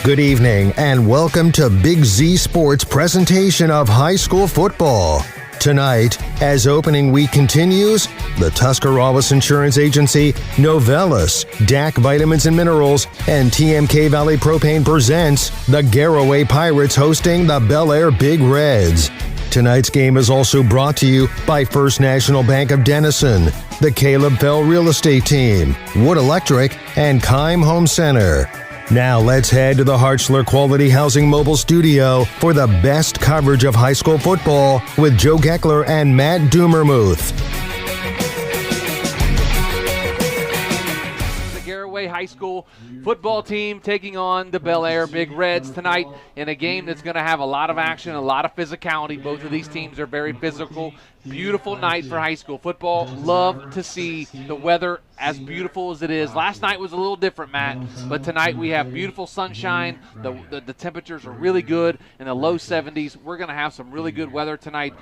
Good evening and welcome to Big Z Sports presentation of high school football. Tonight, as opening week continues, the Tuscarawas Insurance Agency, Novellus, DAC Vitamins and Minerals, and TMK Valley Propane presents the Garaway Pirates hosting the Bel Air Big Reds. Tonight's game is also brought to you by First National Bank of Denison, the Caleb Fell Real Estate Team, Wood Electric, and Keim Home Center. Now let's head to the Hartzler Quality Housing Mobile Studio for the best coverage of high school football with Joe Geckler and Matt Doomermuth. The Garraway High School football team taking on the Bel Air Big Reds tonight in a game that's going to have a lot of action, a lot of physicality. Both of these teams are very physical. Beautiful night for high school football. Love to see the weather as beautiful as it is. Last night was a little different, Matt, but tonight we have beautiful sunshine. The temperatures are really good in the low 70s. We're going to have some really good weather tonight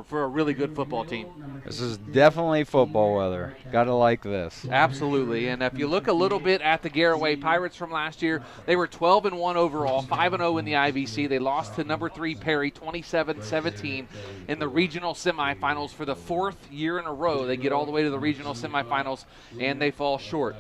for a really good football team. This is definitely football weather. Got to like this. Absolutely, and if you look a little bit at the Garaway Pirates from last year, they were 12-1 overall, 5-0 in the IVC. They lost to number 3 Perry 27-17 in the regional semifinals for the 4th year in a row. They get all the way to the regional semifinals, and they fall short.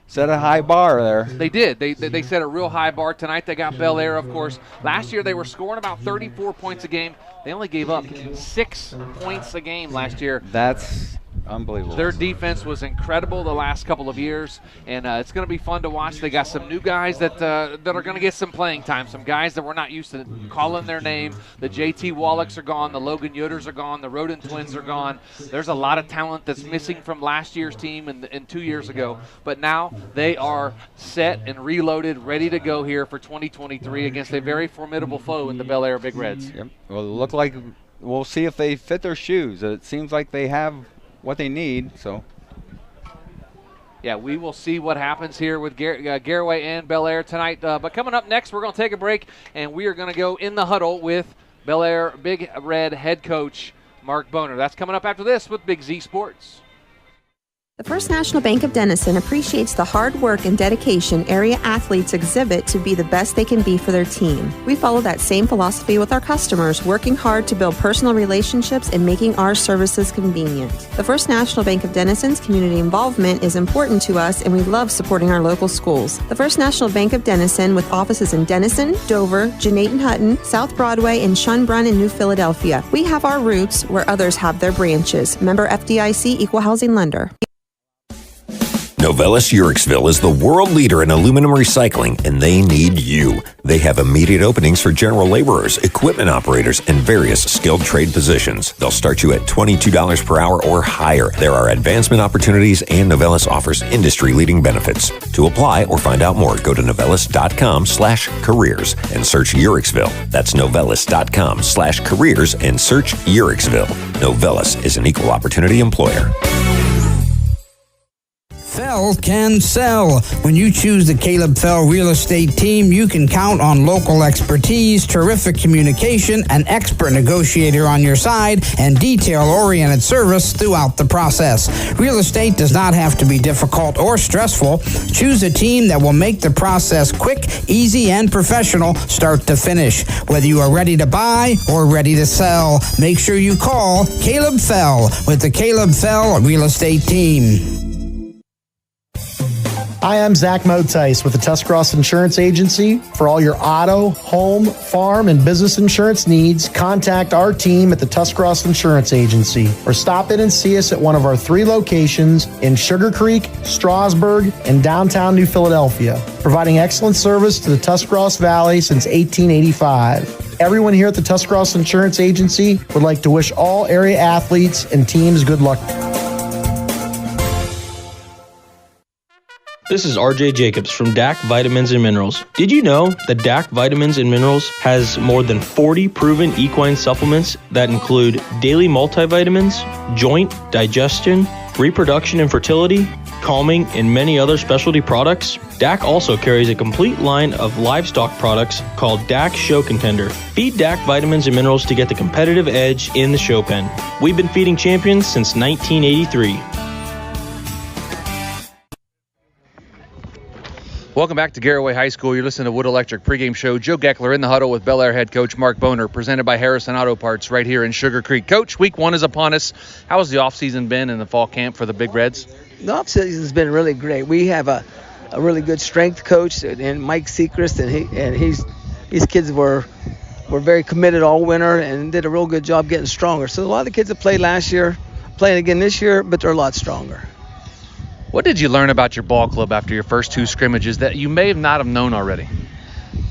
Set a high bar there. They did. They set a real high bar. Tonight they got Bel Air, of course. Last year they were scoring about 34 points a game. They only gave up 6 points a game last year. That's unbelievable. Their defense was incredible the last couple of years, and it's going to be fun to watch. They got some new guys that are going to get some playing time, some guys that we're not used to calling their name. The JT Wallachs are gone, the Logan Yoders are gone, the Roden twins are gone. There's a lot of talent that's missing from last year's team and 2 years ago, but now they are set and reloaded, ready to go here for 2023 against a very formidable foe in the Bel Air Big Reds. Yep. Well, it look like we'll see if they fit their shoes. It seems like they have what they need, so. Yeah, we will see what happens here with Garraway and Bel Air tonight. But coming up next, we're going to take a break, and we are going to go in the huddle with Bel Air Big Red head coach Mark Boner. That's coming up after this with Big Z Sports. The First National Bank of Denison appreciates the hard work and dedication area athletes exhibit to be the best they can be for their team. We follow that same philosophy with our customers, working hard to build personal relationships and making our services convenient. The First National Bank of Denison's community involvement is important to us, and we love supporting our local schools. The First National Bank of Denison, with offices in Denison, Dover, Jeanette Hutton, South Broadway, and Schunbrunn in New Philadelphia. We have our roots where others have their branches. Member FDIC, Equal Housing Lender. Novellus Uriksville is the world leader in aluminum recycling, and they need you. They have immediate openings for general laborers, equipment operators, and various skilled trade positions. They'll start you at $22 per hour or higher. There are advancement opportunities, and Novellus offers industry-leading benefits. To apply or find out more, go to novellus.com/careers and search Uriksville. That's novellus.com/careers and search Uriksville. Novellus is an equal opportunity employer. Fell can sell. When you choose the Caleb Fell Real Estate Team, you can count on local expertise, terrific communication, an expert negotiator on your side, and detail-oriented service throughout the process. Real estate does not have to be difficult or stressful. Choose a team that will make the process quick, easy, and professional start to finish. Whether you are ready to buy or ready to sell, make sure you call Caleb Fell with the Caleb Fell Real Estate Team. Hi, I'm Zach Motice with the Tuscarawas Insurance Agency. For all your auto, home, farm, and business insurance needs, contact our team at the Tuscarawas Insurance Agency or stop in and see us at one of our 3 locations in Sugarcreek, Strasburg, and downtown New Philadelphia, providing excellent service to the Tuscarawas Valley since 1885. Everyone here at the Tuscarawas Insurance Agency would like to wish all area athletes and teams good luck. This is RJ Jacobs from DAC Vitamins and Minerals. Did you know that DAC Vitamins and Minerals has more than 40 proven equine supplements that include daily multivitamins, joint, digestion, reproduction and fertility, calming, and many other specialty products? DAC also carries a complete line of livestock products called DAC Show Contender. Feed DAC Vitamins and Minerals to get the competitive edge in the show pen. We've been feeding champions since 1983. Welcome back to Garraway High School. You're listening to Wood Electric Pregame Show. Joe Geckler in the huddle with Bel Air head coach Mark Boner, presented by Harrison Auto Parts right here in Sugarcreek. Coach, week 1 is upon us. How has the offseason been in the fall camp for the Big Reds? The offseason has been really great. We have a really good strength coach and Mike Sechrist, and these kids were very committed all winter and did a real good job getting stronger. So a lot of the kids that played last year, playing again this year, but they're a lot stronger. What did you learn about your ball club after your first 2 scrimmages that you may not have known already?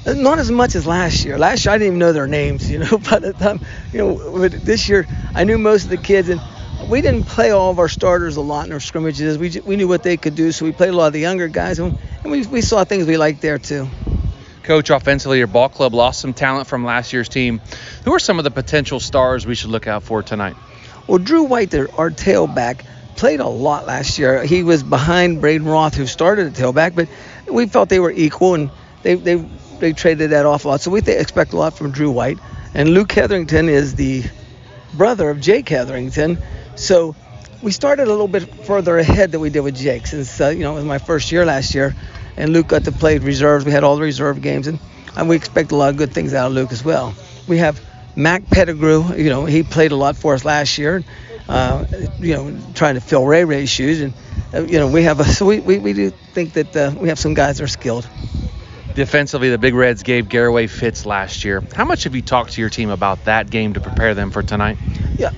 Not as much as last year. Last year I didn't even know their names, By the time, this year I knew most of the kids, and we didn't play all of our starters a lot in our scrimmages. We knew what they could do, so we played a lot of the younger guys, and we saw things we liked there too. Coach, offensively, your ball club lost some talent from last year's team. Who are some of the potential stars we should look out for tonight? Well, Drew White, our tailback, played a lot last year. He was behind Braden Roth, who started at tailback, but we felt they were equal, and they traded that off a lot. So we expect a lot from Drew White. And Luke Hetherington is the brother of Jake Hetherington. So we started a little bit further ahead than we did with Jake, since it was my first year last year, and Luke got to play reserves. We had all the reserve games, and we expect a lot of good things out of Luke as well. We have Mac Pettigrew. He played a lot for us last year. Trying to fill Ray's shoes, and we do think that we have some guys that are skilled. Defensively, the Big Reds gave Garraway fits last year. How much have you talked to your team about that game to prepare them for tonight? Yeah,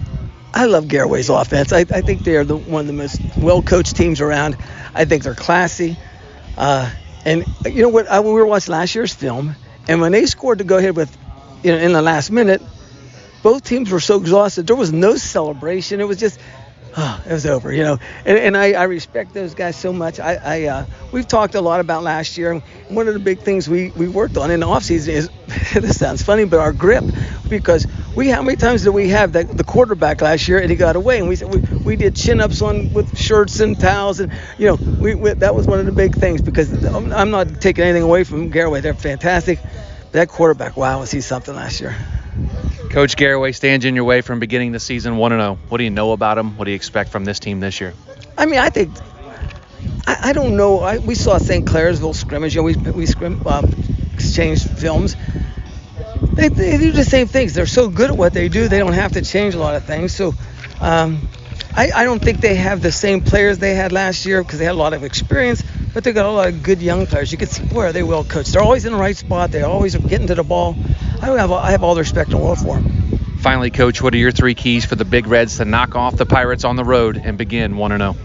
I love Garraway's offense. I think they are one of the most well-coached teams around. I think they're classy. And you know what? When we were watching last year's film, and when they scored to go ahead with, in the last minute, both teams were so exhausted. There was no celebration. It was just, it was over, And I respect those guys so much. We've talked a lot about last year. And one of the big things we worked on in the offseason is, this sounds funny, but our grip. Because how many times did we have the quarterback last year and he got away? And we said we did chin-ups with shirts and towels. And, that was one of the big things, because I'm not taking anything away from Garraway. They're fantastic. But that quarterback, wow, was he something last year. Coach, Garraway stands in your way from beginning the season 1-0. What do you know about him? What do you expect from this team this year? I think I don't know. We saw St. Clairsville scrimmage. We exchanged films. They do the same things. They're so good at what they do. They don't have to change a lot of things. So I don't think they have the same players they had last year, because they had a lot of experience, but they got a lot of good young players. You can see, boy, are they well coached. They're always in the right spot. They always are getting to the ball. I have all the respect in the world for them. Finally, Coach, what are your 3 keys for the Big Reds to knock off the Pirates on the road and begin 1-0?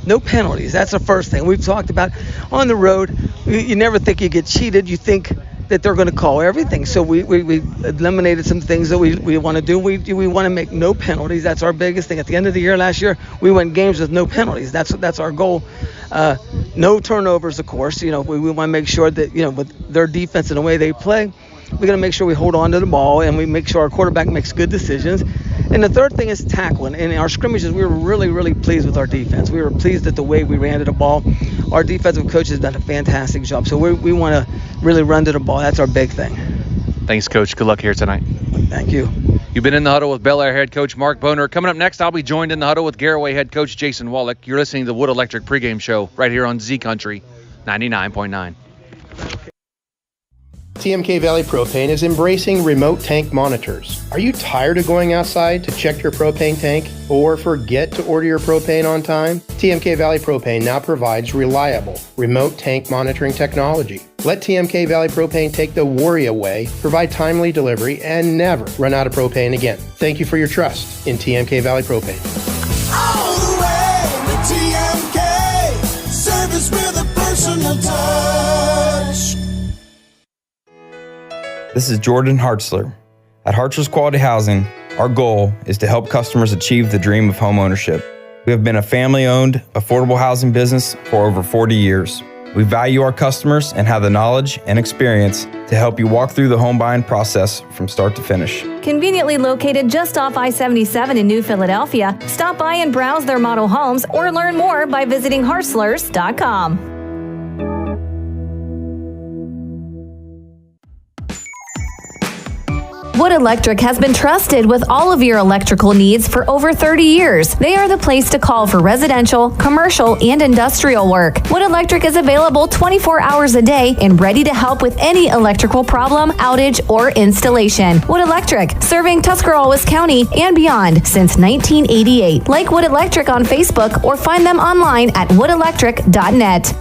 No penalties. That's the first thing. We've talked about on the road, you never think you get cheated. You think that they're going to call everything. So we eliminated some things that we want to do. We want to make no penalties. That's our biggest thing. At the end of the year last year, we went games with no penalties. That's our goal. No turnovers, of course. We want to make sure that, with their defense and the way they play, we're going to make sure we hold on to the ball, and we make sure our quarterback makes good decisions. And the third thing is tackling. In our scrimmages, we were really, really pleased with our defense. We were pleased at the way we ran to the ball. Our defensive coach has done a fantastic job. So we want to really run to the ball. That's our big thing. Thanks, Coach. Good luck here tonight. Thank you. You've been in the huddle with Bel Air head coach Mark Boner. Coming up next, I'll be joined in the huddle with Garraway head coach Jason Wallach. You're listening to the Wood Electric Pregame Show right here on Z Country 99.9. TMK Valley Propane is embracing remote tank monitors. Are you tired of going outside to check your propane tank or forget to order your propane on time? TMK Valley Propane now provides reliable remote tank monitoring technology. Let TMK Valley Propane take the worry away, provide timely delivery, and never run out of propane again. Thank you for your trust in TMK Valley Propane. All the way with TMK, service with a personal touch. This is Jordan Hartzler. At Hartzler's Quality Housing, our goal is to help customers achieve the dream of home ownership. We have been a family-owned, affordable housing business for over 40 years. We value our customers and have the knowledge and experience to help you walk through the home buying process from start to finish. Conveniently located just off I-77 in New Philadelphia, stop by and browse their model homes or learn more by visiting Hartzlers.com. Wood Electric has been trusted with all of your electrical needs for over 30 years. They are the place to call for residential, commercial, and industrial work. Wood Electric is available 24 hours a day and ready to help with any electrical problem, outage, or installation. Wood Electric, serving Tuscarawas County and beyond since 1988. Like Wood Electric on Facebook or find them online at woodelectric.net.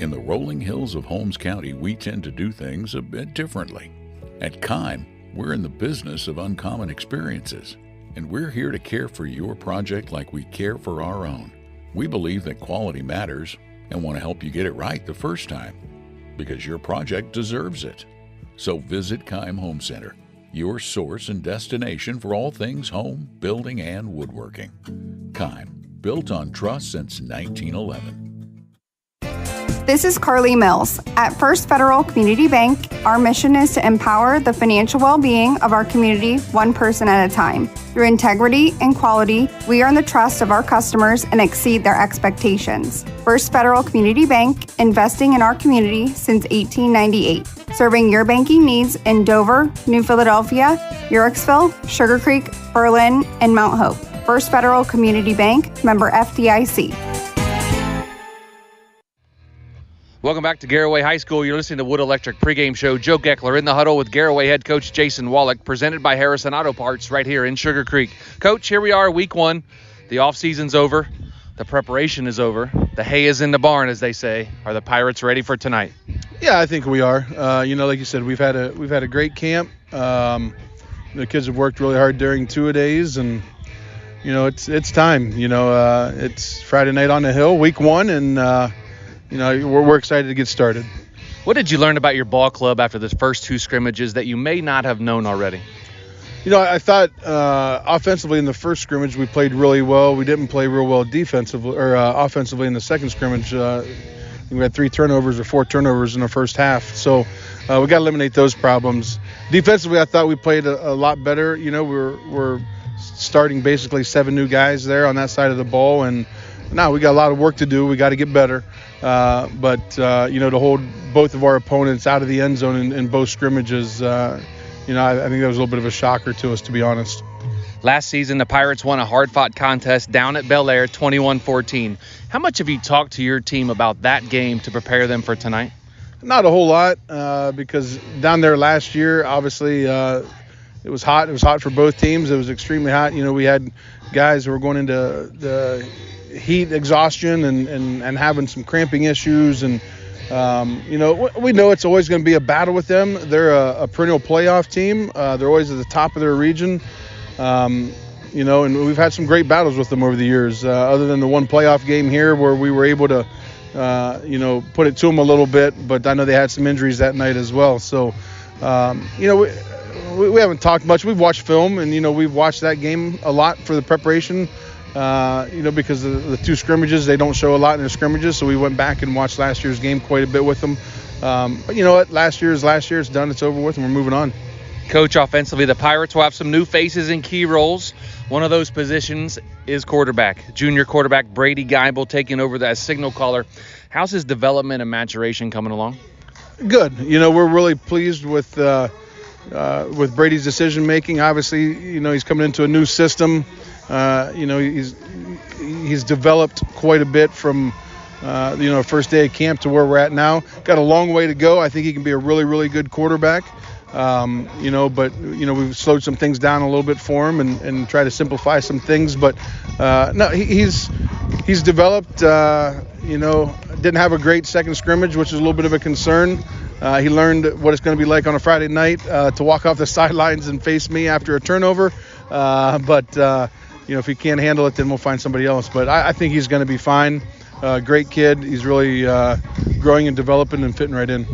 In the rolling hills of Holmes County, we tend to do things a bit differently. At Kime, we're in the business of uncommon experiences, and we're here to care for your project like we care for our own. We believe that quality matters and want to help you get it right the first time, because your project deserves it. So visit Kime Home Center, your source and destination for all things home, building, and woodworking. Kime, built on trust since 1911. This is Carly Mills. At First Federal Community Bank, our mission is to empower the financial well-being of our community one person at a time. Through integrity and quality, we earn the trust of our customers and exceed their expectations. First Federal Community Bank, investing in our community since 1898. Serving your banking needs in Dover, New Philadelphia, Yorksville, Sugarcreek, Berlin, and Mount Hope. First Federal Community Bank, member FDIC. Welcome back to Garraway High School. You're listening to Wood Electric pregame show. Joe Geckler in the huddle with Garraway head coach Jason Wallach, presented by Harrison Auto Parts right here in Sugarcreek. Coach, here we are, week one. The offseason's over. The preparation is over. The hay is in the barn, as they say. Are the Pirates ready for tonight? Yeah, I think we are. Like you said, we've had a great camp. The kids have worked really hard during two-a-days, and it's time. It's Friday night on the hill, week one, and we're excited to get started. What did you learn about your ball club after this first two scrimmages that you may not have known already? I thought offensively in the first scrimmage we played really well. We didn't play real well defensively or offensively in the second scrimmage. We had 3 turnovers or 4 turnovers in the first half. So we got to eliminate those problems. Defensively, I thought we played a lot better. We're starting basically 7 new guys there on that side of the ball, and now we got a lot of work to do. We got to get better. But to hold both of our opponents out of the end zone in both scrimmages, I think that was a little bit of a shocker to us, to be honest. Last season, the Pirates won a hard-fought contest down at Bel Air, 21-14. How much have you talked to your team about that game to prepare them for tonight? Not a whole lot, because down there last year, obviously, it was hot. It was hot for both teams. It was extremely hot. We had guys who were going into the heat exhaustion and having some cramping issues, and we know it's always going to be a battle with them. They're a perennial playoff team. They're always at the top of their region, and we've had some great battles with them over the years, other than the one playoff game here where we were able to put it to them a little bit, but I know they had some injuries that night as well. So we haven't talked much. We've watched film, and we've watched that game a lot for the preparation. Because of the 2 scrimmages, they don't show a lot in the scrimmages, so we went back and watched last year's game quite a bit with them. But you know what? Last year is last year. It's done. It's over with, and we're moving on. Coach, offensively, the Pirates will have some new faces in key roles. One of those positions is quarterback. Junior quarterback Brady Geibel taking over as signal caller. How's his development and maturation coming along? Good. We're really pleased with Brady's decision making. Obviously, he's coming into a new system. He's developed quite a bit from first day of camp to where we're at now. Got a long way to go. I think he can be a really, really good quarterback. But we've slowed some things down a little bit for him and try to simplify some things. But no, he's developed. Didn't have a great second scrimmage, which is a little bit of a concern. He learned what it's going to be like on a Friday night to walk off the sidelines and face me after a turnover. But if he can't handle it, then we'll find somebody else. But I think he's going to be fine. Great kid. He's really growing and developing and fitting right in.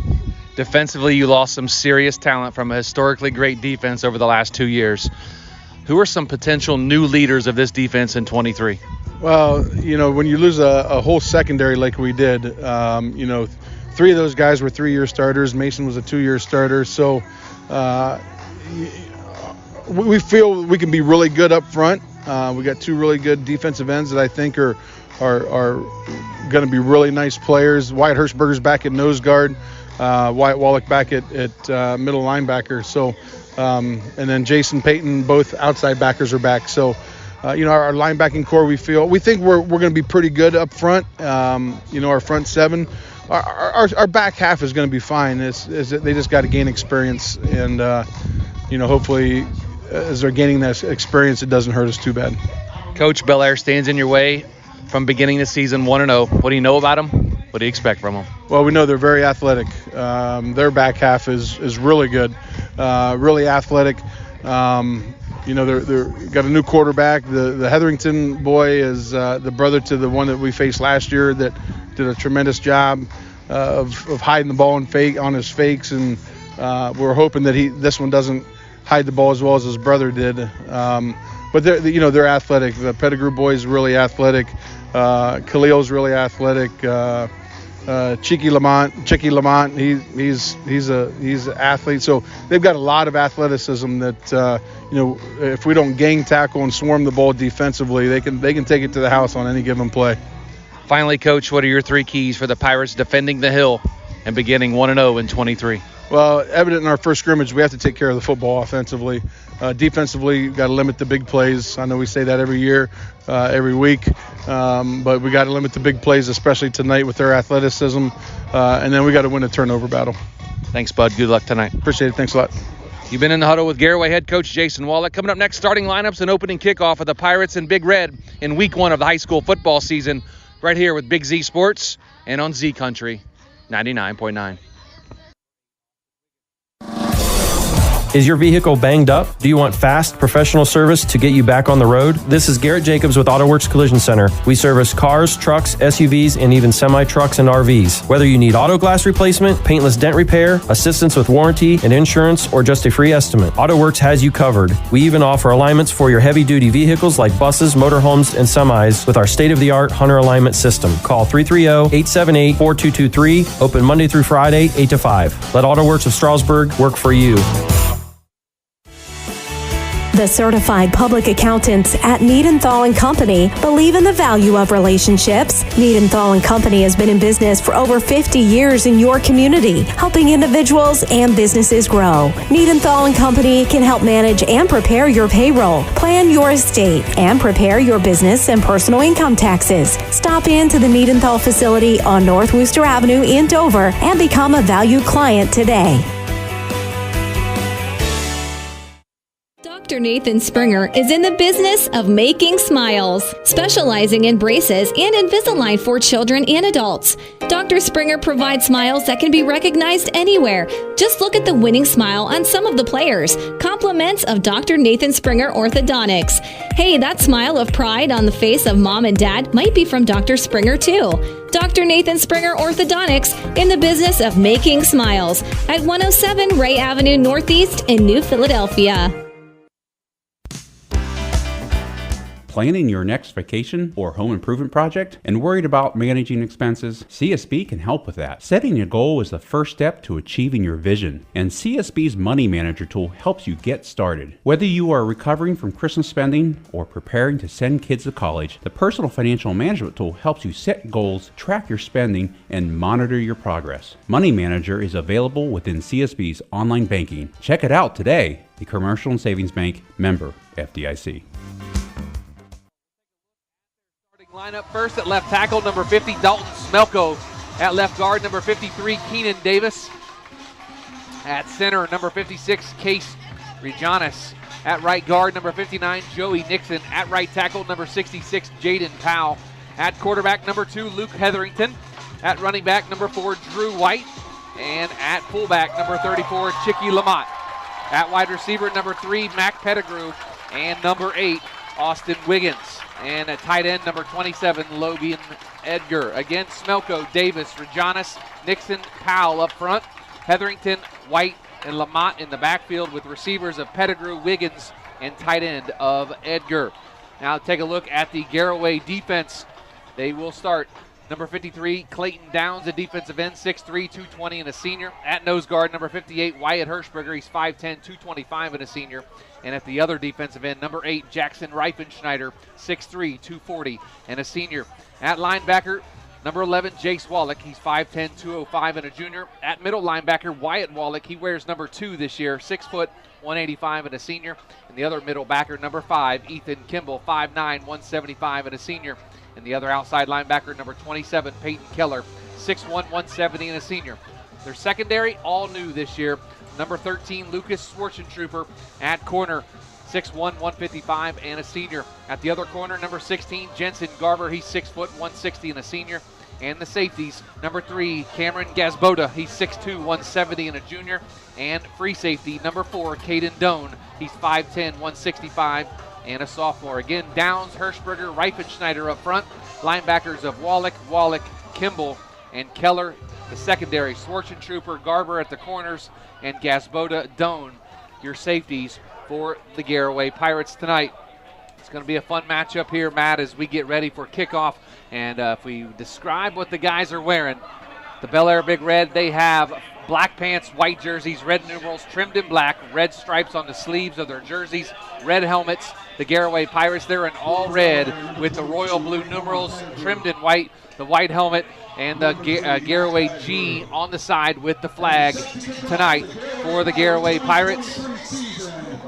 Defensively, you lost some serious talent from a historically great defense over the last 2 years. Who are some potential new leaders of this defense in 23? Well, when you lose a whole secondary like we did, 3 of those guys were 3-year starters. Mason was a 2-year starter. So we feel we can be really good up front. We got 2 really good defensive ends that I think are going to be really nice players. Wyatt Hirschberger's back at nose guard. Wyatt Wallach back at middle linebacker. So, and then Jason Payton, both outside backers are back. So, our linebacking core, we think we're going to be pretty good up front. Our front seven, our back half is going to be fine. They just got to gain experience, and hopefully, as they're gaining that experience, it doesn't hurt us too bad. Coach, Bel Air stands in your way from beginning the season 1-0. What do you know about them? What do you expect from them? Well, we know they're very athletic. Their back half is really good, really athletic. They're got a new quarterback. The Hetherington boy is the brother to the one that we faced last year that did a tremendous job of hiding the ball on his fakes, and we're hoping that this one doesn't hide the ball as well as his brother did. But they're athletic. The Pettigrew boy is really athletic. Khalil's really athletic. Chicky Lamont, he's an athlete. So they've got a lot of athleticism that if we don't gang tackle and swarm the ball defensively, they can take it to the house on any given play. Finally, Coach, what are your 3 keys for the Pirates defending the hill and beginning 1-0 in 23? Well, evident in our first scrimmage, we have to take care of the football offensively. Defensively, you've got to limit the big plays. I know we say that every year, every week, but we got to limit the big plays, especially tonight with their athleticism. And then we got to win a turnover battle. Thanks, Bud. Good luck tonight. Appreciate it. Thanks a lot. You've been in the huddle with Garraway head coach Jason Wallach. Coming up next, starting lineups and opening kickoff of the Pirates in Big Red in week 1 of the high school football season, right here with Big Z Sports and on Z Country 99.9. Is your vehicle banged up? Do you want fast, professional service to get you back on the road? This is Garrett Jacobs with AutoWorks Collision Center. We service cars, trucks, SUVs, and even semi-trucks and RVs. Whether you need auto glass replacement, paintless dent repair, assistance with warranty and insurance, or just a free estimate, AutoWorks has you covered. We even offer alignments for your heavy-duty vehicles like buses, motorhomes, and semis with our state-of-the-art Hunter alignment system. Call 330-878-4223. Open Monday through Friday, 8 to 5. Let AutoWorks of Strasburg work for you. The certified public accountants at Niedenthal & Company believe in the value of relationships. Niedenthal & Company has been in business for over 50 years in your community, helping individuals and businesses grow. Niedenthal & Company can help manage and prepare your payroll, plan your estate, and prepare your business and personal income taxes. Stop into the Niedenthal facility on North Worcester Avenue in Dover and become a valued client today. Dr. Nathan Springer is in the business of making smiles, specializing in braces and Invisalign for children and adults. Dr. Springer provides smiles that can be recognized anywhere. Just look at the winning smile on some of the players. Compliments of Dr. Nathan Springer Orthodontics. Hey, that smile of pride on the face of mom and dad might be from Dr. Springer too. Dr. Nathan Springer Orthodontics in the business of making smiles at 107 Ray Avenue Northeast in New Philadelphia. Planning your next vacation or home improvement project and worried about managing expenses? CSB can help with that. Setting a goal is the first step to achieving your vision, and CSB's Money Manager tool helps you get started. Whether you are recovering from Christmas spending or preparing to send kids to college, the Personal Financial Management tool helps you set goals, track your spending, and monitor your progress. Money Manager is available within CSB's online banking. Check it out today. The Commercial and Savings Bank, member FDIC. Lineup first at left tackle, number 50, Dalton Smelko. At left guard, number 53, Keenan Davis. At center, number 56, Case Rejanis. At right guard, number 59, Joey Nixon. At right tackle, number 66, Jaden Powell. At quarterback, number 2, Luke Hetherington. At running back, number 4, Drew White. And at fullback, number 34, Chicky Lamont. At wide receiver, number 3, Mac Pettigrew. And number 8, Austin Wiggins. And at tight end, number 27, Logan Edgar. Again, Smelko, Davis, Rejanis, Nixon, Powell up front. Hetherington, White, and Lamont in the backfield with receivers of Pettigrew, Wiggins, and tight end of Edgar. Now take a look at the Garraway defense. They will start. Number 53, Clayton Downs, a defensive end, 6'3", 220, and a senior. At nose guard, number 58, Wyatt Hirschberger. He's 5'10", 225, and a senior. And at the other defensive end, number 8, Jackson Reifenschneider, 6'3", 240, and a senior. At linebacker, Number 11, Jace Wallach. He's 5'10", 205, and a junior. At middle linebacker, Wyatt Wallach. He wears number 2 this year, 6 foot, 185, and a senior. And the other middle backer, number 5, Ethan Kimball, 5'9", 175, and a senior. And the other outside linebacker, number 27, Peyton Keller, 6'1", 170, and a senior. Their secondary, all new this year. Number 13, Lucas Schwarzentrooper at corner, 6'1", 155, and a senior. At the other corner, number 16, Jensen Garber. He's 6 foot, 160, and a senior. And the safeties, number 3, Cameron Gasboda. He's 6'2", 170, and a junior. And free safety, number 4, Caden Doan. He's 5'10", 165, and a sophomore. Again, Downs, Hirschberger, Reifenschneider up front. Linebackers of Wallach, Kimball, and Keller. The secondary, Schwarzentrooper, Garber at the corners, and Gasboda, Doan. Your safeties for the Garraway Pirates tonight. It's going to be a fun matchup here, Matt, as we get ready for kickoff. And if we describe what the guys are wearing, the Bel Air Big Red, they have black pants, white jerseys, red numerals trimmed in black, red stripes on the sleeves of their jerseys, red helmets. The Garraway Pirates, they're in all red with the royal blue numerals trimmed in white, the white helmet, and the Garraway G on the side with the flag tonight for the Garraway Pirates.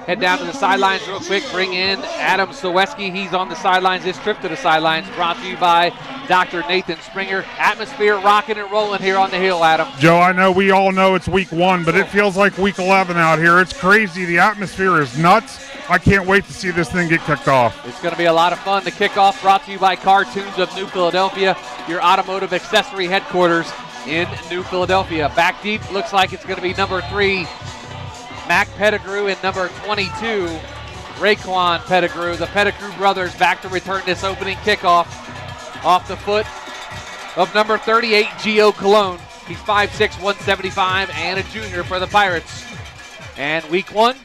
Head down to the sidelines real quick, bring in Adam Soweski. He's on the sidelines. This trip to the sidelines brought to you by Dr. Nathan Springer. Atmosphere rocking and rolling here on the hill, Adam. Joe, I know we all know it's week 1, but it feels like week 11 out here. It's crazy. The atmosphere is nuts. I can't wait to see this thing get kicked off. It's going to be a lot of fun. The kickoff brought to you by Cartoons of New Philadelphia, your automotive accessory headquarters in New Philadelphia. Back deep, looks like it's going to be number 3, Mac Pettigrew, and number 22, Raekwon Pettigrew. The Pettigrew brothers back to return this opening kickoff off the foot of number 38, Gio Cologne. He's 5'6", 175, and a junior for the Pirates. And week 1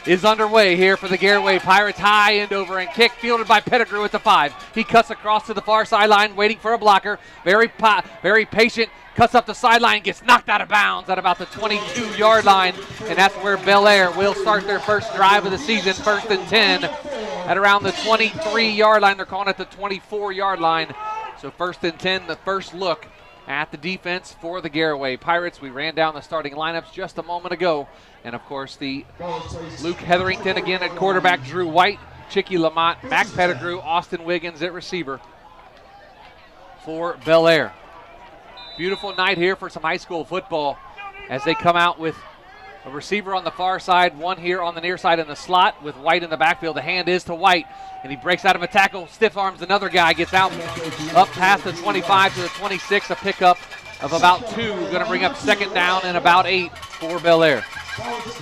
is underway here for the Garraway Pirates. High end over and kick, fielded by Pettigrew at the 5. He cuts across to the far sideline, waiting for a blocker. Very patient. Cuts up the sideline, gets knocked out of bounds at about the 22-yard line, and that's where Bel Air will start their first drive of the season, 1st and 10, at around the 23-yard line. They're calling it the 24-yard line. So 1st and 10, the first look at the defense for the Garraway Pirates. We ran down the starting lineups just a moment ago, and of course the Luke Hetherington again at quarterback, Drew White, Chicky Lamont, Mac Pettigrew, Austin Wiggins at receiver for Bel Air. Beautiful night here for some high school football as they come out with a receiver on the far side, one here on the near side in the slot with White in the backfield. The hand is to White, and he breaks out of a tackle, stiff arms another guy, gets out up past the 25 to the 26, a pickup of about 2. Going to bring up 2nd down and about 8 for Bel Air.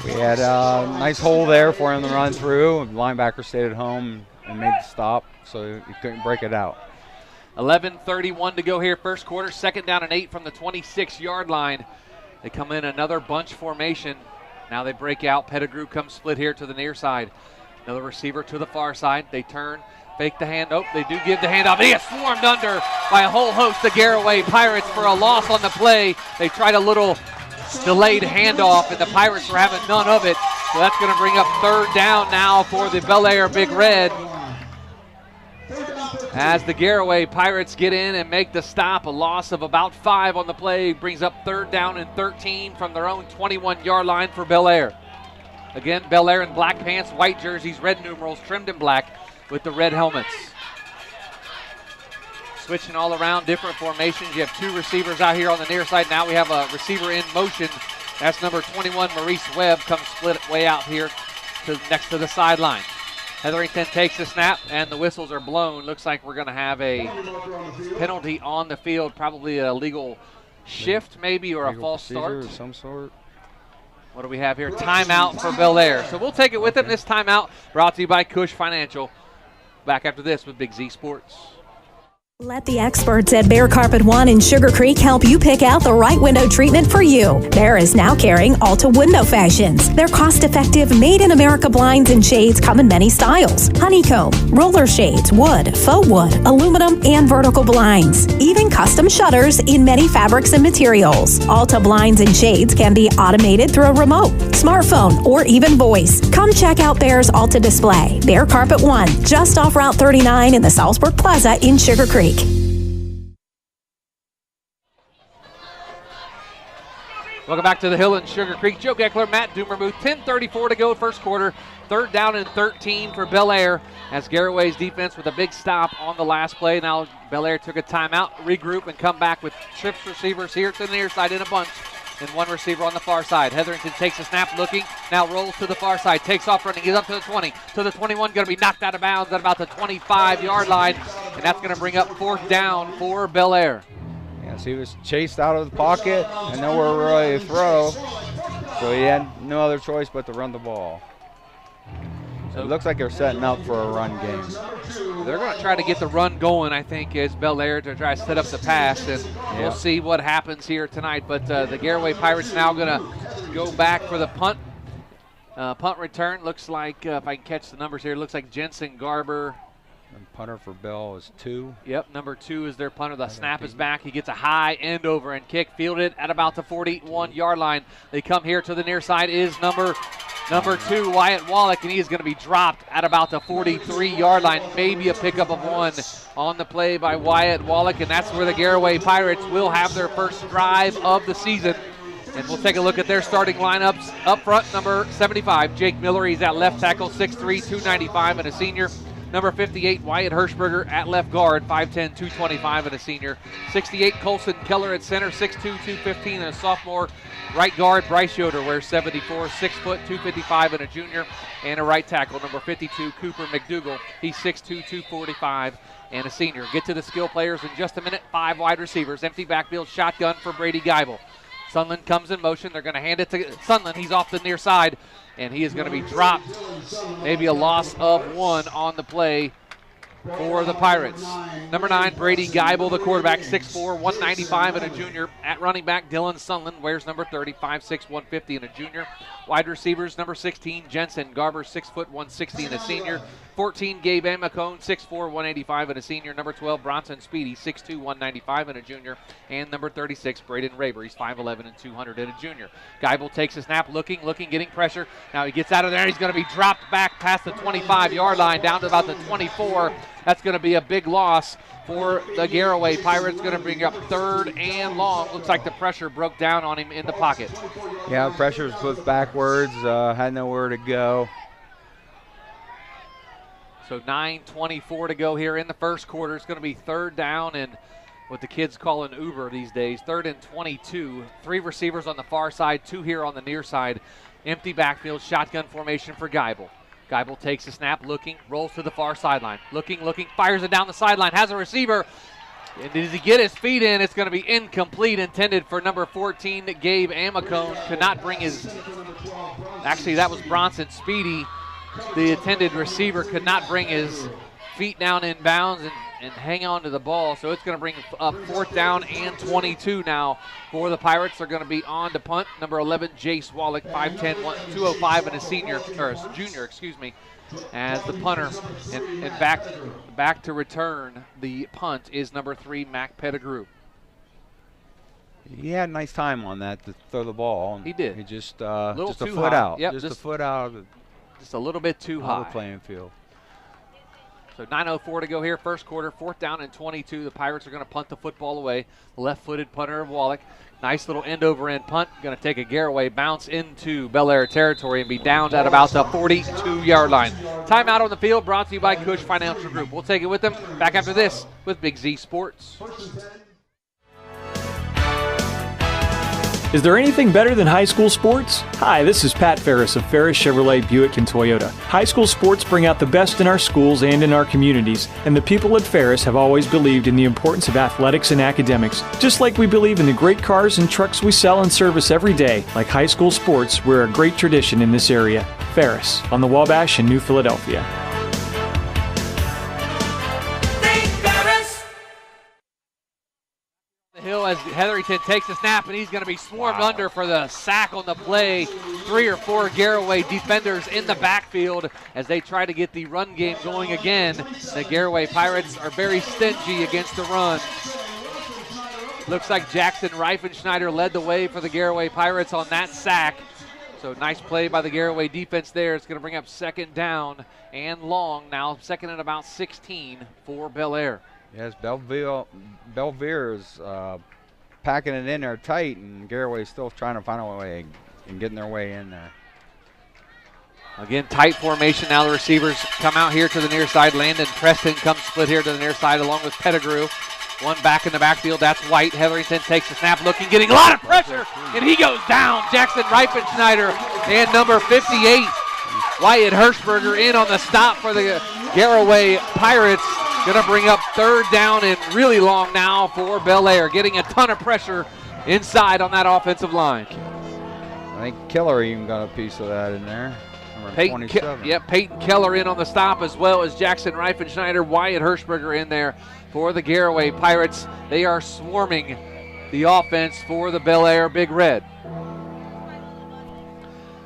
We had a nice hole there for him to run through. The linebacker stayed at home and made the stop, so he couldn't break it out. 11:31 to go here, first quarter. 2nd down and 8 from the 26-yard line. They come in another bunch formation. Now they break out. Pettigrew comes split here to the near side. Another receiver to the far side. They turn, fake the hand. Oh, they do give the handoff. He is swarmed under by a whole host of Garraway Pirates for a loss on the play. They tried a little delayed handoff, and the Pirates were having none of it. So that's going to bring up 3rd down now for the Bel Air Big Red, as the Garraway Pirates get in and make the stop. A loss of about 5 on the play brings up 3rd down and 13 from their own 21-yard line for Bel Air. Again, Bel Air in black pants, white jerseys, red numerals, trimmed in black with the red helmets. Switching all around, different formations. You have 2 receivers out here on the near side. Now we have a receiver in motion. That's number 21, Maurice Webb, comes split way out here next to the sideline. Hetherington takes the snap, and the whistles are blown. Looks like we're going to have a penalty on the field, probably a legal shift maybe, or a false start of some sort. What do we have here? Timeout for Bel Air. So we'll take it with them. This timeout brought to you by Cush Financial. Back after this with Big Z Sports. Let the experts at Bear Carpet One in Sugarcreek help you pick out the right window treatment for you. Bear is now carrying Alta Window Fashions. Their cost-effective, made-in-America blinds and shades come in many styles. Honeycomb, roller shades, wood, faux wood, aluminum, and vertical blinds. Even custom shutters in many fabrics and materials. Alta blinds and shades can be automated through a remote, smartphone, or even voice. Come check out Bear's Alta display. Bear Carpet One, just off Route 39 in the Salzburg Plaza in Sugarcreek. Welcome back to the Hill and Sugarcreek. Joe Geckler, Matt Doomermuth. 10:34 to go first quarter. 3rd down and 13 for Bel Air as Garraway's defense with a big stop on the last play. Now Bel Air took a timeout, regroup, and come back with trips receivers here to the near side in a bunch. And one receiver on the far side. Hetherington takes a snap, looking, now rolls to the far side, takes off running, he's up to the 20, to the 21, going to be knocked out of bounds at about the 25-yard line, and that's going to bring up 4th down for Bel Air. Yes, he was chased out of the pocket and nowhere really to throw, so he had no other choice but to run the ball. So it looks like they're setting up for a run game. They're going to try to get the run going, I think, as Bel Air to try to set up the pass, and we'll see what happens here tonight. But the Garraway Pirates now going to go back for the punt. Punt return looks like, if I can catch the numbers here, looks like Jensen Garber. And punter for Bell is 2. Yep, number 2 is their punter. The snap is back. He gets a high end over and kick, fielded at about the 41-yard line. They come here to the near side is number 2, Wyatt Wallach, and he is going to be dropped at about the 43-yard line. Maybe a pickup of 1 on the play by Wyatt Wallach, and that's where the Garraway Pirates will have their first drive of the season. And we'll take a look at their starting lineups. Up front, number 75, Jake Miller. He's at left tackle, 6'3", 295, and a senior. Number 58, Wyatt Hirschberger at left guard, 5'10", 225, and a senior. 68, Colson Keller at center, 6'2", 215, and a sophomore. Right guard, Bryce Yoder wears 74, 6 foot, 255, and a junior. And a right tackle, number 52, Cooper McDougal. He's 6'2", 245, and a senior. Get to the skill players in just a minute. 5 wide receivers, empty backfield, shotgun for Brady Geibel. Sunland comes in motion. They're going to hand it to Sunland. He's off the near side, and he is going to be dropped. Maybe a loss of 1 on the play for the Pirates. Number 9, Brady Geibel, the quarterback, 6'4", 195, and a junior. At running back, Dylan Sunland wears number 30, 5'6", 150, and a junior. Wide receivers, number 16, Jensen Garber, 6 foot, 160, and a senior. 14, Gabe Amacone, 6'4", 185, and a senior. Number 12, Bronson Speedy, 6'2", 195, and a junior. And number 36, Braden Raber, he's 5'11", and 200, and a junior. Geibel takes a snap, looking, getting pressure. Now he gets out of there. He's going to be dropped back past the 25-yard line, down to about the 24. That's going to be a big loss for the Garraway Pirates. Going to bring up 3rd and long. Looks like the pressure broke down on him in the pocket. Yeah, pressure was put backwards, had nowhere to go. So 9:24 to go here in the first quarter. It's going to be 3rd down and what the kids call an Uber these days. 3rd and 22. 3 receivers on the far side, 2 here on the near side. Empty backfield, shotgun formation for Geibel. Geibel takes a snap, looking, rolls to the far sideline. Looking, fires it down the sideline, has a receiver. And does he get his feet in? It's going to be incomplete, intended for number 14, Gabe Amacone. Could not bring his, actually that was Bronson Speedy. The intended receiver could not bring his feet down in bounds and hang on to the ball. So it's going to bring up 4th down and 22 now for the Pirates. They're going to be on to punt. Number 11, Jace Wallach, 5'10", 205, and a senior, or a junior, excuse me, as the punter. And back to return the punt is number 3, Mac Pettigrew. He had a nice time on that to throw the ball. He did. He just a foot out. Yep, just a foot out of just a little bit too high. The playing field. So 9:04 to go here, first quarter, 4th down and 22. The Pirates are going to punt the football away. Left-footed punter of Wallach. Nice little end-over-end punt. Going to take a Garraway bounce into Bel Air territory and be downed at about the 42-yard line. Timeout on the field brought to you by Cush Financial Group. We'll take it with them. Back after this with Big Z Sports. Is there anything better than high school sports? Hi, this is Pat Ferris of Ferris Chevrolet Buick and Toyota. High school sports bring out the best in our schools and in our communities, and the people at Ferris have always believed in the importance of athletics and academics. Just like we believe in the great cars and trucks we sell and service every day, like high school sports, we're a great tradition in this area. Ferris, on the Wabash in New Philadelphia. Hill as Hetherington takes a snap, and he's going to be swarmed under for the sack on the play. 3 or 4 Garraway defenders in the backfield as they try to get the run game going again. The Garraway Pirates are very stingy against the run. Looks like Jackson Reifenschneider led the way for the Garraway Pirates on that sack. So nice play by the Garraway defense there. It's going to bring up 2nd down and long. Now 2nd and about 16 for Bel Air. Yes, Bellevure's packing it in there tight, and Garraway's still trying to find a way and getting their way in there. Again, tight formation. Now the receivers come out here to the near side. Landon Preston comes split here to the near side along with Pettigrew. One back in the backfield. That's White. Hetherington takes the snap, looking, getting a lot of pressure, and he goes down. Jackson Reifenschneider and number 58, Wyatt Hirschberger, in on the stop for the Garaway Pirates. Going to bring up 3rd down and really long now for Bel Air, getting a ton of pressure inside on that offensive line. I think Keller even got a piece of that in there. Peyton Keller in on the stop, as well as Jackson Reifenschneider, Wyatt Hirschberger in there for the Garaway Pirates. They are swarming the offense for the Bel Air Big Red.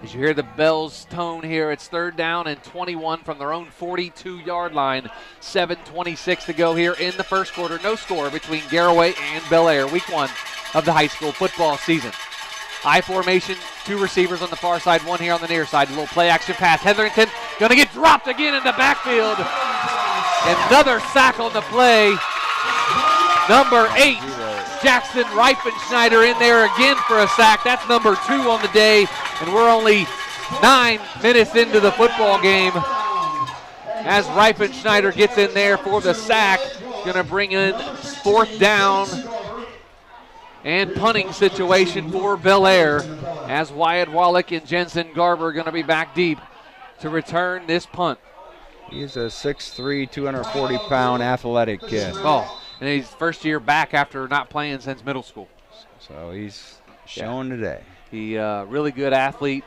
As you hear the bells tone here, it's 3rd down and 21 from their own 42-yard line. 7:26 to go here in the first quarter. No score between Garaway and Bel Air, week 1 of the high school football season. I formation, 2 receivers on the far side, 1 here on the near side. A little play action pass. Hetherington going to get dropped again in the backfield. Another sack on the play. Number 8, Jackson Reifenschneider in there again for a sack. That's number 2 on the day, and we're only 9 minutes into the football game as Reifenschneider gets in there for the sack. Going to bring in 4th down and punting situation for Bel Air, as Wyatt Wallach and Jensen Garber are going to be back deep to return this punt. He's a 6'3", 240-pound athletic kid. Oh, and he's first year back after not playing since middle school. So he's showing today. He really good athlete.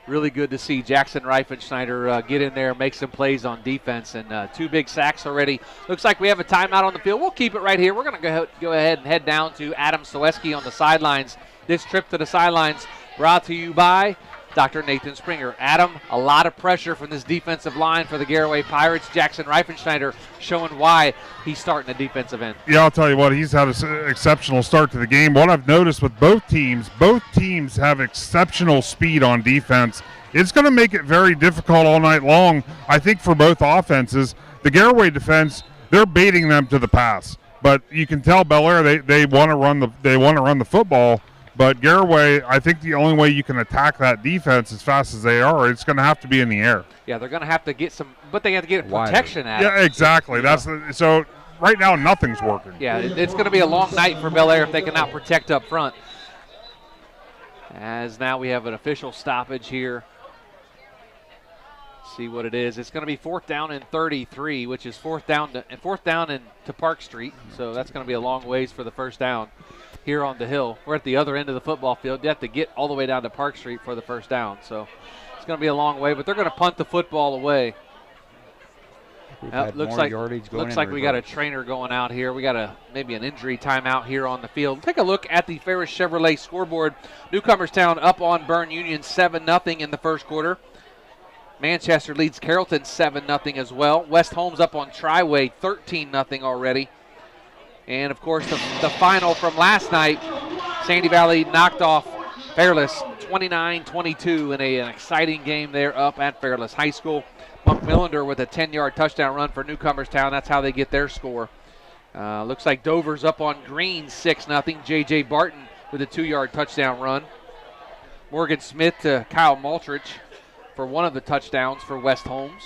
Really good to see Jackson Reifenschneider get in there, make some plays on defense, and 2 big sacks already. Looks like we have a timeout on the field. We'll keep it right here. We're going to go ahead and head down to Adam Soweski on the sidelines. This trip to the sidelines brought to you by Dr. Nathan Springer. Adam, a lot of pressure from this defensive line for the Garaway Pirates. Jackson Reifenschneider showing why he's starting the defensive end. Yeah, I'll tell you what, he's had an exceptional start to the game. What I've noticed with both teams have exceptional speed on defense. It's going to make it very difficult all night long, I think, for both offenses. The Garaway defense, they're baiting them to the pass, but you can tell Bel Air they want to run the football. But Garaway, I think the only way you can attack that defense as fast as they are, it's going to have to be in the air. Yeah, they're going to have to get some, but they have to get protection at it. Yeah, exactly. So right now nothing's working. Yeah, it's going to be a long night for Bel Air if they cannot protect up front. As now we have an official stoppage here. See what it is. It's going to be 4th down and 33, which is 4th down to Park Street. So that's going to be a long ways for the first down here on the hill. We're at the other end of the football field. You have to get all the way down to Park Street for the first down. So it's going to be a long way, but they're going to punt the football away. Looks like we got a trainer going out here. We got maybe an injury timeout here on the field. Take a look at the Ferris Chevrolet scoreboard. Newcomerstown up on Bern Union 7-0 in the first quarter. Manchester leads Carrollton 7-0 as well. West Holmes up on Triway 13-0 already. And, of course, the final from last night, Sandy Valley knocked off Fairless 29-22 in an exciting game there up at Fairless High School. Monk Millender with a 10-yard touchdown run for Newcomerstown. That's how they get their score. Looks like Dover's up on Green 6-0. J.J. Barton with a 2-yard touchdown run. Morgan Smith to Kyle Maltrich for one of the touchdowns for West Holmes,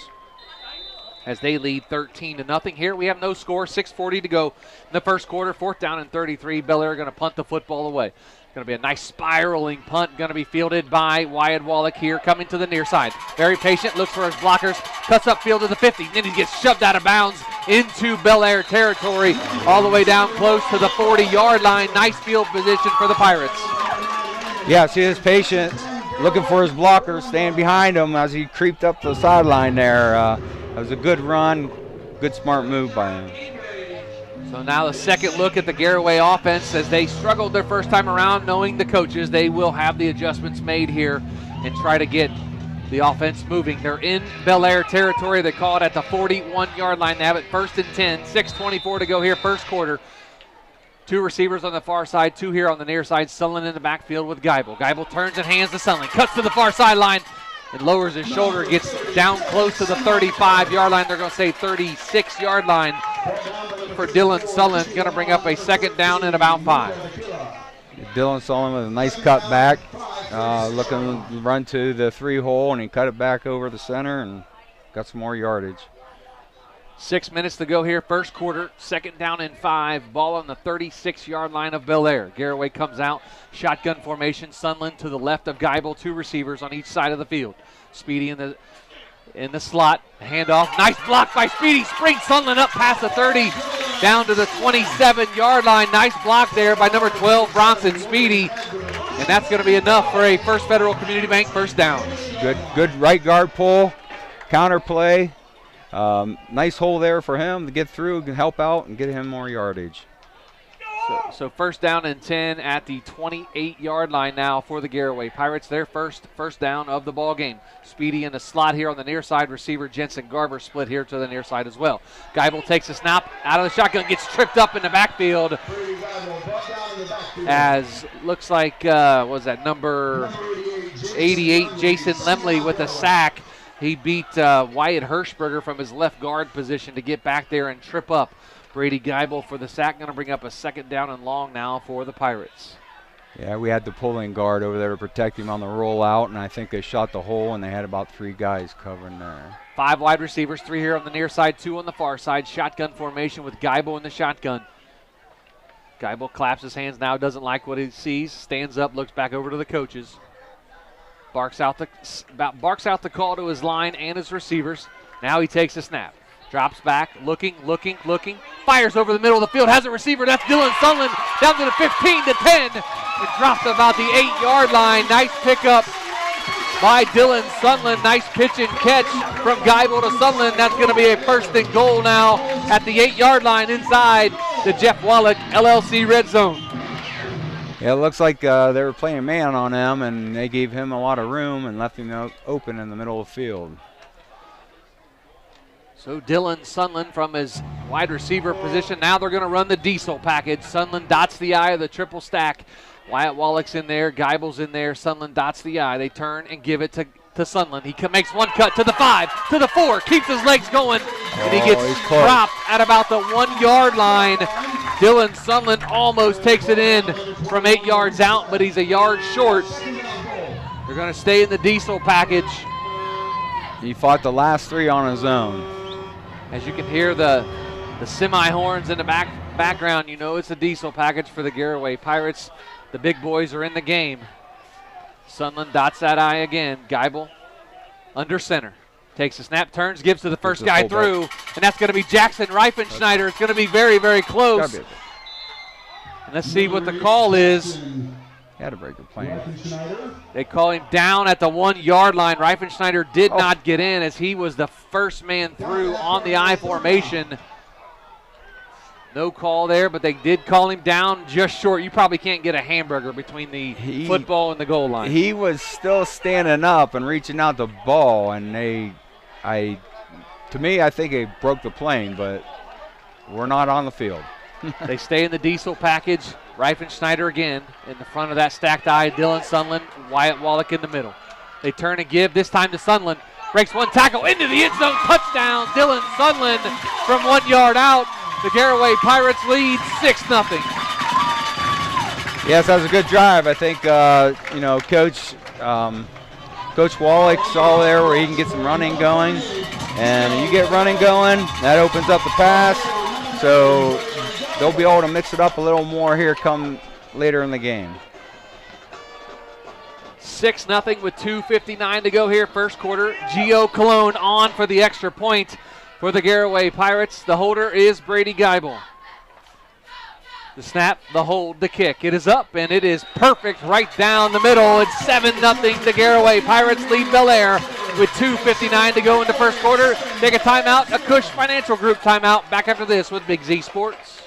as they lead 13-0. Here we have no score, 6:40 to go in the first quarter. 4th down and 33. Bel Air going to punt the football away. Going to be a nice spiraling punt, going to be fielded by Wyatt Wallach here, coming to the near side. Very patient, looks for his blockers, cuts upfield to the 50, then he gets shoved out of bounds into Bel Air territory, all the way down close to the 40-yard line. Nice field position for the Pirates. Yeah, see his patient, looking for his blockers, staying behind him as he creeped up the sideline there. That was a good run, good smart move by him. So now the second look at the Garaway offense as they struggled their first time around, knowing the coaches. They will have the adjustments made here and try to get the offense moving. They're in Bel Air territory. They call it at the 41-yard line. They have it 1st and 10, 6:24 to go here, first quarter. 2 receivers on the far side, 2 here on the near side. Sullen in the backfield with Geibel. Geibel turns and hands to Sullen, cuts to the far sideline and lowers his shoulder, gets down close to the 35-yard line. They're going to say 36-yard line for Dylan Sullen. Going to bring up a 2nd down and about 5. Dylan Sullivan with a nice cut back, looking to run to the 3-hole, and he cut it back over the center and got some more yardage. 6 minutes to go here, first quarter, 2nd down and 5. Ball on the 36-yard line of Bel Air. Garraway comes out, shotgun formation. Sunland to the left of Geibel, 2 receivers on each side of the field. Speedy in the slot, handoff, nice block by Speedy. Springs Sunland up past the 30, down to the 27-yard line. Nice block there by number 12, Bronson Speedy, and that's going to be enough for a First Federal Community Bank first down. Good right guard pull, counter play. Nice hole there for him to get through, can help out and get him more yardage. So first down and 10 at the 28-yard line now for the Garraway Pirates. Their first down of the ball game. Speedy in the slot here on the near side. Receiver Jensen Garber split here to the near side as well. Geibel takes a snap out of the shotgun, gets tripped up in the backfield. As looks like, was that number 88, Jason Lemley with a sack. He beat Wyatt Hirschberger from his left guard position to get back there and trip up. Brady Geibel for the sack, going to bring up a 2nd down and long now for the Pirates. Yeah, we had the pulling guard over there to protect him on the rollout, and I think they shot the hole, and they had about 3 guys covering there. 5 wide receivers, 3 here on the near side, 2 on the far side. Shotgun formation with Geibel in the shotgun. Geibel claps his hands now, doesn't like what he sees, stands up, looks back over to the coaches. Barks out the call to his line and his receivers. Now he takes a snap. Drops back, looking. Fires over the middle of the field, has a receiver. That's Dylan Sunland down to the 15 to 10. It dropped about the 8-yard line. Nice pickup by Dylan Sunland. Nice pitch and catch from Geibel to Sunland. That's going to be a 1st and goal now at the 8-yard line inside the Jeff Wallach LLC red zone. Yeah, it looks like they were playing man on him, and they gave him a lot of room and left him open in the middle of the field. So Dylan Sunland from his wide receiver position. Now they're going to run the diesel package. Sunland dots the I of the triple stack. Wyatt Wallach's in there. Geibel's in there. Sunland dots the I. They turn and give it to Sunland. He makes one cut to the 5, to the 4, keeps his legs going, and he gets dropped at about the 1-yard line. Dylan Sunland almost takes it in from 8 yards out, but he's a yard short. They're going to stay in the diesel package. He fought the last 3 on his own. As you can hear the semi-horns in the background, you know it's a diesel package for the Garraway Pirates. The big boys are in the game. Sunland dots that I again. Geibel under center. Takes a snap, turns, gives to the first guy through, and that's going to be Jackson Reifenschneider. It's going to be very, very close. And let's see what the call is. He had a very good play. They call him down at the 1-yard line. Reifenschneider did not get in as he was the first man through on the I formation. No call there, but they did call him down just short. You probably can't get a hamburger between the football and the goal line. He was still standing up and reaching out the ball, and to me, I think they broke the plane, but we're not on the field. They stay in the diesel package. Reifenschneider again in the front of that stacked I. Dylan Sunland, Wyatt Wallach in the middle. They turn and give, this time to Sunland. Breaks one tackle into the end zone. Touchdown, Dylan Sunland from 1 yard out. The Garraway Pirates lead 6-0. Yes, that was a good drive. I think, Coach Wallach saw there where he can get some running going. And you get running going, that opens up the pass. So they'll be able to mix it up a little more here come later in the game. 6-0 with 2:59 to go here, first quarter. Gio Cologne on for the extra point for the Garraway Pirates. The holder is Brady Geibel. The snap, the hold, the kick. It is up, and it is perfect right down the middle. It's 7-0. The Garraway Pirates lead Bel Air with 2:59 to go in the first quarter. Take a timeout, a Cush Financial Group timeout. Back after this with Big Z Sports.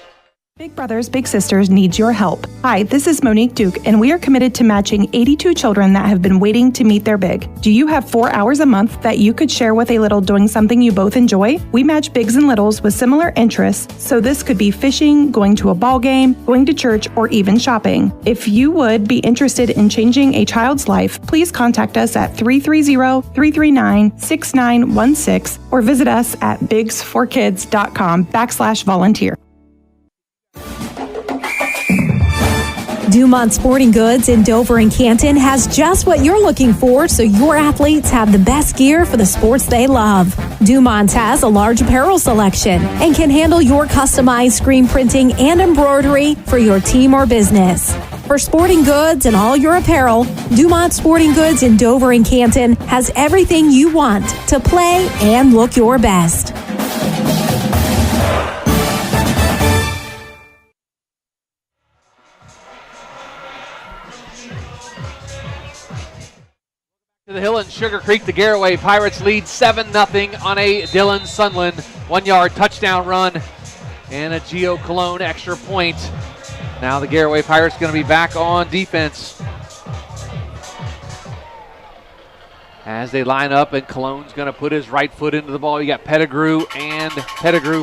Big Brothers Big Sisters needs your help. Hi, this is Monique Duke, and we are committed to matching 82 children that have been waiting to meet their big. Do you have 4 hours a month that you could share with a little doing something you both enjoy? We match bigs and littles with similar interests, so this could be fishing, going to a ball game, going to church, or even shopping. If you would be interested in changing a child's life, please contact us at 330-339-6916 or visit us at bigsforkids.com/volunteer. Dumont Sporting Goods in Dover and Canton has just what you're looking for, so your athletes have the best gear for the sports they love. Dumont has a large apparel selection and can handle your customized screen printing and embroidery for your team or business. For sporting goods and all your apparel, Dumont Sporting Goods in Dover and Canton has everything you want to play and look your best. To the hill in Sugarcreek, the Garaway Pirates lead 7-0 on a Dylan Sunland 1-yard touchdown run and a Gio Cologne extra point. Now the Garaway Pirates going to be back on defense as they line up, and Cologne's going to put his right foot into the ball. You got Pettigrew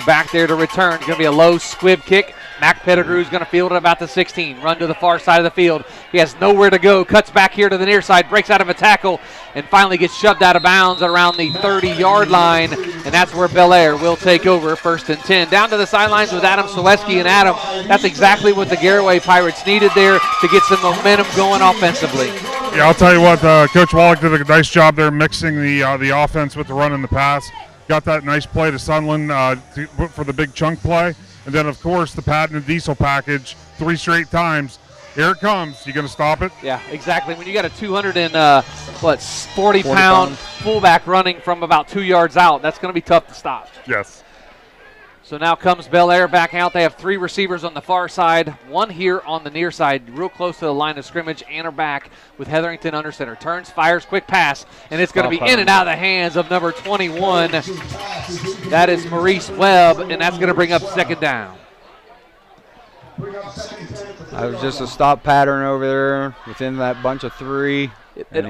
back there to return. It's going to be a low squib kick. Mac Pettigrew's going to field it about the 16, run to the far side of the field. He has nowhere to go, cuts back here to the near side, breaks out of a tackle, and finally gets shoved out of bounds around the 30-yard line, and that's where Bel Air will take over, 1st and 10. Down to the sidelines with Adam Soweski, and Adam, that's exactly what the Garaway Pirates needed there to get some momentum going offensively. Yeah, I'll tell you what, Coach Wallach did a nice job there mixing the offense with the run and the pass. Got that nice play to Sunland for the big chunk play. And then, of course, the patented diesel package 3 straight times. Here it comes. You going to stop it? Yeah, exactly. When you got a 240-pound fullback running from about 2 yards out, that's going to be tough to stop. Yes. So now comes Bel Air back out. They have 3 receivers on the far side, 1 here on the near side, real close to the line of scrimmage, and are back with Hetherington under center. Turns, fires, quick pass, and it's going to be in and out of the hands of number 21. That is Maurice Webb, and that's going to bring up 2nd down. That was just a stop pattern over there within that bunch of 3. It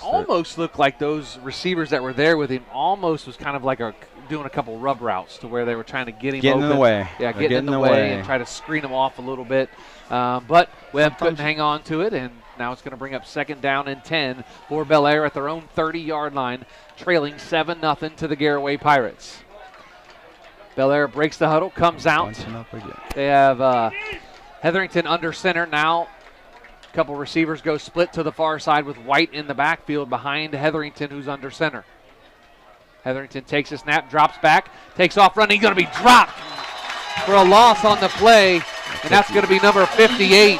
almost looked like those receivers that were there with him almost was kind of like doing a couple rub routes to where they were trying to get him open. In the way. Yeah, getting in the way and try to screen him off a little bit. But Webb couldn't hang on to it, and now it's going to bring up 2nd down and 10 for Bel Air at their own 30-yard line, trailing 7-0 to the Garaway Pirates. Bel Air breaks the huddle, comes out. They have Hetherington under center now. A couple receivers go split to the far side with White in the backfield behind Hetherington, who's under center. Hetherington takes a snap, drops back, takes off running. He's going to be dropped for a loss on the play, and that's going to be number 58.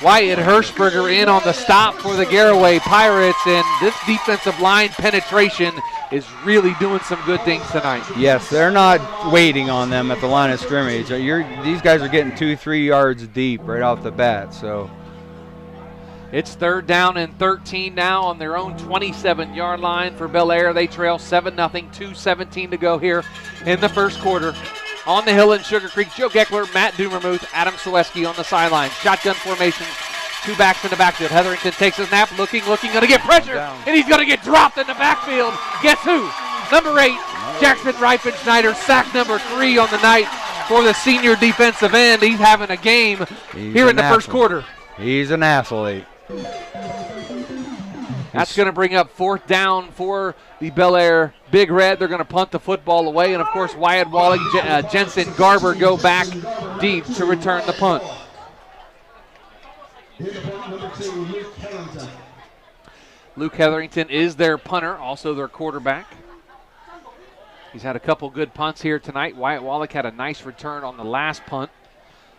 Wyatt Hirschberger in on the stop for the Garaway Pirates, and this defensive line penetration is really doing some good things tonight. Yes, they're not waiting on them at the line of scrimmage. These guys are getting 2-3 yards deep right off the bat, so. It's 3rd down and 13 now on their own 27-yard line for Bel Air. They trail 7-0, 2:17 to go here in the first quarter. On the hill in Sugarcreek, Joe Geckler, Matt Dumermuth, Adam Soweski on the sideline. Shotgun formation, 2 backs in the backfield. Hetherington takes a snap, looking, going to get pressure, and he's going to get dropped in the backfield. Guess who? Number 8, Jackson Reifenschneider, sack number 3 on the night for the senior defensive end. He's having a game here in the first quarter. He's an athlete. That's going to bring up 4th down for the Bel Air Big Red. They're going to punt the football away, and of course Wyatt Wallach, Jensen Garber go back deep to return the punt. Luke Hetherington is their punter, also their quarterback. He's had a couple good punts here tonight. Wyatt Wallach had a nice return on the last punt.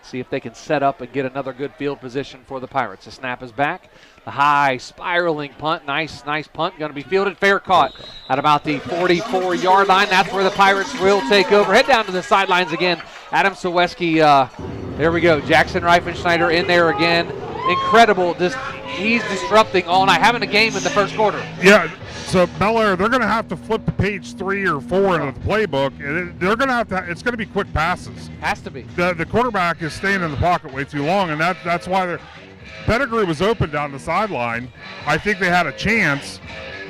See if they can set up and get another good field position for the Pirates. The snap is back. The high spiraling punt. Nice punt. Going to be fielded. Fair caught at about the 44-yard line. That's where the Pirates will take over. Head down to the sidelines again. Adam Soweski. There we go. Jackson Reifenschneider in there again. Incredible. He's disrupting all night. Having a game in the first quarter. Yeah. So Bel Air, they're going to have to flip to page 3 or 4 into the playbook. They're going to have to. It's going to be quick passes. Has to be. The quarterback is staying in the pocket way too long, and that's why Pettigrew was open down the sideline. I think they had a chance,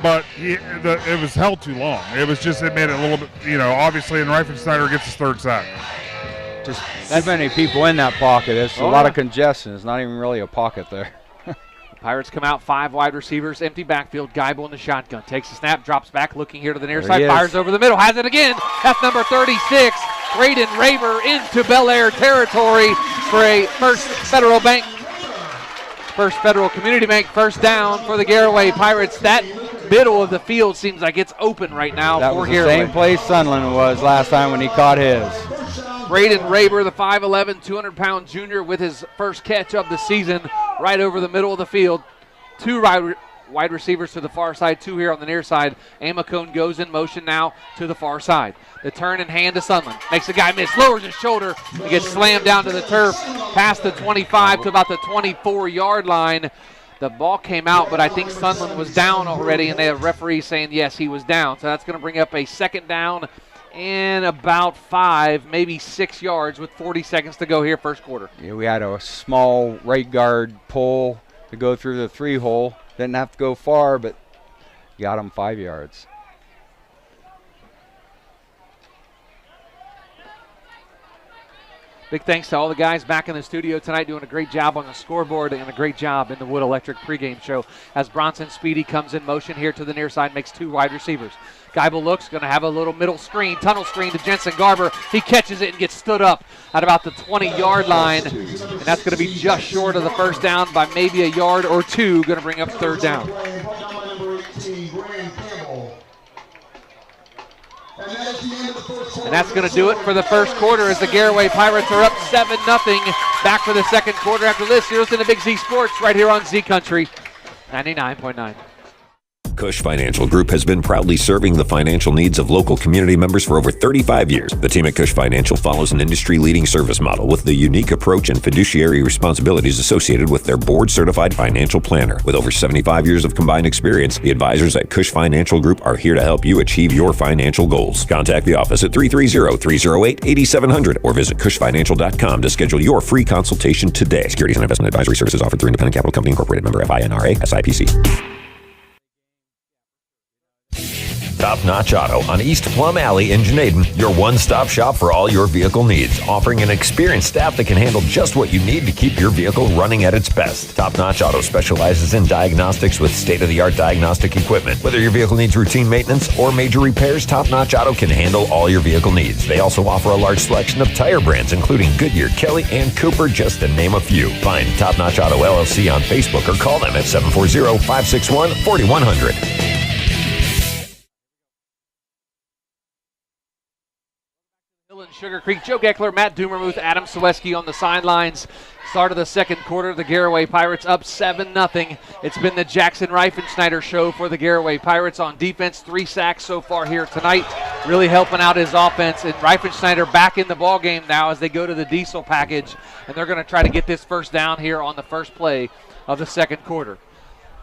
but it was held too long. It made it a little bit, obviously, and Reifenschneider gets his 3rd sack. Just too many people in that pocket. It's a lot of congestion. It's not even really a pocket there. Pirates come out, 5 wide receivers, empty backfield. Geibel in the shotgun. Takes a snap, drops back, looking here to the near side, fires over the middle, has it again. That's number 36, Braden Raver into Bel Air territory for a First Federal Bank First Federal Community Bank, first down for the Garraway Pirates. That middle of the field seems like it's open right now That for was the Garraway. same place Sunland was last time when he caught his. Braden Raber, the 5'11", 200-pound junior with his first catch of the season right over the middle of the field. Two wide receivers to the far side, two here on the near side. Amacone goes in motion now to the far side. The turn and hand to Sunland. Makes the guy miss, lowers his shoulder. He gets slammed down to the turf, past the 25 to about the 24-yard line. The ball came out, but I think Sunland was down already, and they have referees saying, yes, he was down. So that's going to bring up a second down and about 5, maybe 6 yards with 40 seconds to go here first quarter. Yeah, we had a small right guard pull to go through the 3-hole. Didn't have to go far, but got him 5 yards. Big thanks to all the guys back in the studio tonight doing a great job on the scoreboard and a great job in the Wood Electric pregame show as Bronson Speedy comes in motion here to the near side, makes two wide receivers. Geibel looks, going to have a little middle screen, tunnel screen to Jensen Garber. He catches it and gets stood up at about the 20-yard line, and that's going to be just short of the first down by maybe a yard or two, going to bring up third down. And that's going to do it for the first quarter as the Garraway Pirates are up 7-0. Back for the second quarter after this. You're listening to Big Z Sports right here on Z Country 99.9. Cush Financial Group has been proudly serving the financial needs of local community members for over 35 years. The team at Cush Financial follows an industry-leading service model with the unique approach and fiduciary responsibilities associated with their board-certified financial planner. With over 75 years of combined experience, the advisors at Cush Financial Group are here to help you achieve your financial goals. Contact the office at 330-308-8700 or visit cushfinancial.com to schedule your free consultation today. Securities and investment advisory services offered through Independent Capital Company Incorporated, member FINRA, SIPC. Top Notch Auto on East Plum Alley in Janaden, your one-stop shop for all your vehicle needs, offering an experienced staff that can handle just what you need to keep your vehicle running at its best. Top Notch Auto specializes in diagnostics with state-of-the-art diagnostic equipment. Whether your vehicle needs routine maintenance or major repairs, Top Notch Auto can handle all your vehicle needs. They also offer a large selection of tire brands, including Goodyear, Kelly, and Cooper, just to name a few. Find Top Notch Auto LLC on Facebook or call them at 740-561-4100. Sugarcreek, Joe Geckler, Matt Dumermuth, Adam Sweski on the sidelines. Start of the second quarter, the Garraway Pirates up 7-0. It's been the Jackson Reifenschneider show for the Garraway Pirates on defense. 3 sacks so far here tonight, really helping out his offense. And Reifenschneider back in the ball game now as they go to the diesel package, and they're going to try to get this first down here on the first play of the second quarter.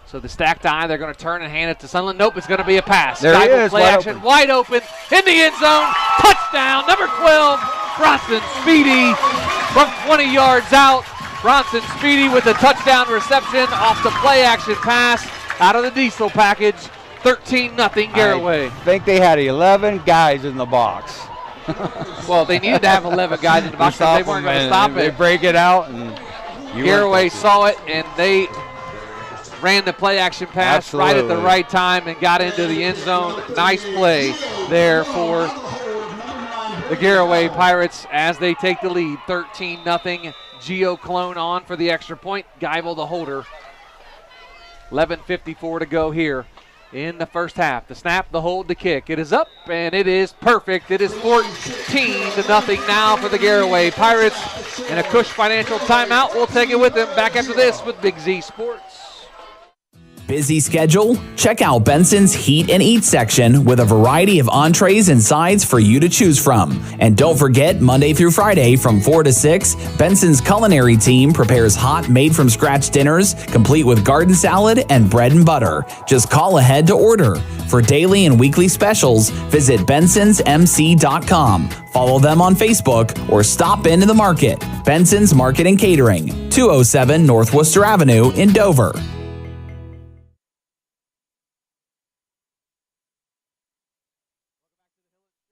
So the stacked eye, they're going to turn and hand it to Sunland. Nope, it's going to be a pass. There he is, play action, wide open, in the end zone. Touchdown, number 12, Bronson Speedy from 20 yards out. Bronson Speedy with a touchdown reception off the play action pass out of the diesel package. 13-0 Garraway. I think they had 11 guys in the box. Well, they needed to have 11 guys in the box, but they weren't going to stop it. They break it out, and Garraway saw it, and they ran the play action pass right at the right time and got into the end zone. Nice play there for the Garraway Pirates as they take the lead. 13-0. Gio Clone on for the extra point. Geibel the holder. 11:54 to go here in the first half. The snap, the hold, the kick. It is up, and it is perfect. It is 14-0 now for the Garraway Pirates. And a Cush Financial timeout. We'll take it with them back after this with Big Z Sports. Busy schedule? Check out Benson's Heat and Eat section with a variety of entrees and sides for you to choose from. And don't forget, Monday through Friday from 4 to 6, Benson's culinary team prepares hot made-from-scratch dinners, complete with garden salad and bread and butter. Just call ahead to order. For daily and weekly specials, visit bensonsmc.com. Follow them on Facebook or stop into the market. Benson's Market and Catering, 207 North Worcester Avenue in Dover.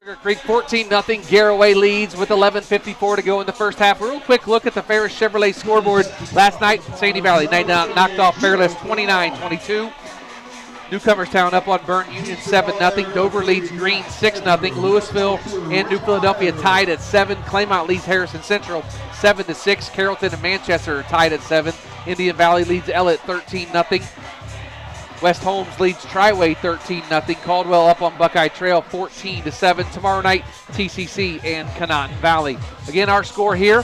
Sugarcreek 14-0. Garraway leads with 11:54 to go in the first half. A real quick look at the Ferris Chevrolet scoreboard last night. Sandy Valley knocked off Fairless 29-22. Newcomerstown up on Burn Union 7-0. Dover leads Green 6-0. Louisville and New Philadelphia tied at 7. Claymont leads Harrison Central 7-6. Carrollton and Manchester are tied at 7. Indian Valley leads Ellett 13-0. West Holmes leads Triway 13-0. Caldwell up on Buckeye Trail 14-7. Tomorrow night, TCC and Conotton Valley. Again, our score here,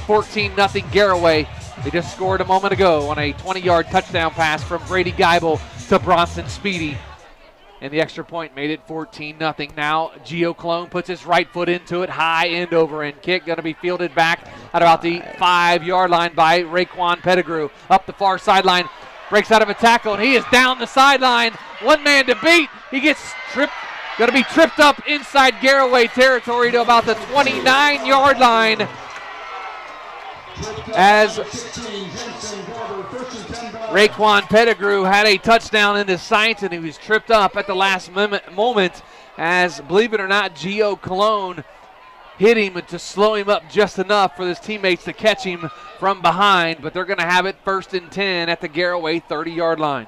14-0 Garaway. They just scored a moment ago on a 20-yard touchdown pass from Brady Geibel to Bronson Speedy. And the extra point made it 14-0. Now Gio Cologne puts his right foot into it. High end over end kick. Going to be fielded back at about the 5-yard line by Raekwon Pettigrew. Up the far sideline. Breaks out of a tackle, and he is down the sideline. One man to beat. He gets tripped. Going to be tripped up inside Garraway territory to about the 29-yard line. As Raekwon Pettigrew had a touchdown in his sights, and he was tripped up at the last moment as, believe it or not, Gio Cologne hit him to slow him up just enough for his teammates to catch him from behind, but they're going to have it 1st and 10 at the Garraway 30-yard line.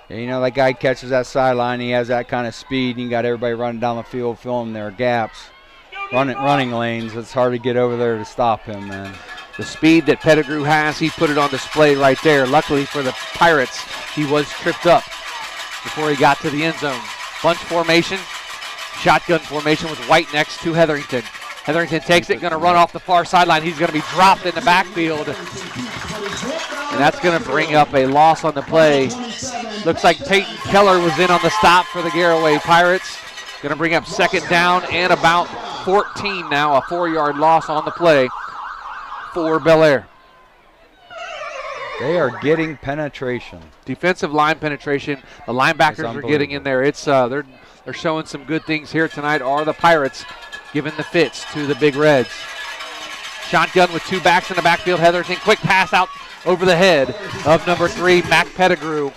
Yeah, you know, that guy catches that sideline. He has that kind of speed, and you got everybody running down the field filling their gaps. Running lanes, it's hard to get over there to stop him, man. The speed that Pettigrew has, he put it on display right there. Luckily for the Pirates, he was tripped up before he got to the end zone. Bunch formation, shotgun formation with White next to Hetherington. Hetherington takes it, going to run off the far sideline. He's going to be dropped in the backfield. And that's going to bring up a loss on the play. Looks like Peyton Keller was in on the stop for the Garraway Pirates. Going to bring up 2nd down and about 14 now. A 4-yard loss on the play for Bel Air. They are getting penetration. Defensive line penetration. The linebackers are getting in there. It's they're showing some good things here tonight. Are the Pirates giving the fits to the Big Reds? Shotgun with 2 backs in the backfield. Hetherington, quick pass out over the head of number 3, Mac Pettigrew.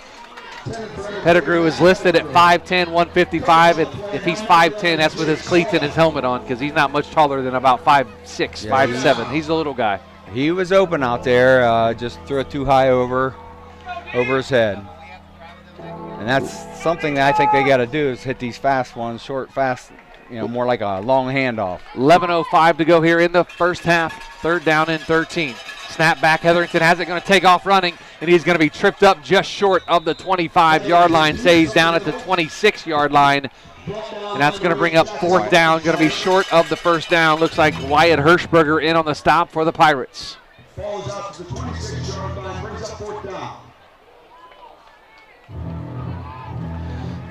Pettigrew is listed at 5'10", 155. If he's 5'10", that's with his cleats and his helmet on, because he's not much taller than about 5'6", 5'7". He's a little guy. He was open out there, just threw it too high over his head. And that's something that I think they got to do, is hit these fast ones, short, fast, you know, more like a long handoff. 11:05 to go here in the first half. 3rd down and 13. Snap back, Hetherington has it, going to take off running, and he's going to be tripped up just short of the 25-yard line. Stays down at the 26-yard line, and that's going to bring up 4th down. Going to be short of the 1st down. Looks like Wyatt Hirschberger in on the stop for the Pirates. Falls out to the 26-yard line, brings up 4th down.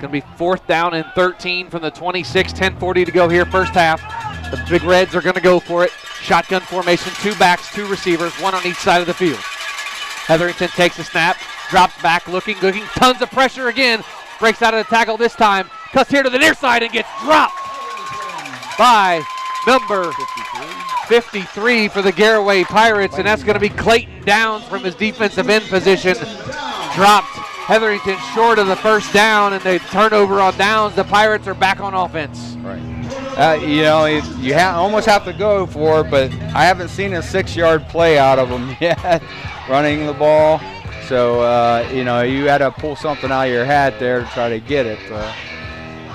Going to be 4th down and 13 from the 26. 10:40 to go here, first half. The Big Reds are going to go for it. Shotgun formation, 2 backs, 2 receivers, 1 on each side of the field. Hetherington takes a snap, drops back, looking, tons of pressure again. Breaks out of the tackle this time, cuts here to the near side and gets dropped by number 53 for the Garraway Pirates, and that's going to be Clayton Downs from his defensive end position. Dropped Hetherington short of the 1st down, and they turnover on downs. The Pirates are back on offense. Right. You know, you almost have to go for it, but I haven't seen a 6-yard play out of them yet, running the ball. So, you know, you had to pull something out of your hat there to try to get it.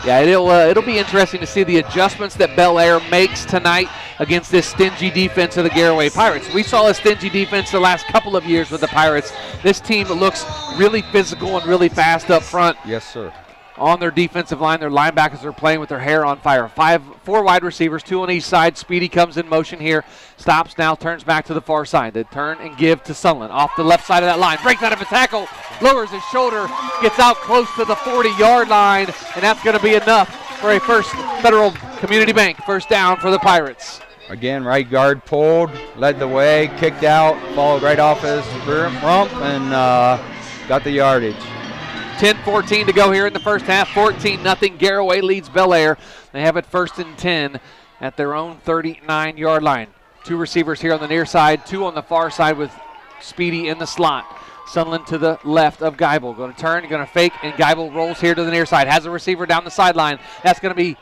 Yeah, it'll be interesting to see the adjustments that Bel Air makes tonight against this stingy defense of the Garraway Pirates. We saw a stingy defense the last couple of years with the Pirates. This team looks really physical and really fast up front. Yes, sir. On their defensive line, their linebackers are playing with their hair on fire. 4 wide receivers, 2 on each side. Speedy comes in motion here, stops now, turns back to the far side. They turn and give to Sunland off the left side of that line. Breaks out of a tackle, lowers his shoulder, gets out close to the 40-yard line, and that's going to be enough for a First Federal Community Bank 1st down for the Pirates. Again, right guard pulled, led the way, kicked out, followed right off his rump, and got the yardage. 10:14 to go here in the first half. 14-0. Garraway leads Bel Air. They have it 1st and 10 at their own 39-yard line. 2 receivers here on the near side, 2 on the far side with Speedy in the slot. Sunland to the left of Geibel. Going to turn, going to fake, and Geibel rolls here to the near side. Has a receiver down the sideline. That's going to be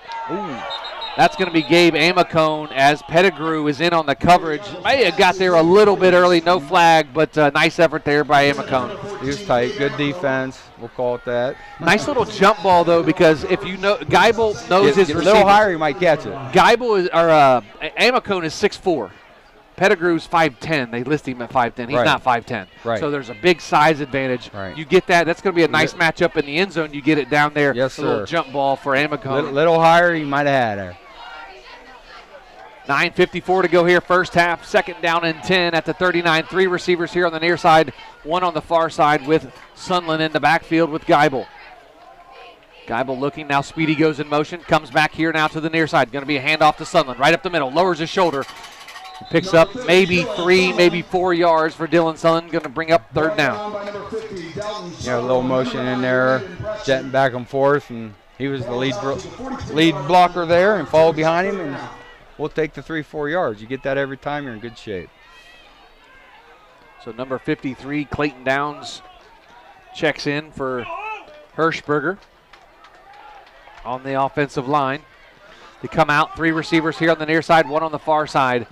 That's going to be Gabe Amacone as Pettigrew is in on the coverage. May have got there a little bit early, no flag, but nice effort there by Amacone. He was tight, good defense. We'll call it that. Nice little jump ball though, because if you know, Geibel knows his receiver. A little higher, he might catch it. Geibel is, or Amacone is 6'4". Pettigrew's 5'10". They list him at 5'10". He's not 5'10". Right. So there's a big size advantage. Right. You get that. That's going to be a nice matchup in the end zone. You get it down there. Yes, a little sir. jump ball for Amacone. Little higher, he might have had there. 9:54 to go here, first half. Second down and 10 at the 39. 3 receivers here on the near side, 1 on the far side with Sunland in the backfield with Geibel. Geibel looking, now Speedy goes in motion, comes back here now to the near side. Going to be a handoff to Sunland, right up the middle, lowers his shoulder. Picks up maybe 3, maybe 4 yards for Dylan Sunland. Going to bring up third down. Yeah, a little motion in there, jetting back and forth, and he was the lead blocker there and followed behind him, and we'll take the 3-4 yards. You get that every time, you're in good shape. So number 53, Clayton Downs, checks in for Hirschberger on the offensive line. They come out, 3 receivers here on the near side, 1 on the far side.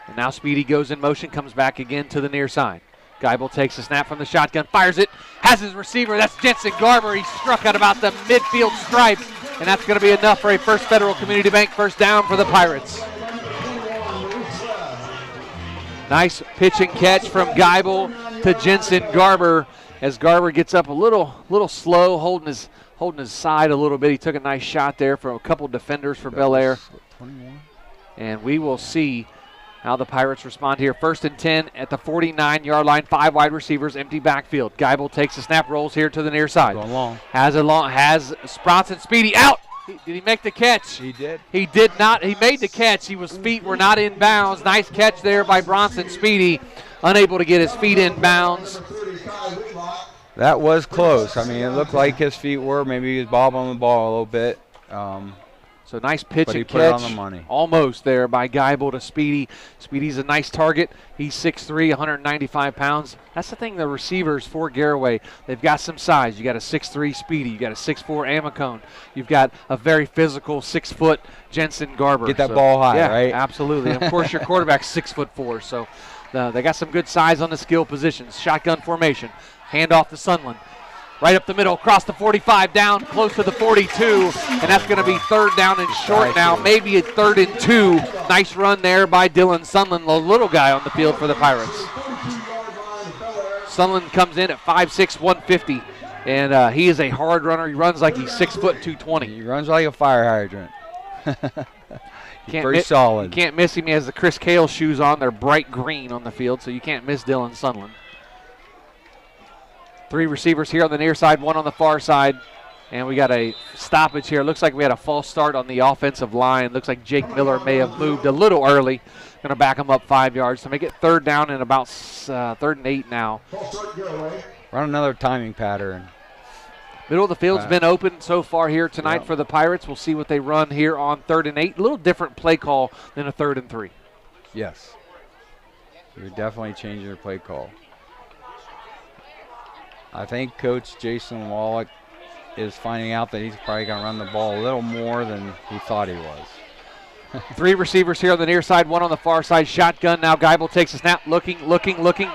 And now Speedy goes in motion, comes back again to the near side. Geibel takes a snap from the shotgun, fires it, has his receiver. That's Jensen Garber. He struck at about the midfield stripe, and that's going to be enough for a First Federal Community Bank first down for the Pirates. Nice pitch and catch from Geibel to Jensen Garber as Garber gets up a little slow, holding his side a little bit. He took a nice shot there from a couple defenders for Bel Air. And we will see how the Pirates respond here. First and 10 at the 49-yard line. 5 wide receivers, empty backfield. Geibel takes the snap, rolls here to the near side. Going long. Has Bronson Speedy out. Did he make the catch? He did. He did not. He made the catch. His feet were not in bounds. Nice catch there by Bronson Speedy. Unable to get his feet in bounds. That was close. I mean, it looked like his feet were. Maybe he was bobbing the ball a little bit. So nice pitch but and he put it catch. on the money. Almost there by Geibel to Speedy. Speedy's a nice target. He's 6'3", 195 pounds. That's the thing, the receivers for Garraway, they've got some size. You got a 6'3" Speedy. You got a 6'4" Amacone. You've got a very physical 6-foot Jensen Garber. Get that ball high, yeah, right? Absolutely. And of course, your quarterback's 6'4", so they got some good size on the skill positions. Shotgun formation. Handoff to Sunland. Right up the middle, across the 45, down close to the 42, and that's going to be third down and short now, maybe a 3rd and 2. Nice run there by Dylan Sunland, the little guy on the field for the Pirates. Sunland comes in at 5'6", 150, and he is a hard runner. He runs like he's 6 foot 220. He runs like a fire hydrant. Pretty solid. You can't miss him. He has the Chris Cale shoes on. They're bright green on the field, so you can't miss Dylan Sunland. 3 receivers here on the near side, 1 on the far side. And we got a stoppage here. Looks like we had a false start on the offensive line. Looks like Jake Miller may have moved a little early. Going to back him up 5 yards to make it third down and about 3rd and 8 now. Run another timing pattern. Middle of the field's been open so far here tonight for the Pirates. We'll see what they run here on 3rd and 8. A little different play call than a 3rd and 3. Yes. You're definitely changing your play call. I think Coach Jason Wallach is finding out that he's probably going to run the ball a little more than he thought he was. 3 receivers here on the near side, 1 on the far side. Shotgun. Now Geibel takes a snap. Looking.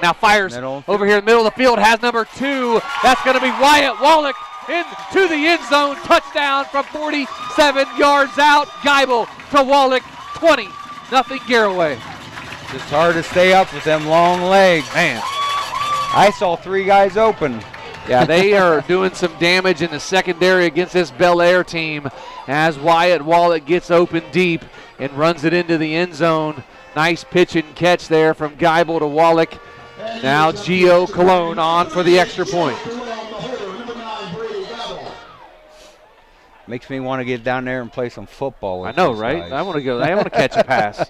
Now fires over here in the middle of the field. Has number 2. That's going to be Wyatt Wallach into the end zone. Touchdown from 47 yards out. Geibel to Wallach. 20-0 Garraway. It's hard to stay up with them long legs. Man. I saw 3 guys open. Yeah, they are doing some damage in the secondary against this Bel Air team as Wyatt Wallach gets open deep and runs it into the end zone. Nice pitch and catch there from Geibel to Wallach. Now Gio Colon on for the extra point. Makes me want to get down there and play some football with I know, these right? guys. I want to go. I want to catch a pass.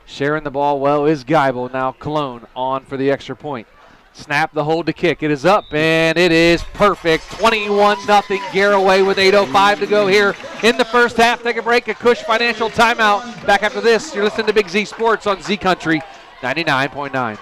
Sharing the ball well is Geibel. Now Colon on for the extra point. Snap, the hold to kick. It is up, and it is perfect. 21-0 Garraway with 8:05 to go here in the first half. Take a break, a Cush Financial timeout. Back after this, you're listening to Big Z Sports on Z Country 99.9.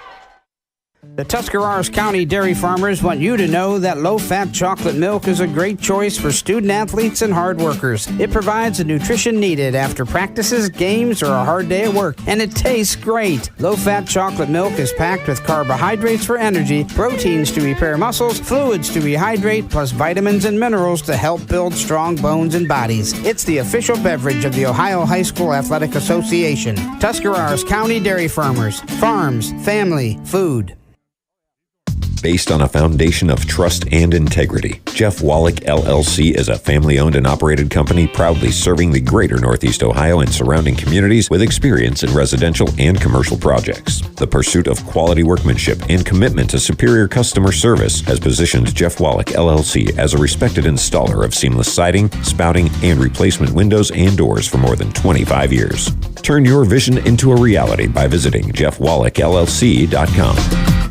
The Tuscarawas County dairy farmers want you to know that low-fat chocolate milk is a great choice for student athletes and hard workers. It provides the nutrition needed after practices, games, or a hard day at work, and it tastes great. Low-fat chocolate milk is packed with carbohydrates for energy, proteins to repair muscles, fluids to rehydrate, plus vitamins and minerals to help build strong bones and bodies. It's the official beverage of the Ohio High School Athletic Association. Tuscarawas County Dairy Farmers. Farms, family, food. Based on a foundation of trust and integrity, Jeff Wallach LLC is a family-owned and operated company proudly serving the greater Northeast Ohio and surrounding communities with experience in residential and commercial projects. The pursuit of quality workmanship and commitment to superior customer service has positioned Jeff Wallach LLC as a respected installer of seamless siding, spouting, and replacement windows and doors for more than 25 years. Turn your vision into a reality by visiting jeffwallachllc.com.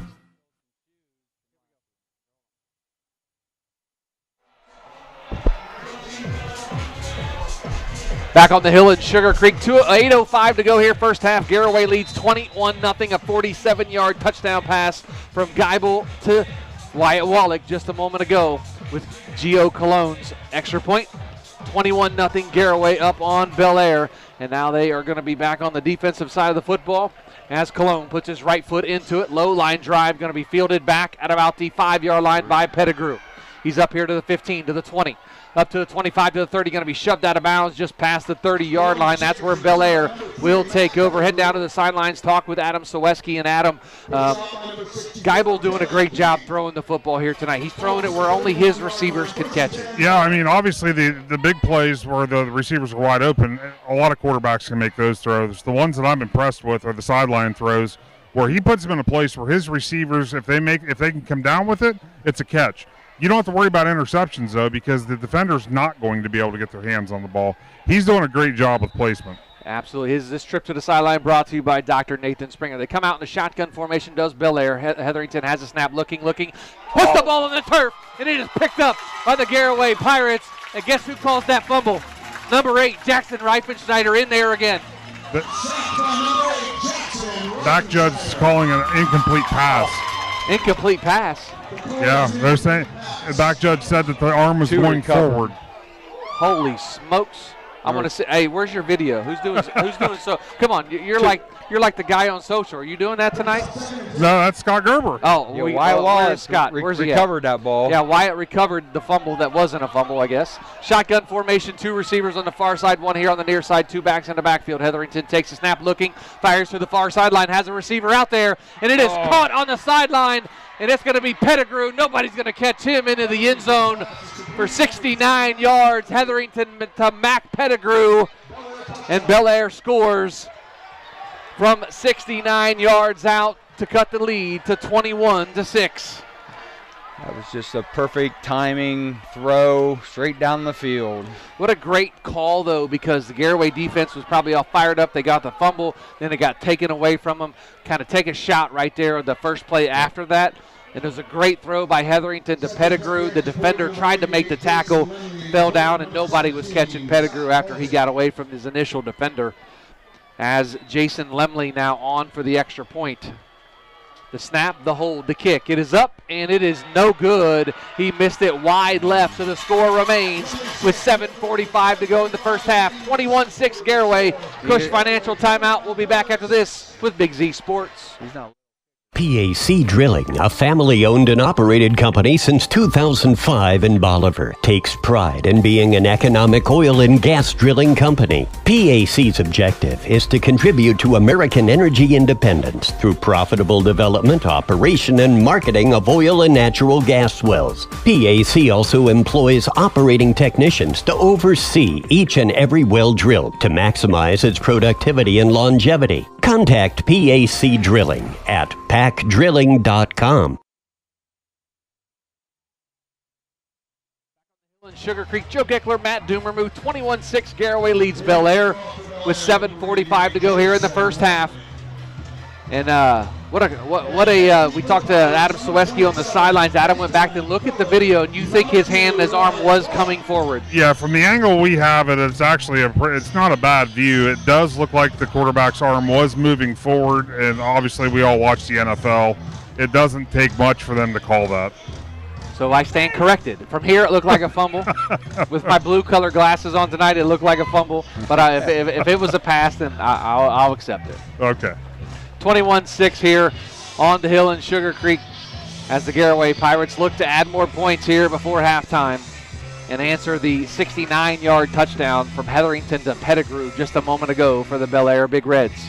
Back on the hill in Sugarcreek, 8:05 to go here, first half. Garraway leads 21-0, a 47-yard touchdown pass from Geibel to Wyatt Wallach just a moment ago with Gio Cologne's extra point. 21-0, Garraway up on Bel Air, and now they are going to be back on the defensive side of the football as Cologne puts his right foot into it. Low line drive going to be fielded back at about the 5-yard line by Pettigrew. He's up here to the 15, to the 20. Up to the 25, to the 30, going to be shoved out of bounds just past the 30-yard line. That's where Bel Air will take over. Head down to the sidelines, talk with Adam Soweski. And Adam, Geibel doing a great job throwing the football here tonight. He's throwing it where only his receivers can catch it. Yeah, I mean, obviously the big plays where the receivers are wide open, a lot of quarterbacks can make those throws. The ones that I'm impressed with are the sideline throws where he puts them in a place where his receivers, if they can come down with it, it's a catch. You don't have to worry about interceptions, though, because the defender's not going to be able to get their hands on the ball. He's doing a great job with placement. Absolutely. This trip to the sideline brought to you by Dr. Nathan Springer. They come out in the shotgun formation, does Bel Air. Hetherington has a snap, looking, puts the ball on the turf, and it is picked up by the Garraway Pirates. And guess who calls that fumble? Number 8, Jackson Reifenschneider, in there again. Back judge is calling an incomplete pass. Incomplete pass. Yeah, they're saying the back judge said that the arm was going forward. Holy smokes! I want to say, hey, where's your video? Who's doing so? Come on, you're like the guy on social. Are you doing that tonight? No, that's Scott Gerber. Oh, yeah, Wyatt Wallace Scott. Where's he recovered that ball. Yeah, Wyatt recovered the fumble that wasn't a fumble, I guess. Shotgun formation, 2 receivers on the far side, 1 here on the near side, 2 backs in the backfield. Hetherington takes a snap, looking, fires to the far sideline, has a receiver out there, and it is caught on the sideline, and it's going to be Pettigrew. Nobody's going to catch him into the end zone for 69 yards. Hetherington to Mac Pettigrew, and Bel Air scores from 69 yards out to cut the lead to 21-6. That was just a perfect timing throw straight down the field. What a great call, though, because the Garraway defense was probably all fired up. They got the fumble, then it got taken away from them. Kind of take a shot right there on the first play after that. And it was a great throw by Hetherington to Pettigrew. The defender tried to make the tackle, fell down, and nobody was catching Pettigrew after he got away from his initial defender. As Jason Lemley now on for the extra point. The snap, the hold, the kick. It is up, and it is no good. He missed it wide left, so the score remains with 7:45 to go in the first half. 21-6 Garraway. Cush Financial timeout. We'll be back after this with Big Z Sports. PAC Drilling, a family-owned and operated company since 2005 in Bolivar, takes pride in being an economic oil and gas drilling company. PAC's objective is to contribute to American energy independence through profitable development, operation, and marketing of oil and natural gas wells. PAC also employs operating technicians to oversee each and every well drilled to maximize its productivity and longevity. Contact PAC Drilling at pacdrilling.com. Sugarcreek, Joe Geckler, Matt Doomermuth, 21-6. Garraway leads Bel Air with 7:45 to go here in the first half. And we talked to Adam Soweski on the sidelines. Adam went back to look at the video, and you think his arm was coming forward? Yeah, from the angle we have it, it's actually it's not a bad view. It does look like the quarterback's arm was moving forward, and obviously we all watch the NFL, it doesn't take much for them to call that. So I stand corrected. From here, it looked like a fumble. With my blue color glasses on tonight, it looked like a fumble. But if it was a pass, then I'll accept it. Okay. 21-6 here on the hill in Sugarcreek as the Garraway Pirates look to add more points here before halftime and answer the 69-yard touchdown from Hetherington to Pettigrew just a moment ago for the Bel Air Big Reds.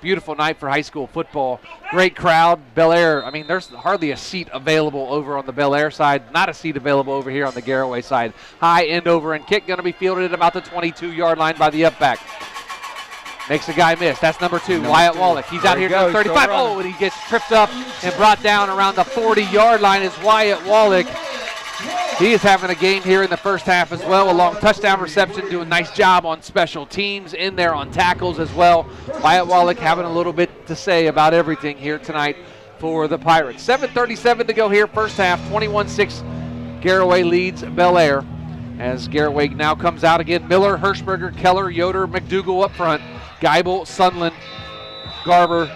Beautiful night for high school football. Great crowd. Bel Air, I mean, there's hardly a seat available over on the Bel Air side. Not a seat available over here on the Garraway side. High end over and kick going to be fielded at about the 22-yard line by the up back. Makes a guy miss. That's number 2, Wyatt Wallach. He's out here to 35. Oh, and he gets tripped up and brought down around the 40-yard line is Wyatt Wallach. He is having a game here in the first half as well. A long touchdown reception, doing a nice job on special teams, in there on tackles as well. Wyatt Wallach having a little bit to say about everything here tonight for the Pirates. 7:37 to go here, first half. 21-6, Garraway leads Bel Air as Garraway now comes out again. Miller, Hirschberger, Keller, Yoder, McDougal up front. Geibel, Sunland, Garber,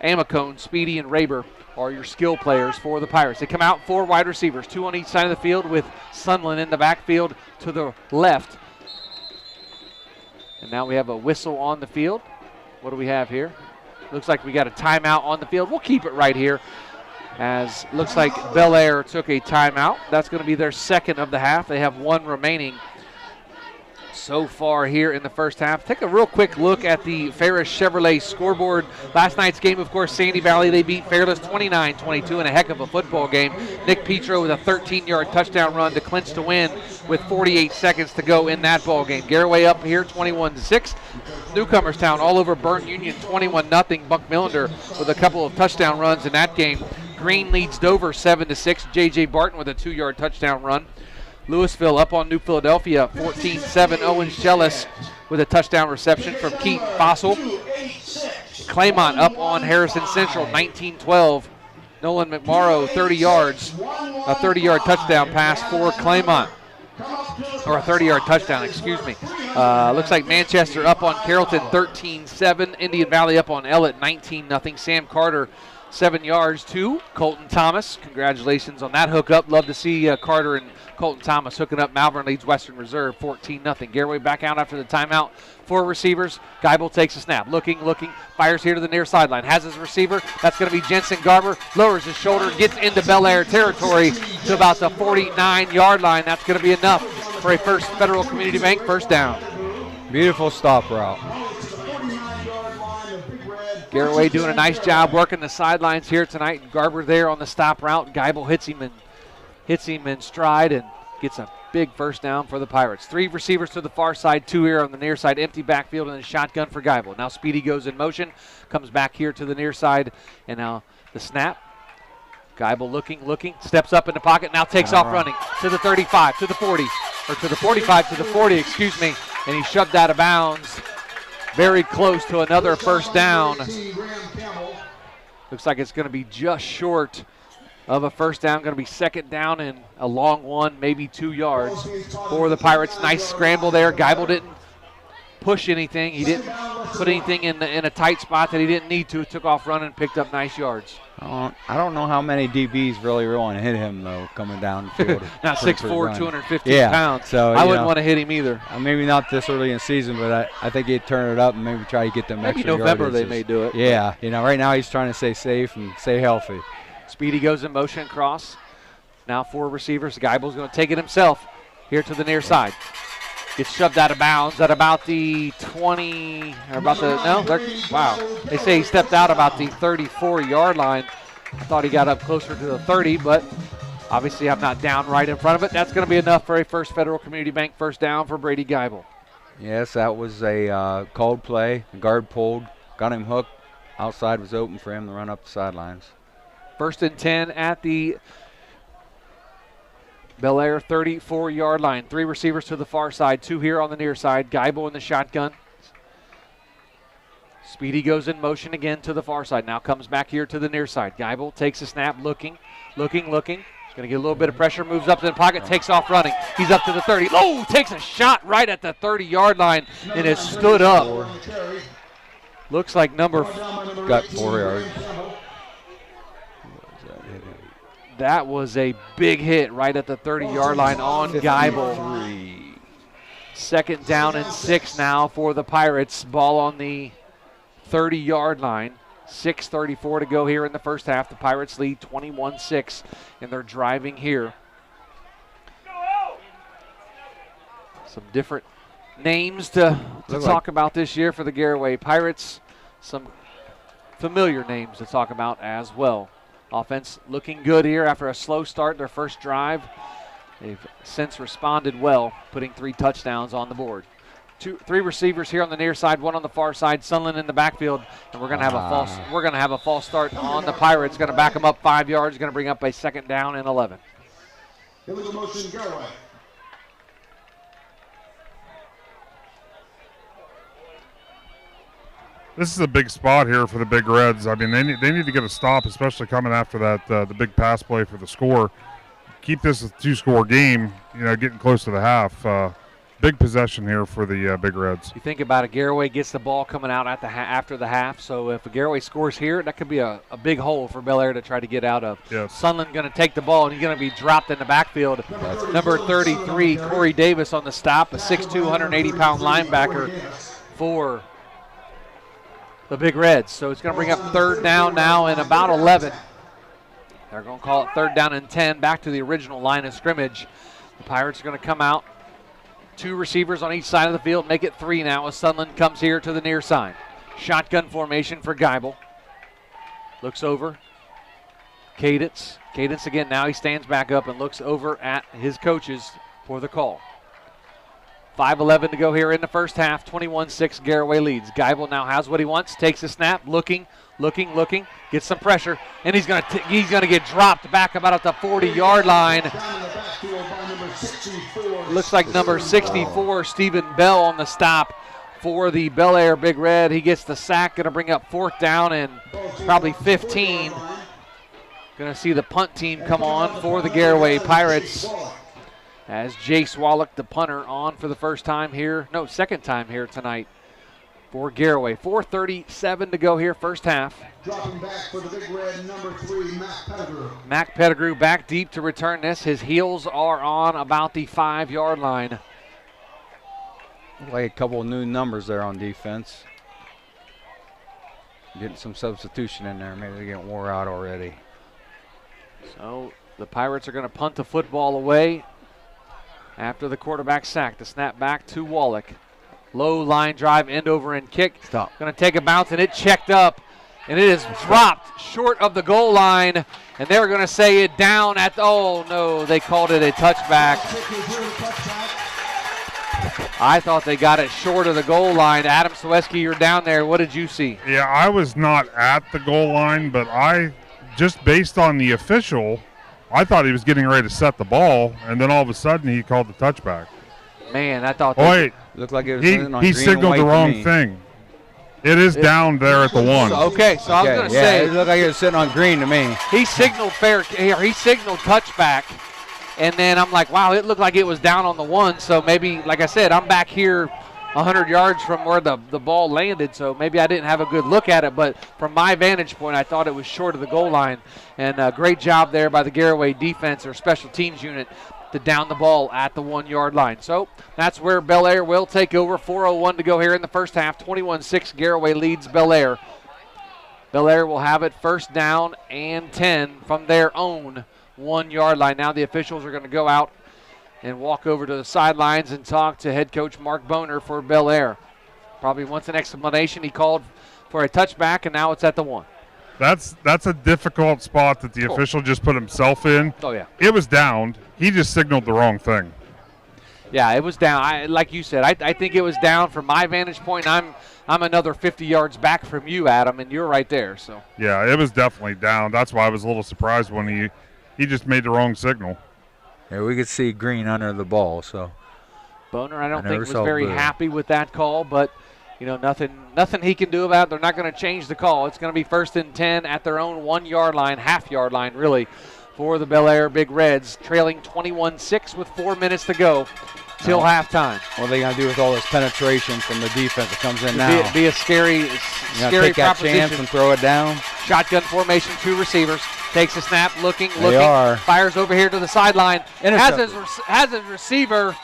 Amacone, Speedy, and Raber are your skill players for the Pirates. They come out 4 wide receivers, 2 on each side of the field with Sunland in the backfield to the left. And now we have a whistle on the field. What do we have here? Looks like we got a timeout on the field. We'll keep it right here as looks like Bel Air took a timeout. That's going to be their second of the half. They have 1 remaining so far here in the first half. Take a real quick look at the Ferris Chevrolet scoreboard. Last night's game, of course, Sandy Valley, they beat Fairless 29-22 in a heck of a football game. Nick Petro with a 13-yard touchdown run to clinch the win with 48 seconds to go in that ball game. Garraway up here 21-6. Newcomerstown all over Burnt Union 21-0. Buck Millender with a couple of touchdown runs in that game. Green leads Dover 7-6. J.J. Barton with a 2-yard touchdown run. Louisville up on New Philadelphia 14-7. Owen Schellis with a touchdown reception from Keaton Fossil. Claymont up on Harrison Central 19-12. Nolan McMorrow 30 yards. A 30-yard touchdown pass for Claymont. Or a 30-yard touchdown, excuse me. Looks like Manchester up on Carrollton 13-7. Indian Valley up on Ellett 19-0. Sam Carter 7 yards to Colton Thomas. Congratulations on that hookup. Love to see Carter and Colton Thomas hooking up. Malvern leads Western Reserve 14-0. Garraway back out after the timeout. 4 receivers. Geibel takes a snap. Looking, fires here to the near sideline. Has his receiver. That's going to be Jensen Garber. Lowers his shoulder, gets into Bel Air territory to about the 49-yard line. That's going to be enough for a First Federal Community Bank first down. Beautiful stop route. Garraway doing a nice job working the sidelines here tonight. And Garber there on the stop route. Geibel hits him in stride and gets a big first down for the Pirates. 3 receivers to the far side, 2 here on the near side. Empty backfield and a shotgun for Geibel. Now Speedy goes in motion, comes back here to the near side, and now the snap. Geibel looking, steps up in the pocket, now takes off running to the 35, to the 40, or to the 45, to the 40, excuse me, and he shoved out of bounds. Very close to another first down. Looks like it's going to be just short of a first down. Going to be second down and a long one, maybe 2 yards for the Pirates. Nice scramble there. Geibel didn't push anything. He didn't put anything in a tight spot that he didn't need to. Took off running and picked up nice yards. I don't know how many DBs really want to hit him, though, coming down the field. Not 6'4", 215 pounds. So, I wouldn't want to hit him either. Maybe not this early in the season, but I think he'd turn it up and maybe try to get them extra yardages. Maybe November they may do it. Yeah, right now he's trying to stay safe and stay healthy. Speedy goes in motion cross. Now 4 receivers. Geibel's going to take it himself here to the near side. Gets shoved out of bounds at about the 20, or about the, wow. They say he stepped out about the 34-yard line. I thought he got up closer to the 30, but obviously I'm not down right in front of it. That's going to be enough for a First Federal Community Bank first down for Brady Geibel. Yes, that was a called play. The guard pulled, got him hooked. Outside was open for him to run up the sidelines. 1st and 10 at the Bel Air 34-yard line. 3 receivers to the far side, 2 here on the near side. Geibel in the shotgun. Speedy goes in motion again to the far side. Now comes back here to the near side. Geibel takes a snap, looking. He's going to get a little bit of pressure, moves up to the pocket, takes off running. He's up to the 30. Oh, takes a shot right at the 30-yard line and is stood up. Looks like got 4 yards. That was a big hit right at the 30-yard line on Geibel. 2nd down and 6 now for the Pirates. Ball on the 30-yard line. 6:34 to go here in the first half. The Pirates lead 21-6, and they're driving here. Some different names to talk about this year for the Garraway Pirates. Some familiar names to talk about as well. Offense looking good here after a slow start, their first drive. They've since responded well, putting 3 touchdowns on the board. 3 receivers here on the near side, 1 on the far side. Sunland in the backfield, and we're going to have a false. We're going to have a false start on the Pirates. Going to back them up 5 yards. Going to bring up a 2nd down and 11. Illegal motion, Garaway. This is a big spot here for the Big Reds. I mean, they need to get a stop, especially coming after that the big pass play for the score. Keep this a 2-score game. Getting close to the half. Big possession here for the Big Reds. You think about it, Garraway gets the ball coming out at after the half, so if Garraway scores here, that could be a big hole for Bel Air to try to get out of. Yes. Sunland going to take the ball, and he's going to be dropped in the backfield. Number 33, Corey Davis on the stop, a 6'2", 180-pound linebacker for the Big Reds. So it's going to bring up 3rd down now and about 11. They're going to call it 3rd down and 10, back to the original line of scrimmage. The Pirates are going to come out. 2 receivers on each side of the field, make it 3 now as Sunland comes here to the near side. Shotgun formation for Geibel. Looks over. Cadence again, now he stands back up and looks over at his coaches for the call. 5:11 to go here in the first half, 21-6, Garraway leads. Geibel now has what he wants, takes a snap, looking, gets some pressure, and he's gonna get dropped back about at the 40-yard line. Looks like number 64, Stephen Bell on the stop for the Bel Air Big Red. He gets the sack, gonna bring up 4th down and probably 15. Gonna see the punt team come on for the Garraway Pirates as Jace Wallach, the punter, on for the second time here tonight for Garraway. 4:37 to go here, first half. Dropping back for the Big Red, number 3, Mac Pettigrew. Mac Pettigrew back deep to return this. His heels are on about the 5-yard line. Like a couple of new numbers there on defense. Getting some substitution in there. Maybe they're getting wore out already. So the Pirates are going to punt the football away after the quarterback sack. The snap back to Wallach. Low line drive, end over and kick. Stop. Going to take a bounce, and it checked up. And it is dropped short of the goal line. And they're going to say it down at, oh no, they called it a touchback. I thought they got it short of the goal line. Adam Sweski, you're down there. What did you see? Yeah, I was not at the goal line, but just based on the official, I thought he was getting ready to set the ball, and then all of a sudden he called the touchback. Man, I thought wait, looked like it was he signaled the wrong thing. It is down there at the 1. Okay, so I was going to say, it looked like it was sitting on green to me. He signaled he signaled touchback, and then I'm like, wow, it looked like it was down on the 1. So maybe, like I said, I'm back here 100 yards from where the ball landed, so maybe I didn't have a good look at it, but from my vantage point, I thought it was short of the goal line. And great job there by the Garraway defense or special teams unit to down the ball at the 1-yard line. So that's where Bel Air will take over. 4:01 to go here in the first half. 21-6, Garraway leads Bel Air. Bel Air will have it 1st down and 10 from their own 1-yard line. Now the officials are going to go out and walk over to the sidelines and talk to head coach Mark Boner for Bel Air. Probably wants an explanation. He called for a touchback, and now it's at the 1. That's a difficult spot that the official just put himself in. Oh, yeah. It was downed. He just signaled the wrong thing. Yeah, it was down. Like you said, I think it was down from my vantage point. I'm another 50 yards back from you, Adam, and you're right there. So yeah, it was definitely down. That's why I was a little surprised when he just made the wrong signal. Yeah, we could see green under the ball. So Boner, I don't think was very happy with that call, but nothing he can do about it. They're not going to change the call. It's going to be 1st and 10 at their own 1-yard line, half-yard line really, for the Bel Air Big Reds, trailing 21-6 with 4 minutes to go till halftime. What are they going to do with all this penetration from the defense that comes in now? Be a scary take that chance and throw it down. Shotgun formation, 2 receivers. Takes a snap, looking, are. fires over here to the sideline. Has his receiver,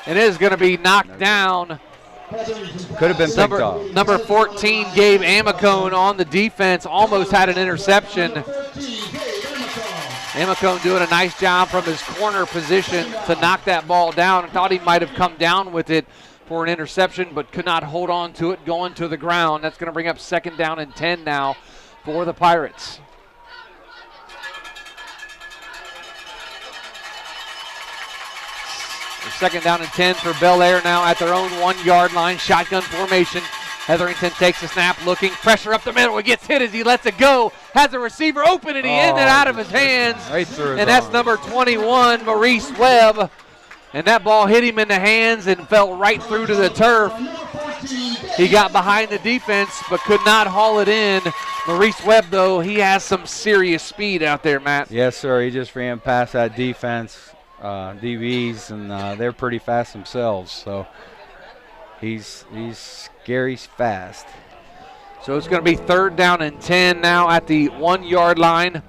and it is going to be knocked down. Could have been picked off. Number 14, Gabe Amicone on the defense, almost had an interception. Amicone doing a nice job from his corner position to knock that ball down. I thought he might have come down with it for an interception, but could not hold on to it going to the ground. That's going to bring up 2nd down and 10 now for the Pirates. Second down and 10 for Bel Air now at their own 1-yard line. Shotgun formation. Hetherington takes a snap, looking, pressure up the middle. He gets hit as he lets it go. Has a receiver open, and he ended out of his hands. Right through his and that's arm. number 21, Maurice Webb. And that ball hit him in the hands and fell right through to the turf. He got behind the defense but could not haul it in. Maurice Webb, though, he has some serious speed out there, Matt. Yes, sir. He just ran past that defense. DBs, and they're pretty fast themselves, so he's scary fast. So it's going to be 3rd down and 10 now at the 1-yard line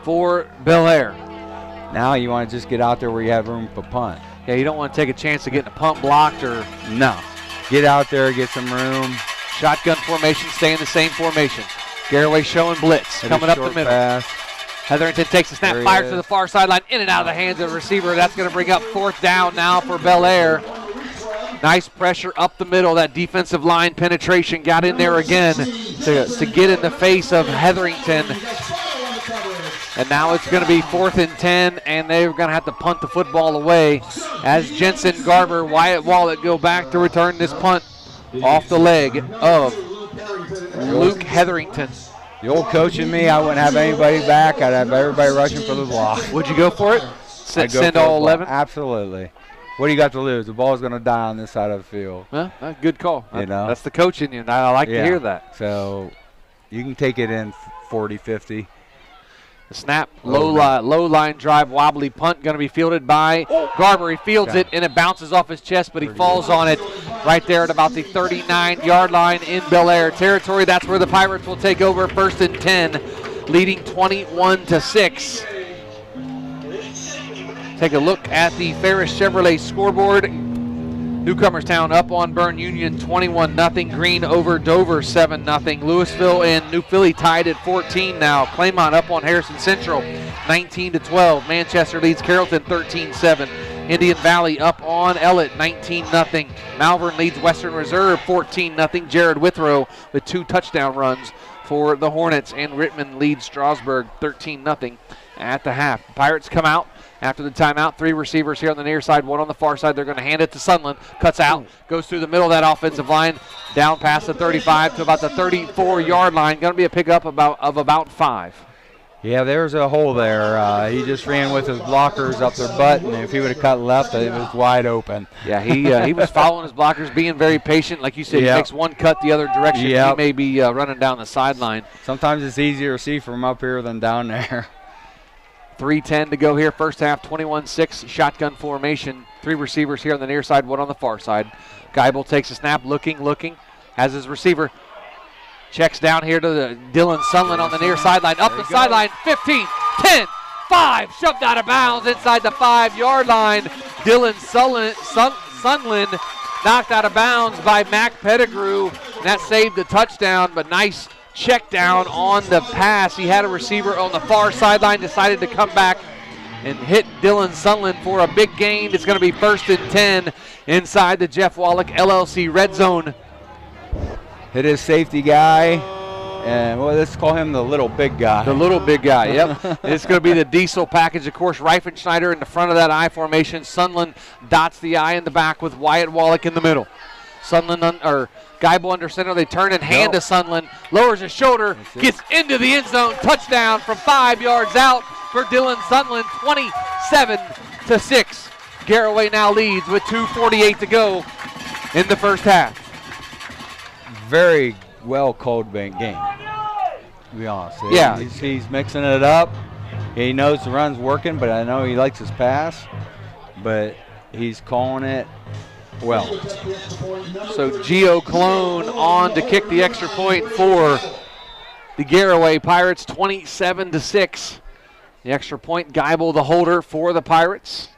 for Bel Air. Now you want to just get out there where you have room for punt. Yeah, you don't want to take a chance of getting a punt blocked or no. Get out there, get some room. Shotgun formation, stay in the same formation. Garraway showing blitz, coming up the middle. Pass. Hetherington takes a snap, fires to the far sideline, in and out of the hands of the receiver. That's going to bring up 4th down now for Bel Air. Nice pressure up the middle. That defensive line penetration got in there again to get in the face of Hetherington. And now it's going to be 4th and 10, and they're going to have to punt the football away as Jensen Garber, Wyatt Wallett go back to return this punt off the leg of Luke Hetherington. The old coach in me, I wouldn't have anybody back. I'd have everybody rushing for the block. Would you go for it? Send all 11? Absolutely. What do you got to lose? The ball's going to die on this side of the field. Well, good call. You know? That's the coach in you, and I like to hear that. So you can take it in 40, 50. The snap, low line drive, wobbly punt, going to be fielded by Garber. He fields it, and it bounces off his chest, but he falls on it right there at about the 39-yard line in Bel Air territory. That's where the Pirates will take over 1st and 10, leading 21-6. Take a look at the Ferris Chevrolet scoreboard. Newcomerstown up on Bern Union 21-0. Green over Dover 7-0. Louisville and New Philly tied at 14 now. Claymont up on Harrison Central 19-12. Manchester leads Carrollton 13-7. Indian Valley up on Ellett 19-0. Malvern leads Western Reserve 14-0. Jared Withrow with 2 touchdown runs for the Hornets. And Rittman leads Strasburg 13-0 at the half. Pirates come out after the timeout. 3 receivers here on the near side, 1 on the far side. They're going to hand it to Sunland. Cuts out, goes through the middle of that offensive line, down past the 35 to about the 34-yard line. Going to be a pickup of about 5. Yeah, there's a hole there. He just ran with his blockers up their butt, and if he would have cut left, it was wide open. Yeah, he was following his blockers, being very patient. Like you said, he makes one cut the other direction. He may be running down the sideline. Sometimes it's easier to see from up here than down there. 3:10 to go here. First half, 21-6, shotgun formation. 3 receivers here on the near side, 1 on the far side. Geibel takes a snap, looking, has his receiver. Checks down here to the Dylan Sunland on the near sideline. Up the sideline, 15, 10, 5. Shoved out of bounds inside the 5-yard line. Dylan Sunland knocked out of bounds by Mac Pettigrew. And that saved the touchdown, but nice check down on the pass. He had a receiver on the far sideline, decided to come back and hit Dylan Sunland for a big gain. It's going to be 1st and 10 inside the Jeff Wallach LLC red zone. Hit his safety guy, and let's call him the little big guy. The little big guy, yep. It's going to be the diesel package. Of course, Reifenschneider in the front of that I formation. Sunland dots the I in the back with Wyatt Wallach in the middle. Geibel under center. They turn and hand to Sunland. Lowers his shoulder, gets into the end zone. Touchdown from 5 yards out for Dylan Sunland, 27-6. Garraway now leads with 2:48 to go in the first half. Very well called game, to be honest. Yeah. He's mixing it up. He knows the run's working, but I know he likes his pass. But he's calling it well. So Gio Cologne on to kick the extra point for the Garraway Pirates 27-6. The extra point, Geibel the holder for the Pirates.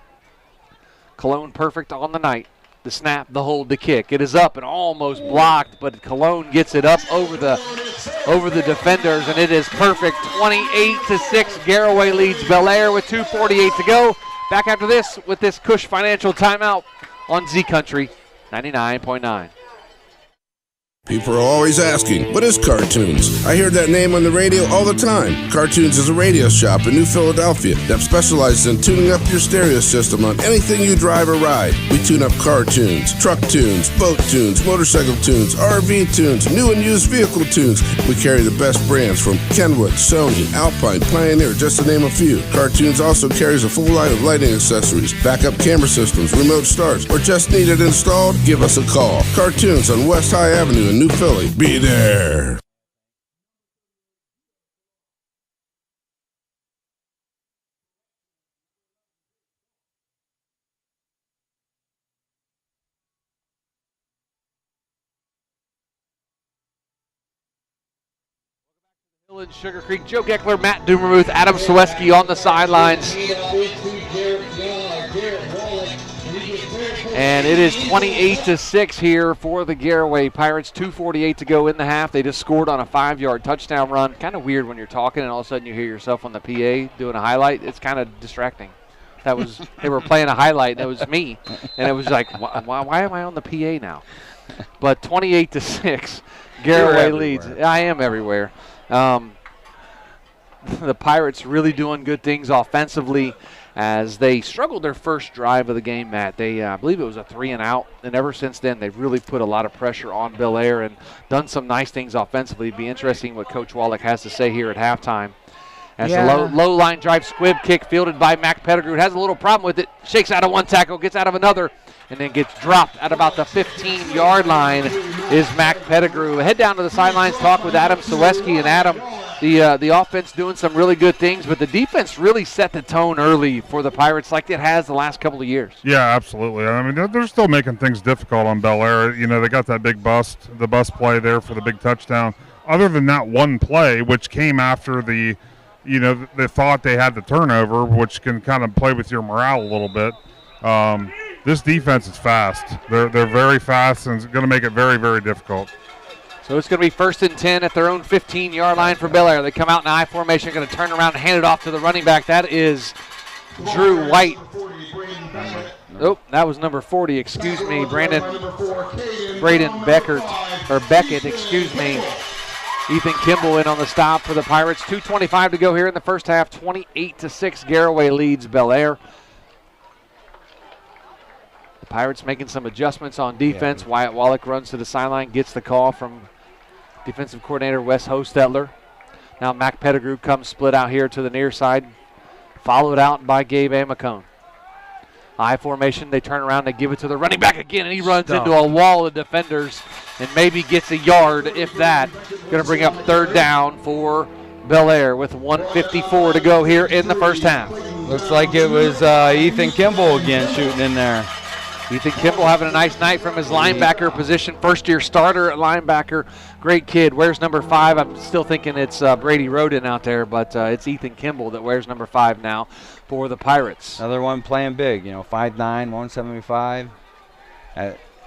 Cologne perfect on the night. The snap, the hold, the kick. It is up and almost blocked, but Cologne gets it up over the defenders, and it is perfect. 28-6. Garraway leads Bel Air with 2:48 to go. Back after this with this Cush Financial timeout on Z Country 99.9. People are always asking, what is Cartoons? I hear that name on the radio all the time. Cartoons is a radio shop in New Philadelphia that specializes in tuning up your stereo system on anything you drive or ride. We tune up car tunes, truck tunes, boat tunes, motorcycle tunes, RV tunes, new and used vehicle tunes. We carry the best brands from Kenwood, Sony, Alpine, Pioneer, just to name a few. Cartoons also carries a full line of lighting accessories, backup camera systems, remote starts, or just need it installed? Give us a call. Cartoons on West High Avenue in New Philly. Be there. Sugarcreek, Joe Geckler, Matt Dumermuth, Adam Sweski on the sidelines. And it is 28-6 here for the Garraway Pirates. 2:48 to go in the half. They just scored on a 5-yard touchdown run. Kind of weird when you're talking and all of a sudden you hear yourself on the PA doing a highlight. It's kind of distracting. They were playing a highlight and it was me. And it was like, why am I on the PA now? But 28-6, Garraway leads. I am everywhere. The Pirates really doing good things offensively as they struggled their first drive of the game, Matt. They, I believe it was a 3-and-out, and ever since then they've really put a lot of pressure on Bel Air and done some nice things offensively. It'd be interesting what Coach Wallach has to say here at halftime. As the low line drive squib kick fielded by Mac Pettigrew. Has a little problem with it. Shakes out of one tackle, gets out of another, and then gets dropped at about the 15-yard line is Mac Pettigrew. Head down to the sidelines, talk with Adam Sweski. And Adam, the offense doing some really good things, but the defense really set the tone early for the Pirates like it has the last couple of years. Yeah, absolutely. I mean, they're still making things difficult on Bel Air. You know, they got that big bust play there for the big touchdown. Other than that one play, which came after they thought they had the turnover, which can kind of play with your morale a little bit. This defense is fast. They're very fast, and it's going to make it very, very difficult. So it's going to be 1st and 10 at their own 15-yard line for Bel Air. They come out in I formation, going to turn around and hand it off to the running back. That is Drew White. Oh, that was number 40, excuse me. Braden Beckett, excuse me. Ethan Kimball in on the stop for the Pirates. 2:25 to go here in the first half. 28-6. Garraway leads Bel Air. The Pirates making some adjustments on defense. Wyatt Wallach runs to the sideline, gets the call from defensive coordinator Wes Hostetler. Now Mac Pettigrew comes split out here to the near side, followed out by Gabe Amacone. I formation, they turn around, they give it to the running back again, and he runs into a wall of defenders and maybe gets a yard, if that. Going to bring up 3rd down for Bel Air with 1:54 to go here in the first half. Looks like it was Ethan Kimball again shooting in there. Ethan Kimball having a nice night from his linebacker position. First-year starter at linebacker. Great kid. Wears number 5. I'm still thinking it's Brady Roden out there, but it's Ethan Kimball that wears number 5 now for the Pirates. Another one playing big, 5'9", 175.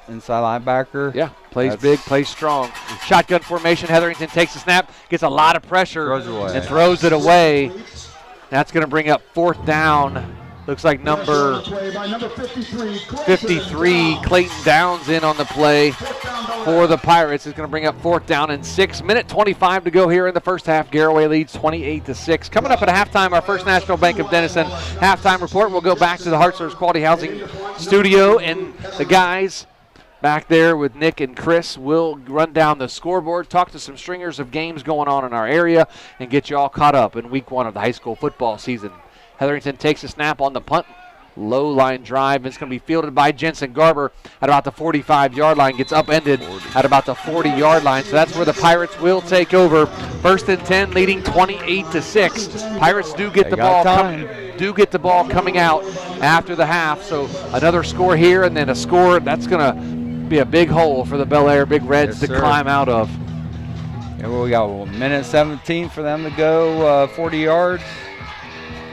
Inside linebacker. Yeah, plays big, plays strong. Shotgun formation. Hetherington takes the snap, gets a lot of pressure, and throws it away. That's going to bring up 4th down. Looks like number 53, Clayton Downs, in on the play for the Pirates. Is going to bring up 4th down and 6. 1:25 to go here in the first half. Garraway leads 28-6. Coming up at halftime, our First National Bank of Denison halftime report. We'll go back to the Heart Service Quality Housing studio, and the guys back there with Nick and Chris will run down the scoreboard, talk to some stringers of games going on in our area, and get you all caught up in week 1 of the high school football season. Hetherington takes a snap on the punt. Low line drive. It's going to be fielded by Jensen Garber at about the 45-yard line. Gets upended at about the 40-yard line. So that's where the Pirates will take over. 1st and 10, leading 28-6. Pirates do get the ball coming out after the half. So another score here and then a score that's going to be a big hole for the Bel Air Big Reds to climb out of. And we got a minute 17 for them to go 40 yards.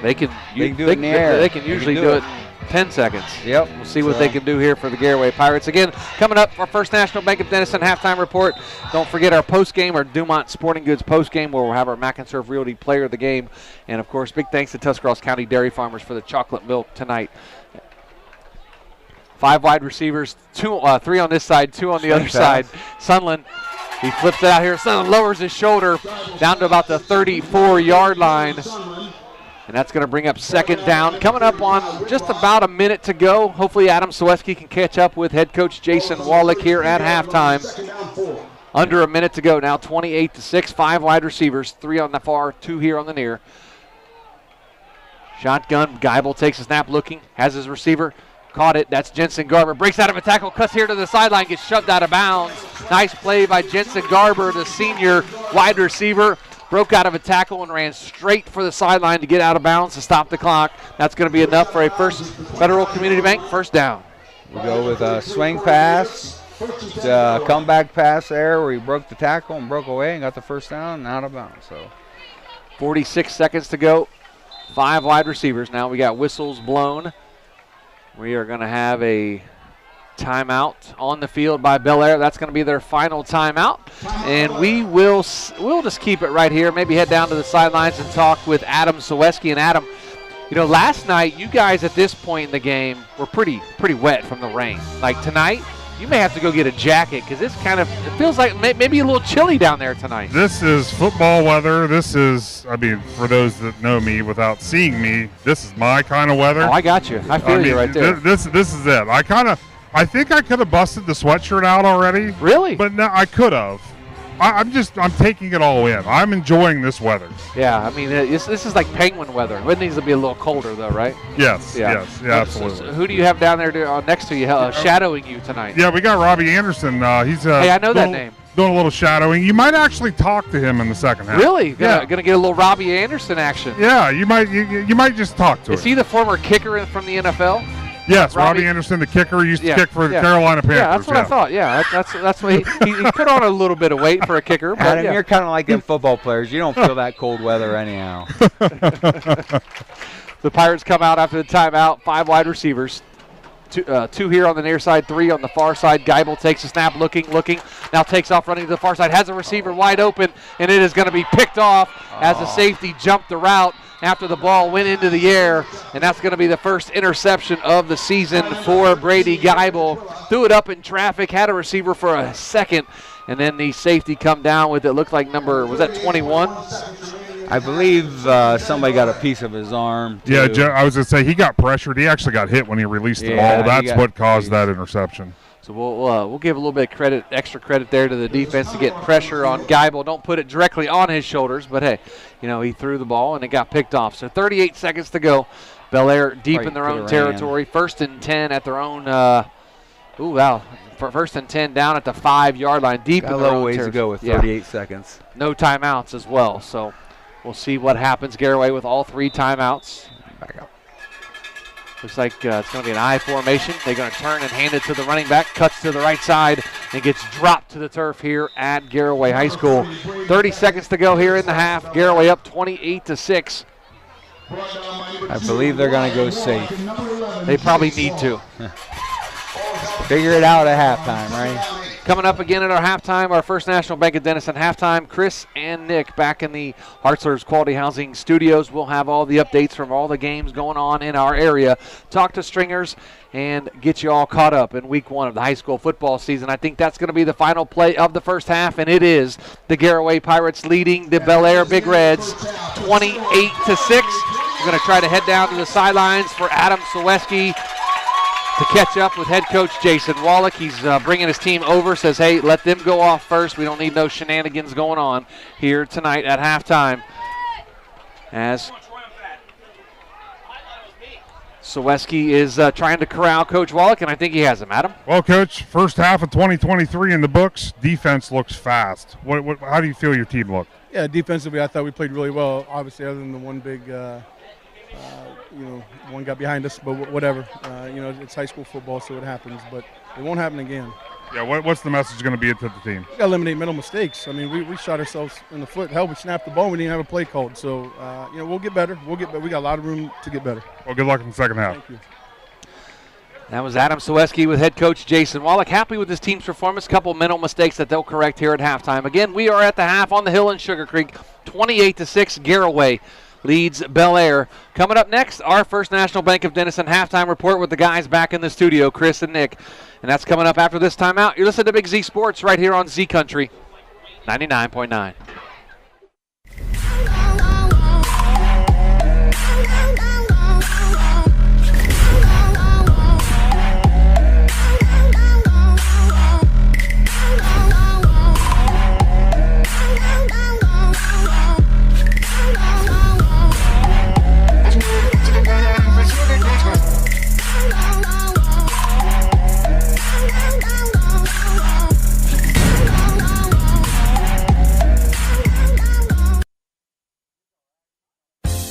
They can do it in the air. They can usually do it in 10 seconds. Yep. We'll see what they can do here for the Garraway Pirates. Again, coming up, our First National Bank of Denison halftime report. Don't forget our postgame, our Dumont Sporting Goods postgame, where we'll have our Mac and Surf Realty player of the game. And, of course, big thanks to Tuscarawas County Dairy Farmers for the chocolate milk tonight. 5 wide receivers, 3 on this side, 2 on the other side. Sunland, he flips it out here. Sunland lowers his shoulder down to about the 34-yard line. And that's going to bring up second down. Coming up on just about a minute to go. Hopefully Adam Soweski can catch up with head coach Jason Wallach here at halftime. Under a minute to go now, 28-6, 5 wide receivers, 3 on the far, 2 here on the near. Shotgun, Geibel takes a snap looking, has his receiver, caught it. That's Jensen Garber, breaks out of a tackle, cuts here to the sideline, gets shoved out of bounds. Nice play by Jensen Garber, the senior wide receiver. Broke out of a tackle and ran straight for the sideline to get out of bounds to stop the clock. That's going to be enough for a First Federal Community Bank first down. We go with a swing pass, comeback pass there where he broke the tackle and broke away and got the first down and out of bounds. So 46 seconds to go. 5 wide receivers. Now we got whistles blown. We are going to have a timeout on the field by Bel Air. That's going to be their final timeout. And we'll just keep it right here. Maybe head down to the sidelines and talk with Adam Soweski. And Adam, you know, last night you guys at this point in the game were pretty wet from the rain. Like tonight, you may have to go get a jacket because it feels like maybe a little chilly down there tonight. This is football weather. This is, I mean, for those that know me without seeing me, this is my kind of weather. Oh, I got you. I feel you right there. This is it. I think I could have busted the sweatshirt out already. Really? But no, I could have. I'm taking it all in. I'm enjoying this weather. Yeah, I mean, this is like penguin weather. It needs to be a little colder, though, right? Yes, yes, absolutely. So who do you have down there next to you, shadowing you tonight? Yeah, we got Robbie Anderson. He's hey, I know that name. Doing a little shadowing. You might actually talk to him in the second half. Really? Gonna get a little Robbie Anderson action. Yeah, you might just talk to him. Is he the former kicker from the NFL? Yes, Robbie Anderson, the kicker, used to kick for the Carolina Panthers. Yeah, that's what I thought. Yeah, that's what he put on a little bit of weight for a kicker. But Adam, you're kind of like them football players. You don't feel that cold weather anyhow. The Pirates come out after the timeout. 5 wide receivers. 2 here on the near side, 3 on the far side. Geibel takes a snap, looking, now takes off running to the far side, has a receiver wide open, and it is going to be picked off as the safety jumped the route after the ball went into the air, and that's going to be the first interception of the season for Brady. Geibel threw it up in traffic, had a receiver for a second, and then the safety come down with it. Looked like was that 21? I believe somebody got a piece of his arm, too. Yeah, I was going to say, he got pressured. He actually got hit when he released the ball. That's what caused that interception. So we'll give a little bit of extra credit there to the defense to get pressure on Geibel. Don't put it directly on his shoulders, but hey, you know, he threw the ball and it got picked off. So 38 seconds to go. Bel Air deep in their own territory. 1st and 10 at their own. First and 10 down at the 5-yard line. Deep in their own ways territory. to go with 38 seconds. No timeouts as well. So we'll see what happens. Garraway with all 3 timeouts. Back up. Looks like it's going to be an I formation. They're going to turn and hand it to the running back. Cuts to the right side and gets dropped to the turf here at Garraway High School. 30 seconds to go here in the half. Garraway up 28-6. I believe they're going to go safe. They probably need to. Figure it out at halftime, right? Coming up again at our halftime, our First National Bank of Denison halftime. Chris and Nick back in the Hartzler's Quality Housing Studios. We'll have all the updates from all the games going on in our area. Talk to Stringers and get you all caught up in week 1 of the high school football season. I think that's going to be the final play of the first half, and it is the Garraway Pirates leading the Bel Air Big Reds 28-6. We're going to try to head down to the sidelines for Adam Soweski to catch up with head coach Jason Wallach. He's bringing his team over, says, hey, let them go off first. We don't need no shenanigans going on here tonight at halftime. As Soweski is trying to corral Coach Wallach, and I think he has him. Adam? Well, Coach, first half of 2023 in the books, defense looks fast. How do you feel your team looked? Yeah, defensively, I thought we played really well, obviously, other than the one big one got behind us, but whatever. It's high school football, so it happens. But it won't happen again. Yeah, what's the message going to be to the team? We got to eliminate mental mistakes. I mean, we shot ourselves in the foot. Hell, we snapped the ball. We didn't have a play called. So, we'll get better. We got a lot of room to get better. Well, good luck in the second half. Thank you. That was Adam Soweski with head coach Jason Wallach. Happy with his team's performance. Couple mental mistakes that they'll correct here at halftime. Again, we are at the half on the hill in Sugarcreek. 28-6, Garaway leads Bel Air. Coming up next, our First National Bank of Denison halftime report with the guys back in the studio, Chris and Nick. And that's coming up after this timeout. You're listening to Big Z Sports right here on Z Country 99.9.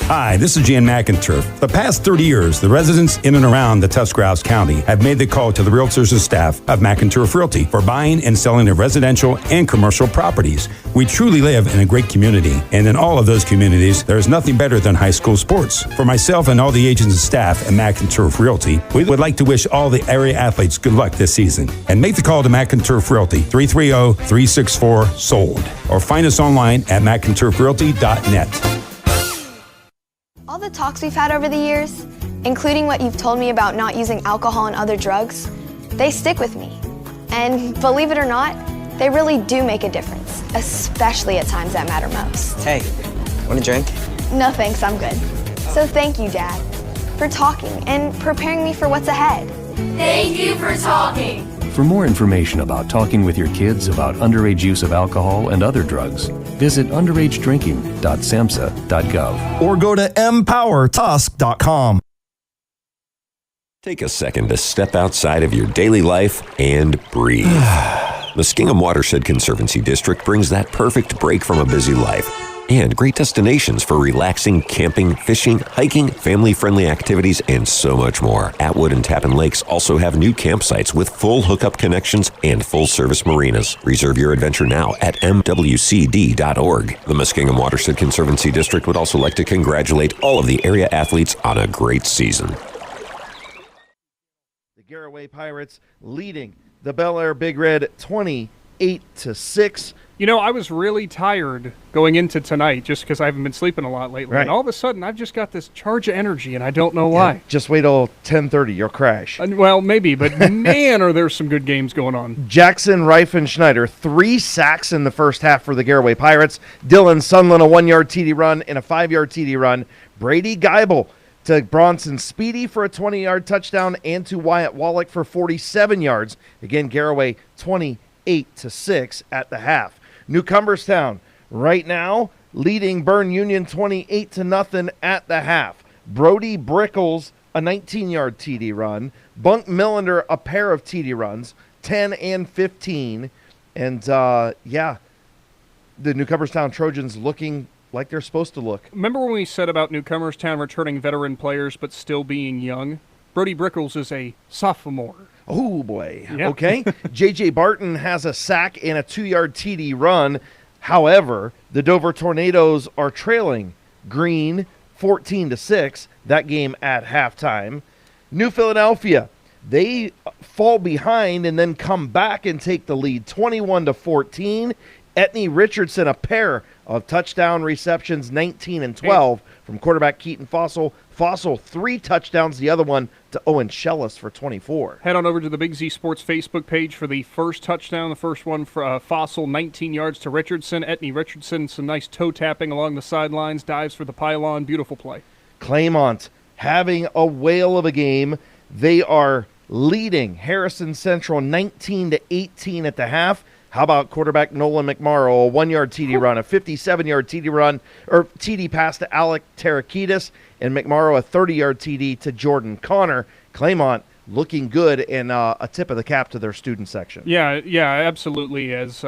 Hi, this is Jan McInturf. The past 30 years, the residents in and around the Tuscarawas County have made the call to the realtors and staff of McInturf Realty for buying and selling of residential and commercial properties. We truly live in a great community, and in all of those communities, there is nothing better than high school sports. For myself and all the agents and staff at McInturf Realty, we would like to wish all the area athletes good luck this season. And make the call to McInturf Realty, 330-364-SOLD, or find us online at McInturfRealty.net. All the talks we've had over the years, including what you've told me about not using alcohol and other drugs, they stick with me. And believe it or not, they really do make a difference, especially at times that matter most. Hey, want a drink? No thanks, I'm good. So thank you, Dad, for talking and preparing me for what's ahead. Thank you for talking. For more information about talking with your kids about underage use of alcohol and other drugs, visit underagedrinking.samhsa.gov or go to empowertusk.com. Take a second to step outside of your daily life and breathe. Muskingum Watershed Conservancy District brings that perfect break from a busy life and great destinations for relaxing, camping, fishing, hiking, family-friendly activities, and so much more. Atwood and Tappan Lakes also have new campsites with full hookup connections and full-service marinas. Reserve your adventure now at mwcd.org. The Muskingum Watershed Conservancy District would also like to congratulate all of the area athletes on a great season. The Garraway Pirates leading the Bel Air Big Red 28-6. You know, I was really tired going into tonight just because I haven't been sleeping a lot lately. Right. And all of a sudden, I've just got this charge of energy, and I don't know why. Yeah, just wait till 10:30, you'll crash. Well, maybe, but man, are there some good games going on. Jackson Reifenschneider, 3 sacks in the first half for the Garraway Pirates. Dylan Sunland, a 1-yard TD run and a 5-yard TD run. Brady Geibel to Bronson Speedy for a 20-yard touchdown and to Wyatt Wallach for 47 yards. Again, Garraway 28-6 at the half. New Cumberstown right now leading Bern Union 28-0 at the half. Brody Brickles, a 19-yard TD run. Bunk Millender, a pair of TD runs, 10 and 15. And, the New Cumberstown Trojans looking like they're supposed to look. Remember when we said about New Cumberstown returning veteran players but still being young? Brody Brickles is a sophomore. Oh, boy. Yeah. Okay. J.J. Barton has a sack and a 2-yard TD run. However, the Dover Tornadoes are trailing Green 14-6, that game at halftime. New Philadelphia, they fall behind and then come back and take the lead 21-14. Etney Richardson, a pair of touchdown receptions, 19 and 12 from quarterback Keaton Fossil. Fossil, 3 touchdowns, the other one to Owen Shellis for 24. Head on over to the Big Z Sports Facebook page for the first touchdown. The first one for Fossil, 19 yards to Richardson. Etney Richardson, some nice toe tapping along the sidelines, dives for the pylon. Beautiful play. Claymont having a whale of a game. They are leading Harrison Central 19-18 at the half. How about quarterback Nolan McMorrow, a 1-yard TD run, a 57-yard TD run, or TD pass to Alec Tarakitis, and McMorrow a 30-yard TD to Jordan Connor. Claymont looking good, and a tip of the cap to their student section. Yeah, absolutely. As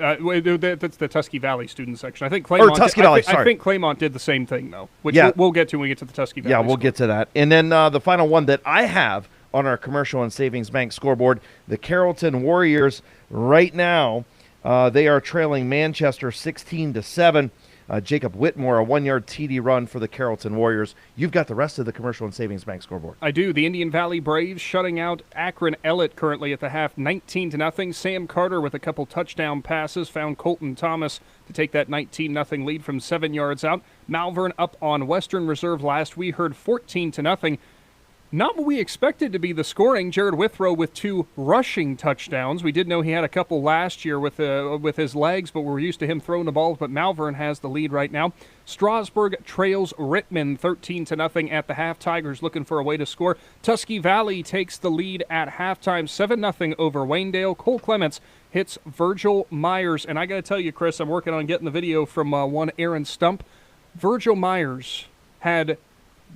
that's the Tusky Valley student section. I think Claymont. Or Tusky Valley, sorry. I think Claymont did the same thing though, which we'll get to when we get to the Tusky Valley. Yeah, we'll get to that. And then the final one that I have on our Commercial and Savings Bank scoreboard. The Carrollton Warriors right now, they are trailing Manchester 16-7. Jacob Whitmore, a 1-yard TD run for the Carrollton Warriors. You've got the rest of the Commercial and Savings Bank scoreboard. I do. The Indian Valley Braves shutting out Akron Ellet currently at the half, 19-0. Sam Carter with a couple touchdown passes found Colton Thomas to take that 19-0 lead from 7 yards out. Malvern up on Western Reserve last. We heard 14-0. Not what we expected to be the scoring. Jared Withrow with 2 rushing touchdowns. We did know he had a couple last year with his legs, but we're used to him throwing the ball. But Malvern has the lead right now. Strasburg trails Rittman 13-0 at the half. Tigers looking for a way to score. Tusky Valley takes the lead at halftime, 7-0 over Waynedale. Cole Clements hits Virgil Myers. And I got to tell you, Chris, I'm working on getting the video from one Aaron Stump. Virgil Myers had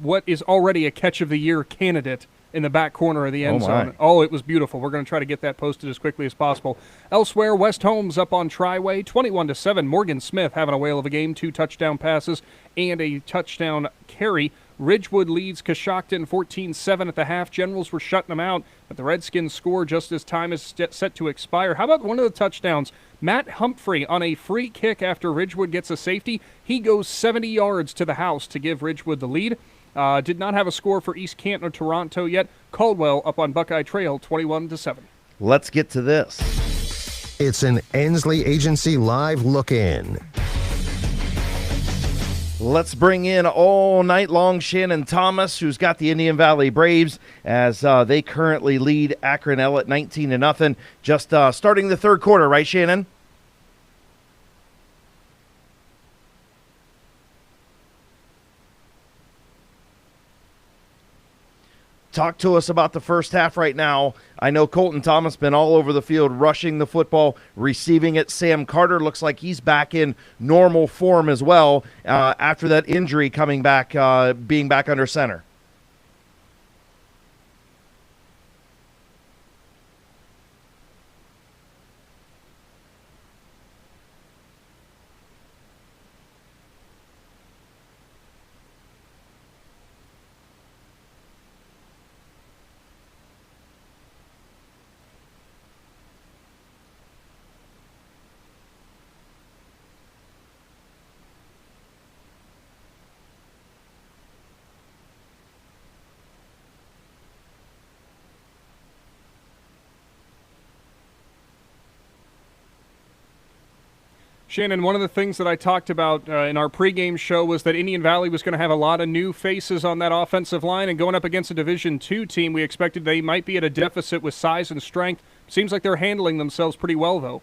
what is already a catch of the year candidate in the back corner of the end zone. Oh, it was beautiful. We're going to try to get that posted as quickly as possible. Elsewhere, West Holmes up on Triway, 21-7. Morgan Smith having a whale of a game, 2 touchdown passes and a touchdown carry. Ridgewood leads Coshocton 14-7 at the half. Generals were shutting them out, but the Redskins score just as time is set to expire. How about one of the touchdowns? Matt Humphrey on a free kick after Ridgewood gets a safety. He goes 70 yards to the house to give Ridgewood the lead. Did not have a score for East Canton or Toronto yet. Caldwell up on Buckeye Trail, 21-7. Let's get to this. It's an Ensley Agency Live Look-In. Let's bring in all night long Shannon Thomas, who's got the Indian Valley Braves, as they currently lead Akron Ellet 19-0. Just starting the third quarter, right, Shannon? Talk to us about the first half right now. I know Colton Thomas been all over the field rushing the football, receiving it. Sam Carter looks like he's back in normal form as well after that injury coming back, being back under center. Shannon, one of the things that I talked about in our pregame show was that Indian Valley was going to have a lot of new faces on that offensive line, and going up against a Division II team, we expected they might be at a deficit with size and strength. Seems like they're handling themselves pretty well, though.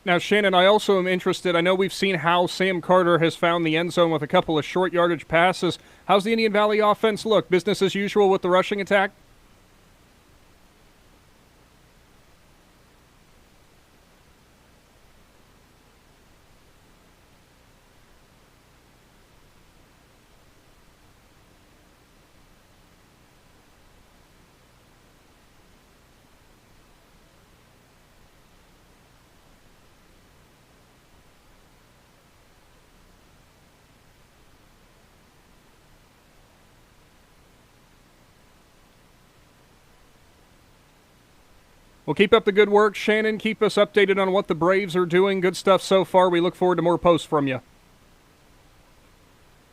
Now, Shannon, I also am interested. I know we've seen how Sam Carter has found the end zone with a couple of short yardage passes. How's the Indian Valley offense look? Business as usual with the rushing attack? Well, keep up the good work, Shannon. Keep us updated on what the Braves are doing. Good stuff so far. We look forward to more posts from you.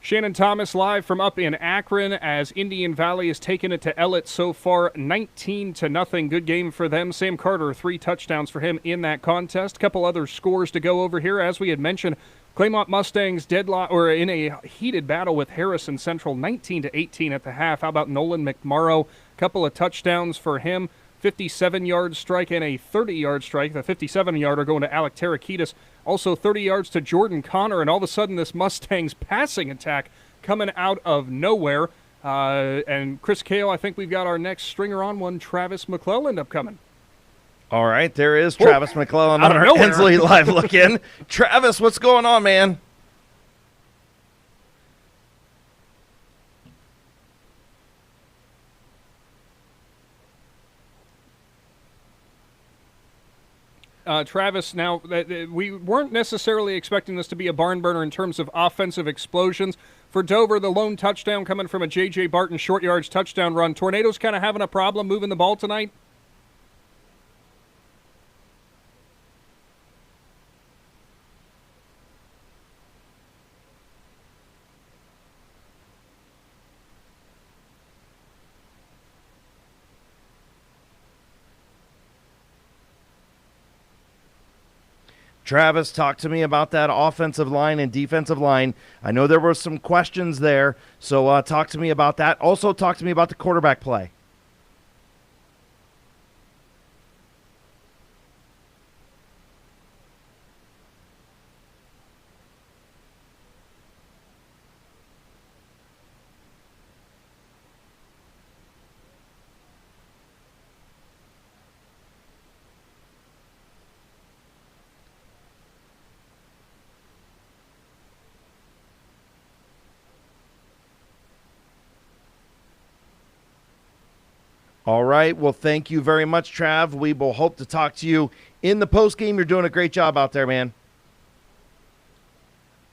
Shannon Thomas live from up in Akron as Indian Valley has taken it to Ellet so far 19-0. Good game for them. Sam Carter, 3 touchdowns for him in that contest. Couple other scores to go over here. As we had mentioned, Claymont Mustangs deadlock or in a heated battle with Harrison Central 19-18 at the half. How about Nolan McMorrow? Couple of touchdowns for him. 57-yard strike and a 30-yard strike. The 57-yarder going to Alec Tarakitis. Also 30 yards to Jordan Connor, and all of a sudden this Mustangs passing attack coming out of nowhere. And Chris Kale, I think we've got our next stringer on one, Travis McClelland, upcoming. All right, there is Travis McClellan on our nowhere. Hensley Live look-in. Travis, what's going on, man? Travis, now, we weren't necessarily expecting this to be a barn burner in terms of offensive explosions. For Dover, the lone touchdown coming from a J.J. Barton short yards touchdown run. Tornadoes kind of having a problem moving the ball tonight? Travis, talk to me about that offensive line and defensive line. I know there were some questions there, so talk to me about that. Also, talk to me about the quarterback play. All right. Well, thank you very much, Trav. We will hope to talk to you in the postgame. You're doing a great job out there, man.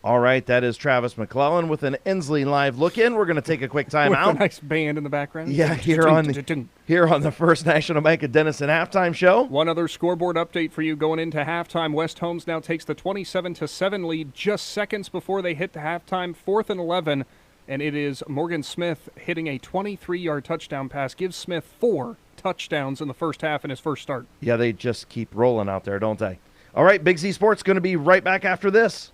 All right. That is Travis McClellan with an Hensley Live look-in. We're going to take a quick time out. With a nice band in the background. Yeah, here on the First National Bank of Denison halftime show. One other scoreboard update for you going into halftime. West Holmes now takes the 27-7 lead just seconds before they hit the halftime, 4th and 11. And it is Morgan Smith hitting a 23-yard touchdown pass. Gives Smith 4 touchdowns in the first half in his first start. Yeah, they just keep rolling out there, don't they? All right, Big Z Sports going to be right back after this.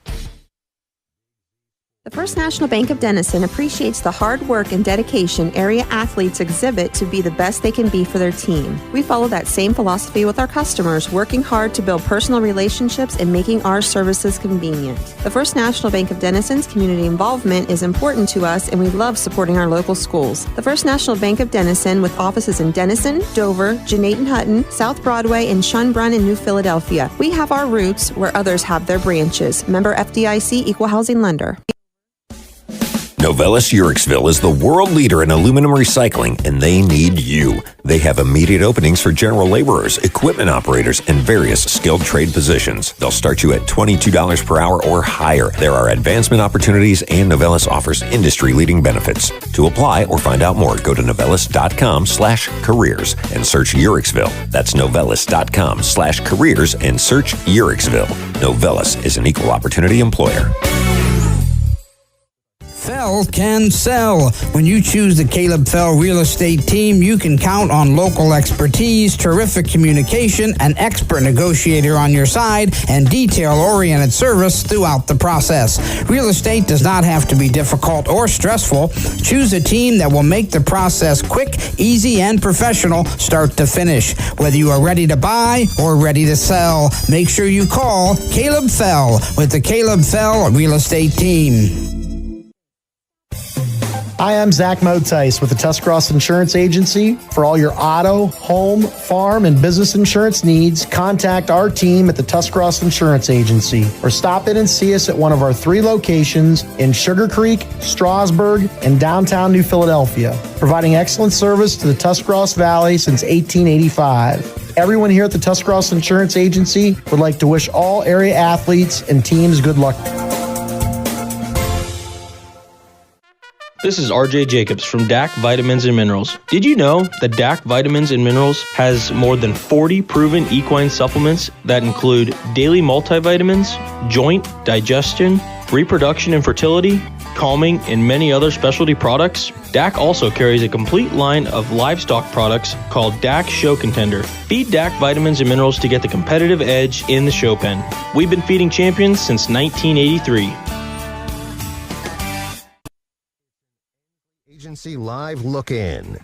The First National Bank of Denison appreciates the hard work and dedication area athletes exhibit to be the best they can be for their team. We follow that same philosophy with our customers, working hard to build personal relationships and making our services convenient. The First National Bank of Denison's community involvement is important to us, and we love supporting our local schools. The First National Bank of Denison, with offices in Denison, Dover, Jeanette-and-Hutton, South Broadway, and Schunbrunn in New Philadelphia. We have our roots where others have their branches. Member FDIC, Equal Housing Lender. Novelis Urixville is the world leader in aluminum recycling, and they need you. They have immediate openings for general laborers, equipment operators, and various skilled trade positions. They'll start you at $22 per hour or higher. There are advancement opportunities, and Novelis offers industry-leading benefits. To apply or find out more, go to novelis.com/careers and search Urixville. That's novelis.com/careers and search Urixville. Novelis is an equal opportunity employer. Fell can sell. When you choose the Caleb Fell Real Estate Team, you can count on local expertise, terrific communication, an expert negotiator on your side, and detail-oriented service throughout the process. Real estate does not have to be difficult or stressful. Choose a team that will make the process quick, easy, and professional start to finish. Whether you are ready to buy or ready to sell, make sure you call Caleb Fell with the Caleb Fell Real Estate Team. Hi, I'm Zach Motice with the Tuscarawas Insurance Agency. For all your auto, home, farm, and business insurance needs, contact our team at the Tuscarawas Insurance Agency or stop in and see us at one of our 3 locations in Sugarcreek, Strasburg, and downtown New Philadelphia, providing excellent service to the Tuscarawas Valley since 1885. Everyone here at the Tuscarawas Insurance Agency would like to wish all area athletes and teams good luck. This is RJ Jacobs from DAC Vitamins and Minerals. Did you know that DAC Vitamins and Minerals has more than 40 proven equine supplements that include daily multivitamins, joint, digestion, reproduction and fertility, calming, and many other specialty products? DAC also carries a complete line of livestock products called DAC Show Contender. Feed DAC Vitamins and Minerals to get the competitive edge in the show pen. We've been feeding champions since 1983. Agency Live Look-In.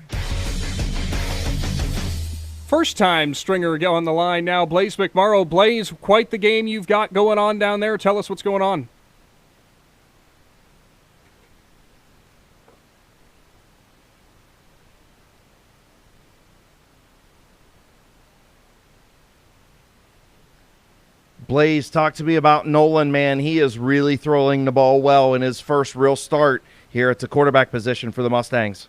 First time stringer on the line now, Blaze McMorrow. Blaze, quite the game you've got going on down there. Tell us what's going on. Blaze, talk to me about Nolan, man. He is really throwing the ball well in his first real start here at the quarterback position for the Mustangs.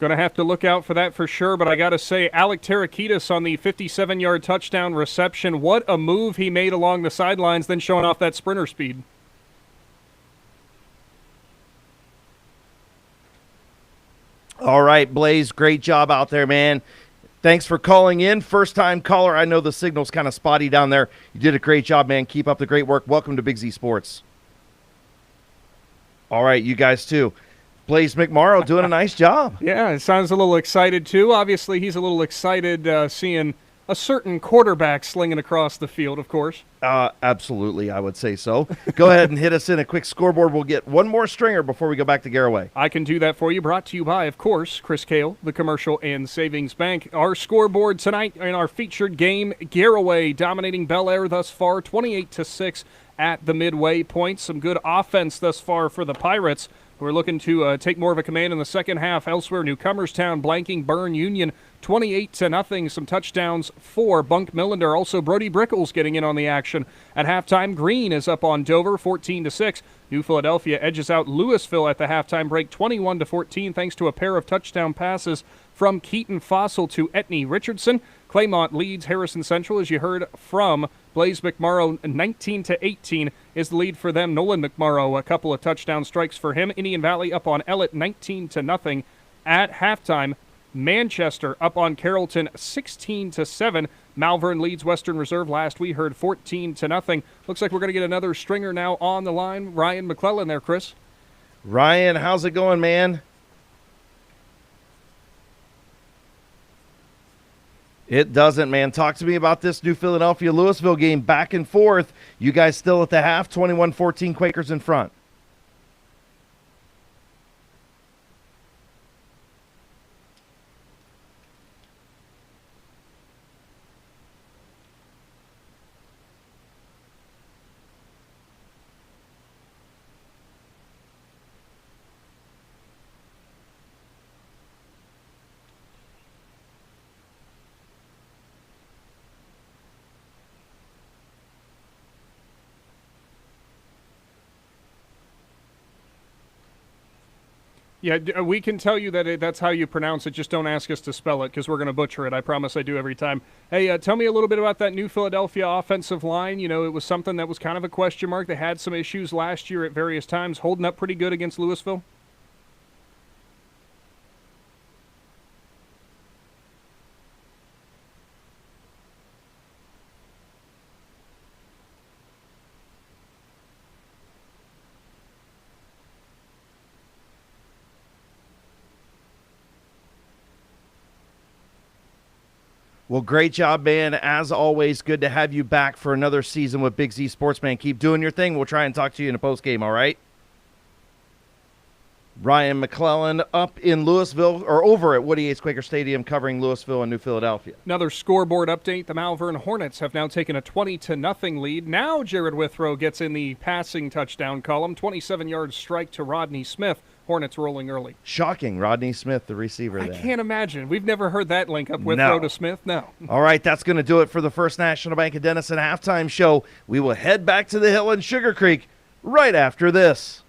Going to have to look out for that for sure, but I got to say, Alec Tarakitis on the 57-yard touchdown reception, what a move he made along the sidelines, then showing off that sprinter speed. All right, Blaze, great job out there, man. Thanks for calling in. First-time caller. I know the signal's kind of spotty down there. You did a great job, man. Keep up the great work. Welcome to Big Z Sports. All right, you guys too. Blaze McMorrow doing a nice job. Yeah, it sounds a little excited too. Obviously, he's a little excited seeing a certain quarterback slinging across the field, of course. Absolutely, I would say so. Go ahead and hit us in a quick scoreboard. We'll get one more stringer before we go back to Garraway. I can do that for you. Brought to you by, of course, Chris Kale, the Commercial and Savings Bank. Our scoreboard tonight in our featured game, Garraway dominating Bel Air thus far, 28-6 at the midway point. Some good offense thus far for the Pirates. We're looking to take more of a command in the second half. Elsewhere, Newcomerstown blanking Byrne Union 28-0. Some touchdowns for Bunk Millender. Also, Brody Brickles getting in on the action. At halftime, Green is up on Dover 14-6. New Philadelphia edges out Louisville at the halftime break 21-14 thanks to a pair of touchdown passes from Keaton Fossil to Etney Richardson. Claymont leads Harrison Central, as you heard from Blaze McMorrow. 19-18 is the lead for them. Nolan McMorrow, a couple of touchdown strikes for him. Indian Valley up on Ellett 19-0 at halftime. Manchester up on Carrollton 16-7. Malvern leads Western Reserve. Last we heard 14-0. Looks like we're going to get another stringer now on the line. Ryan McClellan there, Chris. Ryan, how's it going, man? It doesn't, man. Talk to me about this New Philadelphia-Louisville game, back and forth. You guys still at the half, 21-14, Quakers in front. Yeah, we can tell you that that's how you pronounce it. Just don't ask us to spell it because we're going to butcher it. I promise I do every time. Hey, tell me a little bit about that New Philadelphia offensive line. You know, it was something that was kind of a question mark. They had some issues last year at various times, holding up pretty good against Louisville. Well, great job, man. As always, good to have you back for another season with Big Z Sports, man. Keep doing your thing. We'll try and talk to you in a postgame, all right? Ryan McClellan up in Louisville, or over at Woody Yates Quaker Stadium, covering Louisville and New Philadelphia. Another scoreboard update. The Malvern Hornets have now taken a 20-0 lead. Now Jared Withrow gets in the passing touchdown column. 27-yard strike to Rodney Smith. Hornets rolling early. Shocking. Rodney Smith, the receiver there. I can't imagine. We've never heard that link up Withrow to Smith. No. All right, that's going to do it for the First National Bank of Denison halftime show. We will head back to the hill in Sugarcreek right after this.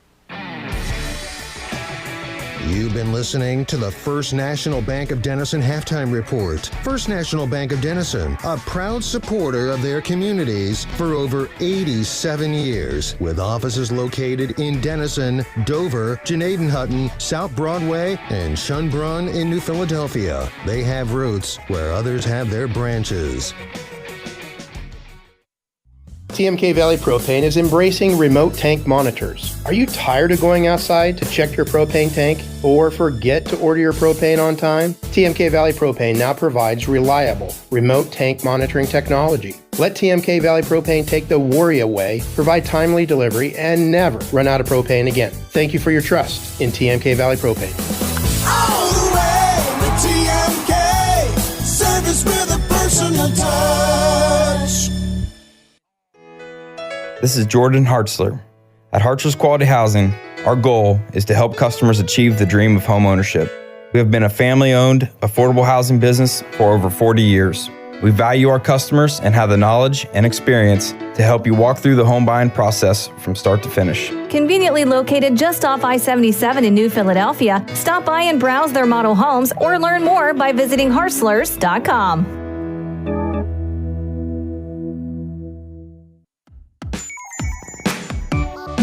You've been listening to the First National Bank of Denison Halftime Report. First National Bank of Denison, a proud supporter of their communities for over 87 years, with offices located in Denison, Dover, Janadenhutton, South Broadway, and Schönbrunn in New Philadelphia. They have roots where others have their branches. TMK Valley Propane is embracing remote tank monitors. Are you tired of going outside to check your propane tank or forget to order your propane on time? TMK Valley Propane now provides reliable remote tank monitoring technology. Let TMK Valley Propane take the worry away, provide timely delivery, and never run out of propane again. Thank you for your trust in TMK Valley Propane. All the way with TMK, service with a personal touch. This is Jordan Hartzler. At Harcher's Quality Housing, our goal is to help customers achieve the dream of home ownership. We have been a family-owned, affordable housing business for over 40 years. We value our customers and have the knowledge and experience to help you walk through the home buying process from start to finish. Conveniently located just off I-77 in New Philadelphia, stop by and browse their model homes or learn more by visiting Harslers.com.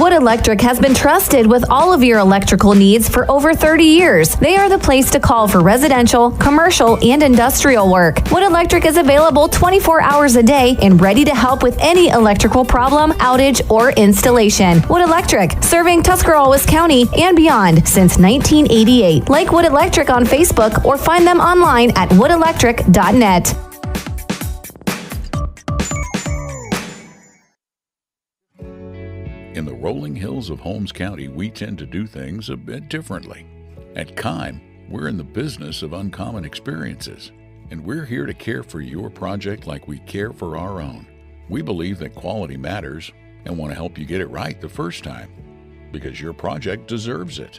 Wood Electric has been trusted with all of your electrical needs for over 30 years. They are the place to call for residential, commercial, and industrial work. Wood Electric is available 24 hours a day and ready to help with any electrical problem, outage, or installation. Wood Electric, serving Tuscarawas County and beyond since 1988. Like Wood Electric on Facebook or find them online at woodelectric.net. In the rolling hills of Holmes County, we tend to do things a bit differently. At Kime, we're in the business of uncommon experiences, and we're here to care for your project like we care for our own. We believe that quality matters and want to help you get it right the first time, because your project deserves it.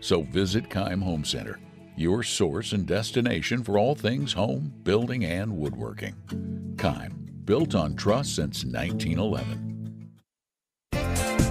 So visit Kime Home Center, your source and destination for all things home, building, and woodworking. Kime, built on trust since 1911.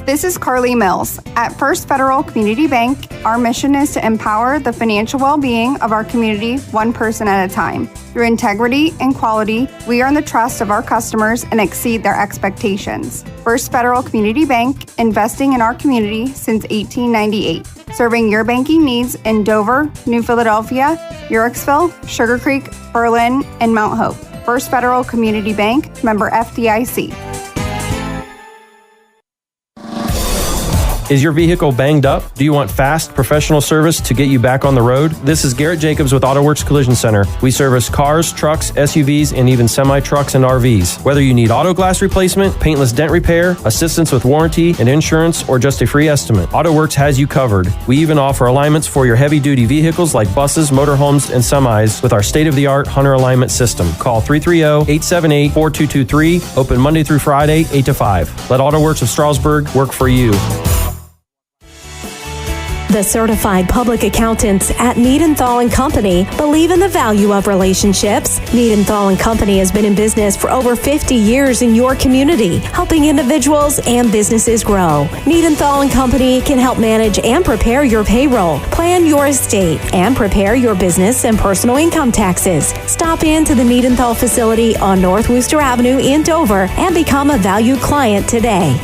This is Carly Mills. At First Federal Community Bank, our mission is to empower the financial well-being of our community one person at a time. Through integrity and quality, we earn the trust of our customers and exceed their expectations. First Federal Community Bank, investing in our community since 1898. Serving your banking needs in Dover, New Philadelphia, Yorksville, Sugarcreek, Berlin, and Mount Hope. First Federal Community Bank, member FDIC. Is your vehicle banged up? Do you want fast, professional service to get you back on the road? This is Garrett Jacobs with AutoWorks Collision Center. We service cars, trucks, SUVs, and even semi-trucks and RVs. Whether you need auto glass replacement, paintless dent repair, assistance with warranty and insurance, or just a free estimate, AutoWorks has you covered. We even offer alignments for your heavy-duty vehicles like buses, motorhomes, and semis with our state-of-the-art Hunter alignment system. Call 330-878-4223. Open Monday through Friday, 8 to 5. Let AutoWorks of Strasburg work for you. The certified public accountants at Niedenthal & Company believe in the value of relationships. Niedenthal & Company has been in business for over 50 years in your community, helping individuals and businesses grow. Niedenthal & Company can help manage and prepare your payroll, plan your estate, and prepare your business and personal income taxes. Stop into the Niedenthal facility on North Worcester Avenue in Dover and become a valued client today.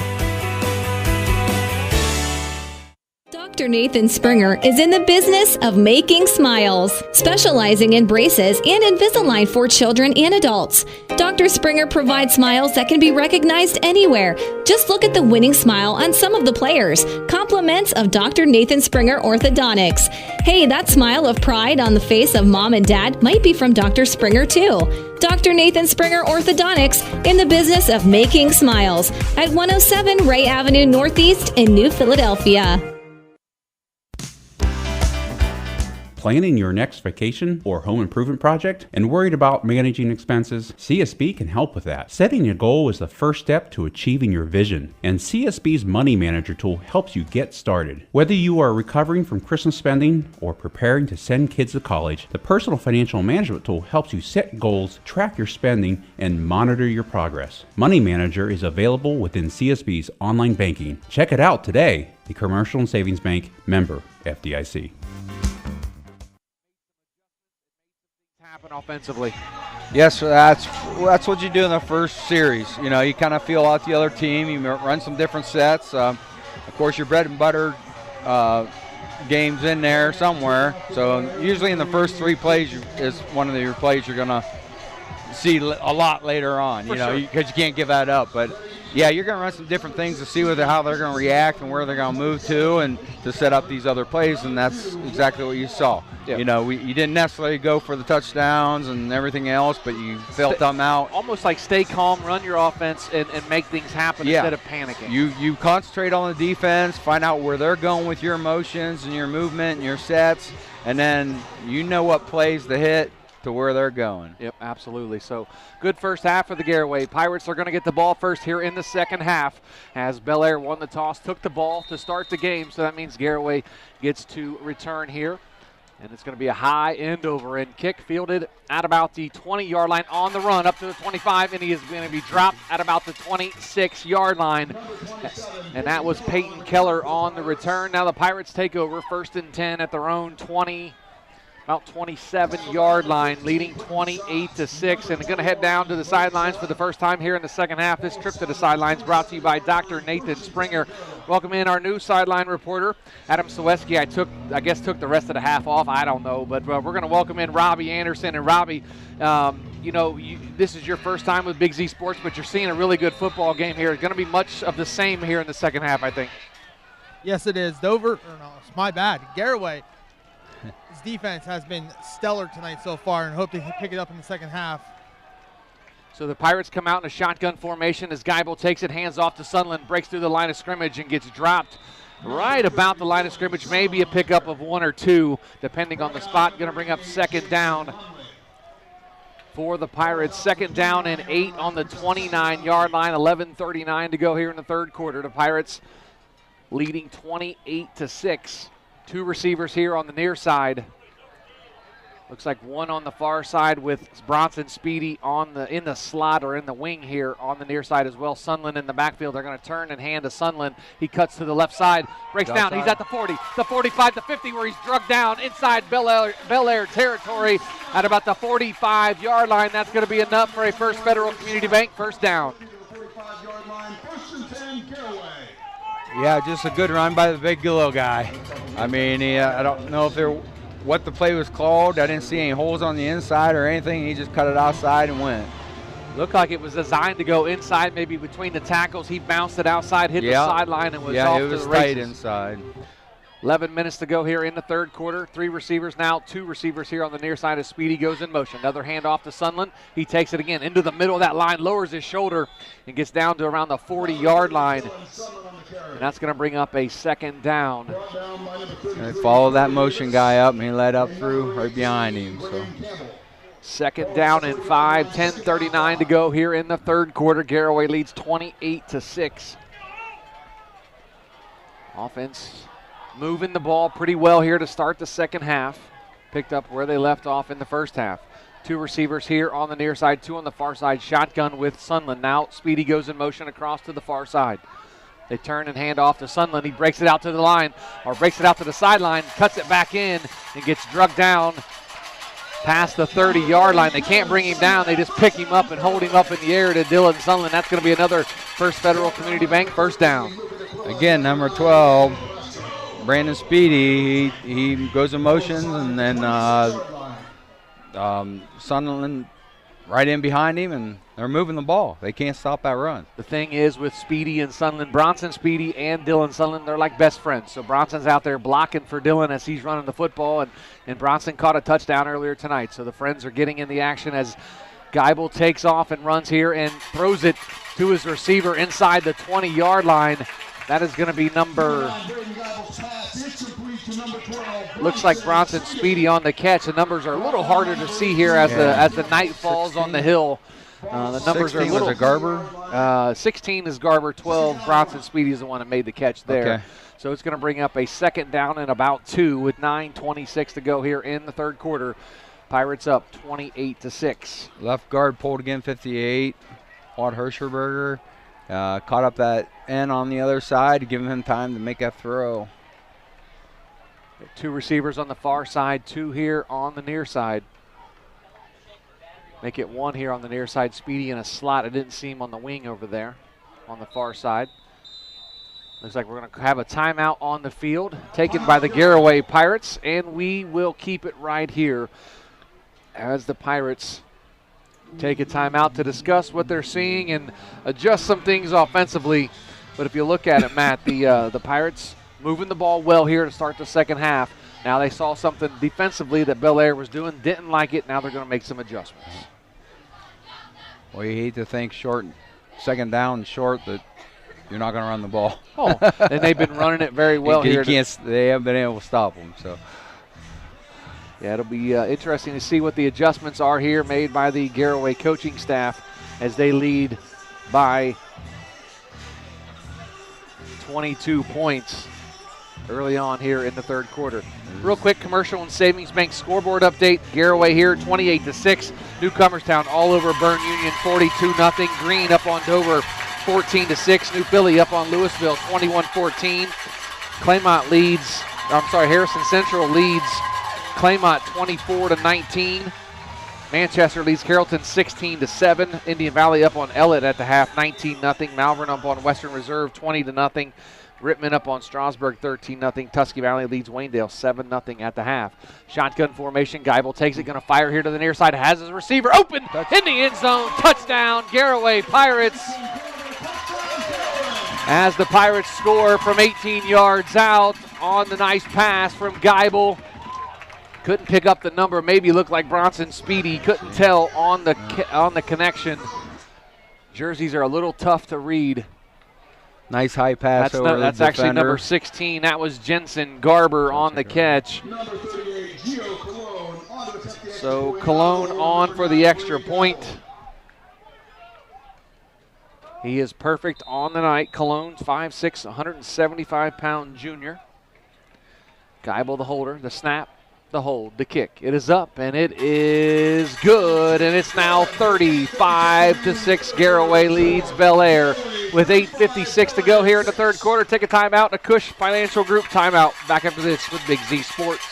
Dr. Nathan Springer is in the business of making smiles, specializing in braces and Invisalign for children and adults. Dr. Springer provides smiles that can be recognized anywhere. Just look at the winning smile on some of the players. Compliments of Dr. Nathan Springer Orthodontics. Hey, that smile of pride on the face of mom and dad might be from Dr. Springer too. Dr. Nathan Springer Orthodontics, in the business of making smiles, at 107 Ray Avenue Northeast in New Philadelphia. Planning your next vacation or home improvement project and worried about managing expenses? CSB can help with that. Setting a goal is the first step to achieving your vision, and CSB's Money Manager tool helps you get started. Whether you are recovering from Christmas spending or preparing to send kids to college, the Personal Financial Management tool helps you set goals, track your spending, and monitor your progress. Money Manager is available within CSB's online banking. Check it out today. The Commercial and Savings Bank, member FDIC. Offensively. Yes, that's what you do in the first series. You know, you kind of feel out the other team. You run some different sets. Of course, your bread and butter games in there somewhere. So usually in the first three plays is one of your plays you're gonna see a lot later on. You know, because you can't give that up. But yeah, you're gonna run some different things to see how they're gonna react and where they're gonna move to, and to set up these other plays. And that's exactly what you saw. Yeah. You know, you didn't necessarily go for the touchdowns and everything else, but you felt them out. Almost like stay calm, run your offense, and make things happen instead of panicking. You concentrate on the defense, find out where they're going with your motions and your movement and your sets, and then you know what plays to hit to where they're going. Yep, absolutely. So good first half for the Garraway. Pirates are going to get the ball first here in the second half as Bel Air won the toss, took the ball to start the game. So that means Garraway gets to return here. And it's going to be a high end over end kick fielded at about the 20-yard line on the run up to the 25, and he is going to be dropped at about the 26-yard line. And that was Peyton Keller on the return. Now the Pirates take over 1st and 10 at their own 20, about 27-yard line, leading 28-6, and going to head down to the sidelines for the first time here in the second half. This trip to the sidelines brought to you by Dr. Nathan Springer. Welcome in our new sideline reporter, Adam Sawecki. I guess took the rest of the half off. I don't know, but we're going to welcome in Robbie Anderson. And Robbie, this is your first time with Big Z Sports, but you're seeing a really good football game here. It's going to be much of the same here in the second half, I think. Yes, it is. It's my bad. Garraway. His defense has been stellar tonight so far, and hope to pick it up in the second half. So the Pirates come out in a shotgun formation as Geibel takes it, hands off to Sunland, breaks through the line of scrimmage and gets dropped right about the line of scrimmage. Maybe a pickup of 1 or 2, depending on the spot. Going to bring up second down for the Pirates. 2nd down and 8 on the 29-yard line. 11:39 to go here in the third quarter. The Pirates leading 28-6. 2 receivers here on the near side. Looks like one on the far side with Bronson Speedy in the slot or in the wing here on the near side as well. Sunland in the backfield. They're going to turn and hand to Sunland. He cuts to the left side, breaks down. He's at the 40, the 45, the 50, where he's drugged down inside Bel Air territory at about the 45-yard line. That's going to be enough for a First Federal Community Bank first down. Yeah, just a good run by the big little guy. I mean, I don't know what the play was called. I didn't see any holes on the inside or anything. He just cut it outside and went. Looked like it was designed to go inside, maybe between the tackles. He bounced it outside, hit the sideline, and was off to the races. Yeah, it was tight inside. 11 minutes to go here in the third quarter. 3 receivers now, 2 receivers here on the near side as Speedy goes in motion. Another handoff to Sunland. He takes it again into the middle of that line, lowers his shoulder, and gets down to around the 40-yard line. And that's going to bring up a second down. They follow that motion guy up, and he led up through right behind him. So. 2nd down and 5, 10:39 to go here in the third quarter. Garraway leads 28-6. Offense moving the ball pretty well here to start the second half. Picked up where they left off in the first half. 2 receivers here on the near side, 2 on the far side. Shotgun with Sunland. Now Speedy goes in motion across to the far side. They turn and hand off to Sunland. He breaks it out to the line, or breaks it out to the sideline, cuts it back in, and gets drugged down past the 30-yard line. They can't bring him down. They just pick him up and hold him up in the air to Dylan Sunland. That's going to be another First Federal Community Bank first down. Again, number 12. Brandon Speedy, he goes in motions, and then Sunderland right in behind him, and they're moving the ball. They can't stop that run. The thing is with Speedy and Sunderland, Bronson Speedy and Dylan Sunderland, they're like best friends. So Bronson's out there blocking for Dylan as he's running the football, and Bronson caught a touchdown earlier tonight. So the friends are getting in the action as Geibel takes off and runs here and throws it to his receiver inside the 20-yard line. That is going to be looks like Bronson Speedy on the catch. The numbers are a little harder to see here as the night falls 16. On the hill. The numbers are a little. Was it Garber? 16 is Garber. 12 Bronson Speedy is the one that made the catch there. Okay. So it's going to bring up a 2nd down and about 2 with 9:26 to go here in the third quarter. Pirates up 28-6. Left guard pulled again, 58. Walt Herscherberger. Caught up that end on the other side, giving him time to make that throw. 2 receivers on the far side, 2 here on the near side. Make it 1 here on the near side. Speedy in a slot. I didn't see him on the wing over there on the far side. Looks like we're going to have a timeout on the field taken by the Garraway Pirates, and we will keep it right here as the Pirates take a timeout to discuss what they're seeing and adjust some things offensively. But if you look at it, Matt, the Pirates moving the ball well here to start the second half. Now they saw something defensively that Bel Air was doing, didn't like it. Now they're going to make some adjustments. Well, you hate to think short, 2nd down short, that you're not going to run the ball. Oh, and they've been running it very well here. They haven't been able to stop them. So Yeah, it'll be interesting to see what the adjustments are here made by the Garraway coaching staff as they lead by 22 points early on here in the third quarter. Real quick, Commercial and Savings Bank scoreboard update. Garraway here, 28-6. Newcomerstown all over Bern Union, 42-0. Green up on Dover, 14-6. New Philly up on Louisville, 21-14. Harrison Central leads Claymont 24-19. Manchester leads Carrollton 16-7. Indian Valley up on Ellett at the half, 19-0. Malvern up on Western Reserve, 20-0. Rittman up on Strasburg, 13-0. Tusky Valley leads Waynedale 7-0 at the half. Shotgun formation. Geibel takes it, going to fire here to the near side. Has his receiver open in the end zone. Touchdown, Garraway Pirates. As the Pirates score from 18 yards out on the nice pass from Geibel. Couldn't pick up the number. Maybe looked like Bronson Speedy. Couldn't tell on the connection. Jerseys are a little tough to read. Nice high pass That's actually number 16. That was Jensen Garber on the catch. So Cologne on for the extra point. He is perfect on the night. Cologne, 5'6", 175-pound junior. Geibel the holder, the snap, the hold, the kick. It is up, and it is good, and it's now 35-6. Garaway leads Bel Air with 8:56 to go here in the third quarter. Take a timeout, and a Cush Financial Group timeout. Back after this with Big Z Sports.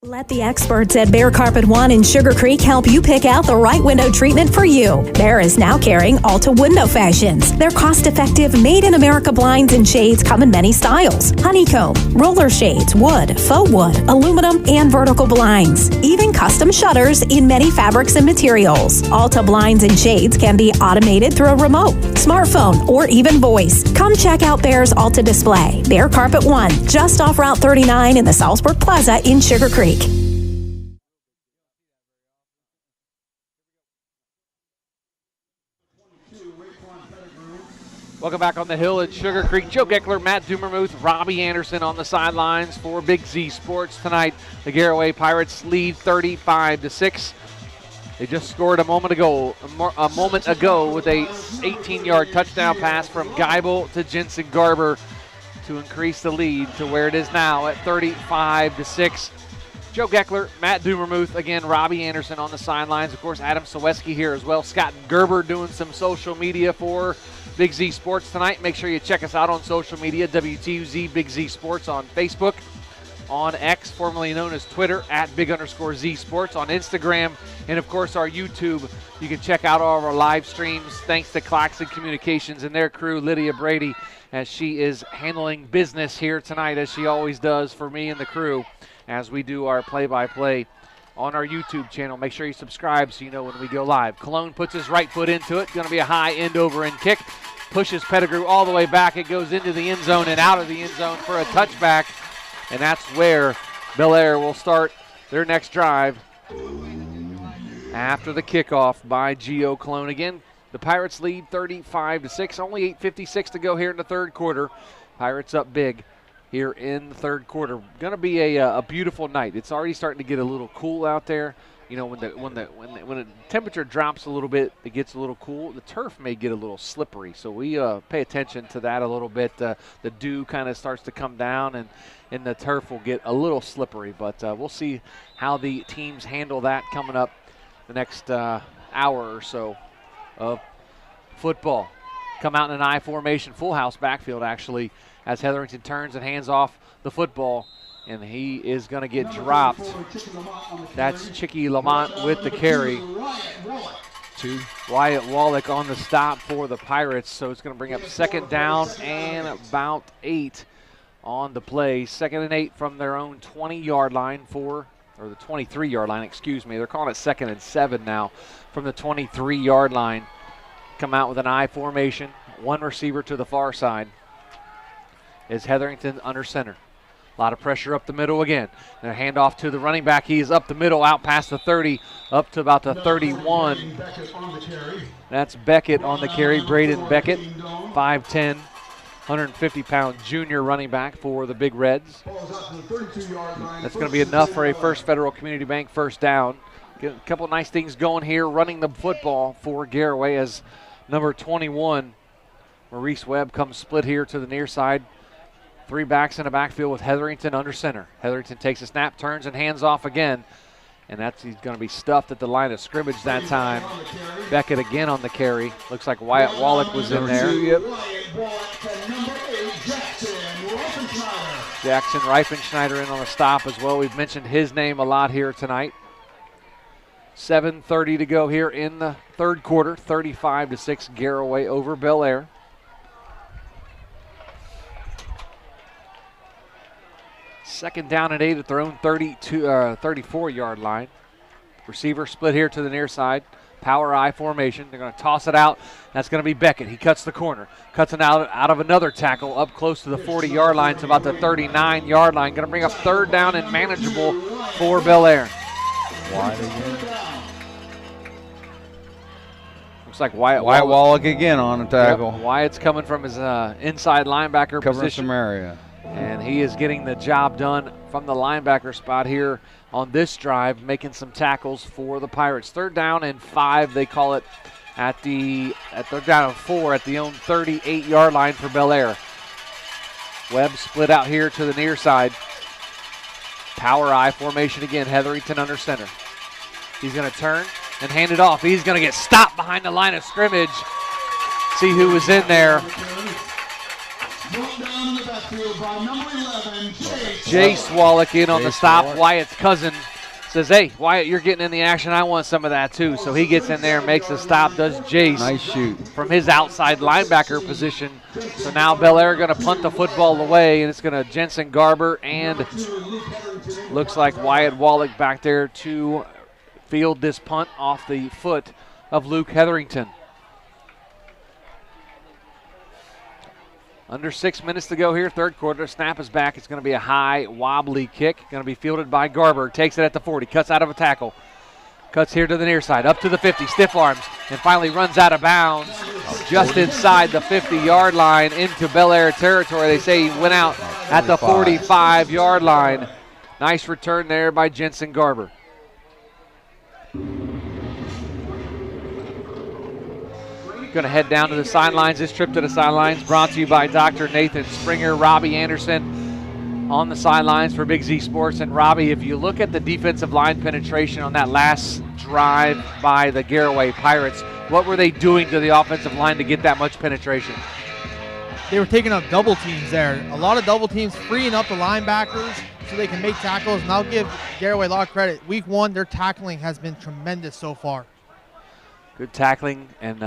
Let the experts at Bear Carpet One in Sugarcreek help you pick out the right window treatment for you. Bear is now carrying Alta Window Fashions. Their cost-effective, made-in-America blinds and shades come in many styles. Honeycomb, roller shades, wood, faux wood, aluminum, and vertical blinds. Even custom shutters in many fabrics and materials. Alta blinds and shades can be automated through a remote, smartphone, or even voice. Come check out Bear's Alta display. Bear Carpet One, just off Route 39 in the Salzburg Plaza in Sugarcreek. Welcome back on the hill at Sugarcreek. Joe Geckler, Matt Dumermuth, Robbie Anderson on the sidelines for Big Z Sports tonight. The Garraway Pirates lead 35-6. They just scored a moment ago with a 18-yard touchdown pass from Geibel to Jensen Garber to increase the lead to where it is now at 35-6. Joe Geckler, Matt Dumermuth, again, Robbie Anderson on the sidelines. Of course, Adam Saweski here as well. Scott Gerber doing some social media for Big Z Sports tonight. Make sure you check us out on social media, WTUZ Big Z Sports on Facebook, on X, formerly known as Twitter, at @Big_Z Sports, on Instagram, and, of course, our YouTube. You can check out all of our live streams thanks to Claxon Communications and their crew, Lydia Brady, as she is handling business here tonight, as she always does for me and the crew, as we do our play-by-play on our YouTube channel. Make sure you subscribe so you know when we go live. Cologne puts his right foot into it. Going to be a high end-over-end kick. Pushes Pettigrew all the way back. It goes into the end zone and out of the end zone for a touchback. And that's where Bel Air will start their next drive after the kickoff by Geo Cologne. Again, the Pirates lead 35-6. Only 8:56 to go here in the third quarter. Pirates up big here in the third quarter. Going to be a beautiful night. It's already starting to get a little cool out there. You know, when the temperature drops a little bit, it gets a little cool. The turf may get a little slippery, so we pay attention to that a little bit. The dew kind of starts to come down, and the turf will get a little slippery. But we'll see how the teams handle that coming up the next hour or so of football. Come out in an I formation, full house backfield actually, as Hetherington turns and hands off the football, and he is going to get dropped. That's Chicky Lamont with the carry to Wyatt Wallach on the stop for the Pirates. So it's going to bring up second down and about 8 on the play. 2nd and 8 from their own 20-yard line or the 23-yard line, excuse me. They're calling it 2nd and 7 now from the 23-yard line. Come out with an I formation, one receiver to the far side. Is Hetherington under center. A lot of pressure up the middle again. And a handoff to the running back. He is up the middle, out past the 30, up to about the 31. That's Beckett on the carry. Braden Beckett, 5'10", 150-pound junior running back for the Big Reds. That's going to be enough for a First Federal Community Bank first down. Get a couple nice things going here, running the football for Garraway as number 21, Maurice Webb, comes split here to the near side. 3 backs in the backfield with Hetherington under center. Hetherington takes a snap, turns, and hands off again. And he's going to be stuffed at the line of scrimmage that time. Beckett again on the carry. Looks like Wyatt Wallach was in there. Jackson Reifenschneider in on the stop as well. We've mentioned his name a lot here tonight. 7:30 to go here in the third quarter. 35-6 Garraway over Bel Air. Second down and 8 at their own 34-yard line. Receiver split here to the near side. Power I formation. They're going to toss it out. That's going to be Beckett. He cuts the corner. Cuts it out of another tackle up close to the 40-yard line to about the 39-yard line. Going to bring up third down and manageable for Bel Air. Wide again. Looks like Wyatt Wallach again on the tackle. Yep, Wyatt's coming from his inside linebacker Covering position. some area. And he is getting the job done from the linebacker spot here on this drive, making some tackles for the Pirates. Third down and 5, they call it at third down and 4 at the own 38-yard line for Bel Air. Webb split out here to the near side. Power I formation again. Hetherington under center. He's going to turn and hand it off. He's going to get stopped behind the line of scrimmage. See who was in there. Jace Wallach in on the stop. Wallach. Wyatt's cousin says, hey, Wyatt, you're getting in the action. I want some of that too. So he gets in there and makes a stop, does Jace. Nice shoot. From his outside linebacker position. So now Bel Air going to punt the football away, and it's going to Jensen Garber and looks like Wyatt Wallach back there to field this punt off the foot of Luke Hetherington. Under 6 minutes to go here, third quarter. Snap is back. It's going to be a high, wobbly kick. Going to be fielded by Garber. Takes it at the 40. Cuts out of a tackle. Cuts here to the near side. Up to the 50. Stiff arms. And finally runs out of bounds. Just inside the 50-yard line into Bel Air territory. They say he went out at the 45-yard line. Nice return there by Jensen Garber. Going to head down to the sidelines. This trip to the sidelines brought to you by Dr. Nathan Springer, Robbie Anderson on the sidelines for Big Z Sports. And Robbie, if you look at the defensive line penetration on that last drive by the Garraway Pirates, what were they doing to the offensive line to get that much penetration? They were taking up double teams there. A lot of double teams, freeing up the linebackers so they can make tackles. And I'll give Garraway a lot of credit. Week 1, their tackling has been tremendous so far. Good tackling and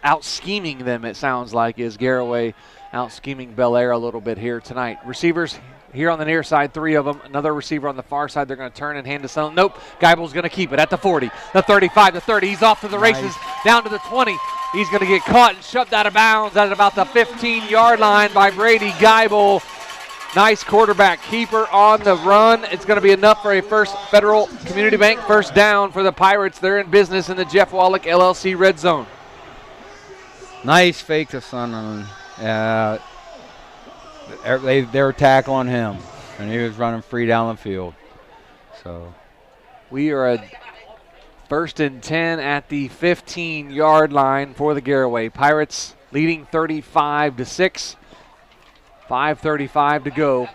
out scheming them, it sounds like, is Garraway out scheming Bel Air a little bit here tonight. Receivers here on the near side, 3 of them. Another receiver on the far side. They're going to turn and hand to someone. Nope. Geibel's going to keep it at the 40, the 35, the 30. He's off to the races, down to the 20. He's going to get caught and shoved out of bounds at about the 15-yard line by Brady Geibel. Nice quarterback keeper on the run. It's going to be enough for a First Federal Community Bank first down for the Pirates. They're in business in the Jeff Wallach LLC red zone. Nice fake to Sunderland. They were tackling him, and he was running free down the field. So we are at 1st and 10 at the 15-yard line for the Garraway Pirates, leading 35-6. 5:35 to go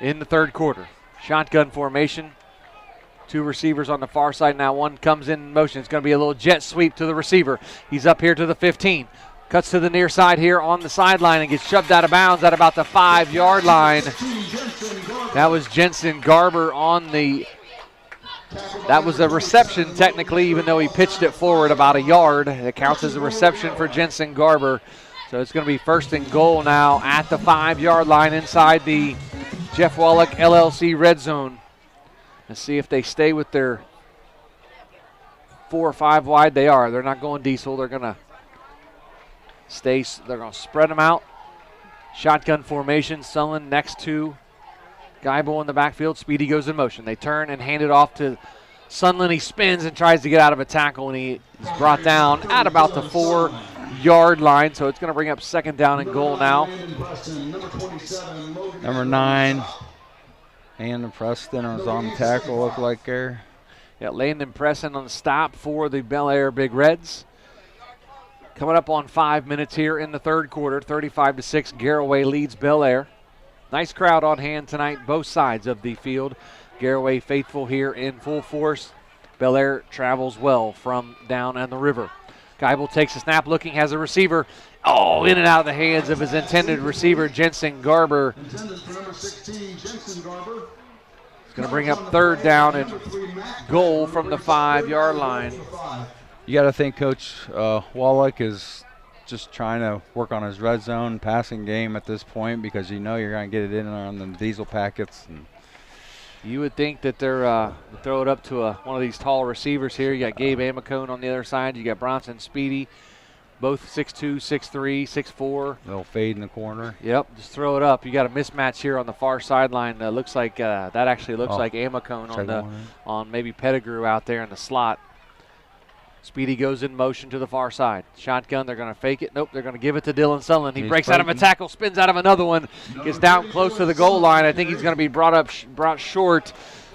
in the third quarter. Shotgun formation. 2 receivers on the far side now. One comes in motion. It's going to be a little jet sweep to the receiver. He's up here to the 15. Cuts to the near side here on the sideline and gets shoved out of bounds at about the 5-yard line. That was Jensen Garber on the... That was a reception technically, even though he pitched it forward about a yard. It counts as a reception for Jensen Garber. So it's going to be 1st and goal now at the 5-yard line inside the Jeff Wallach LLC red zone. Let's see if they stay with their 4 or 5 wide. They are. They're not going diesel. They're going to stay. They're going to spread them out. Shotgun formation. Sullen next to Geibel in the backfield. Speedy goes in motion. They turn and hand it off to Sunland. He spins and tries to get out of a tackle, and he is brought down at about the 4 yard line, so it's going to bring up second down and goal now. Number 9, Landon Preston was on the tackle, looked like there. Yeah, Landon Preston on the stop for the Bel Air Big Reds. Coming up on 5 minutes here in the third quarter, 35-6, Garraway leads Bel Air. Nice crowd on hand tonight, both sides of the field. Garraway faithful here in full force. Bel Air travels well from down on the river. Geibel takes a snap, looking, has a receiver. Oh, in and out of the hands of his intended receiver, Jensen Garber. It's going to bring up third down and goal from the 5-yard line. You got to think Coach Wallach is just trying to work on his red zone passing game at this point, because you know you're going to get it in on the diesel packets. And you would think that they're throw it up to one of these tall receivers here. You got Gabe Amicone on the other side. You got Bronson Speedy, both 6'2", 6'3", 6'4". They'll fade in the corner. Yep, just throw it up. You got a mismatch here on the far sideline. Looks like that actually looks like Amicone on maybe Pettigrew out there in the slot. Speedy goes in motion to the far side. Shotgun, they're going to fake it. Nope, they're going to give it to Dylan Sullivan. He breaks out of a tackle, spins out of another one, gets down close to the goal line. I think he's going to be brought short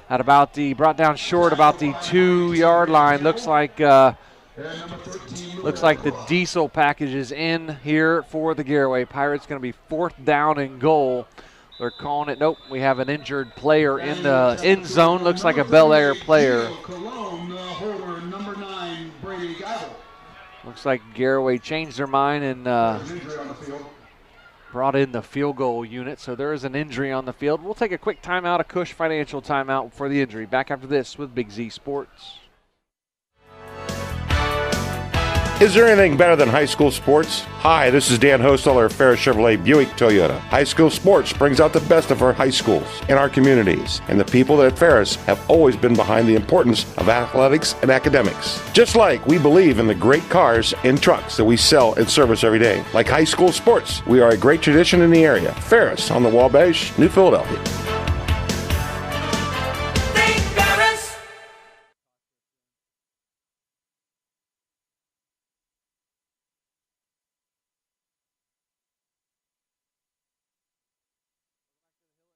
at about the 2-yard line. Looks like the diesel package is in here for the Garraway Pirates. Going to be 4th down and goal. They're calling it. Nope, we have an injured player in the end zone. Looks like a Bel Air player. Looks like Garraway changed their mind and brought in the field goal unit. So there is an injury on the field. We'll take a quick timeout, a Cush Financial timeout for the injury. Back after this with Big Z Sports. Is there anything better than high school sports? Hi, this is Dan Hosteller of Ferris Chevrolet Buick Toyota. High school sports brings out the best of our high schools and our communities, and the people at Ferris have always been behind the importance of athletics and academics. Just like we believe in the great cars and trucks that we sell and service every day. Like high school sports, we are a great tradition in the area. Ferris on the Wabash, New Philadelphia.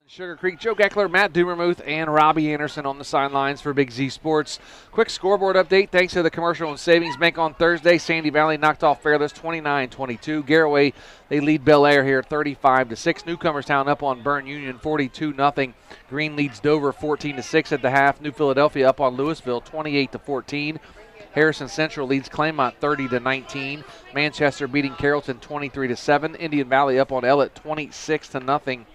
Sugarcreek, Joe Geckler, Matt Dumermuth, and Robbie Anderson on the sidelines for Big Z Sports. Quick scoreboard update thanks to the Commercial and Savings Bank on Thursday. Sandy Valley knocked off Fairless 29-22. Garraway, they lead Bel Air here 35-6. Newcomerstown up on Bern Union 42-0. Green leads Dover 14-6 at the half. New Philadelphia up on Louisville 28-14. Harrison Central leads Claymont 30-19. Manchester beating Carrollton 23-7. Indian Valley up on Ellett 26-0.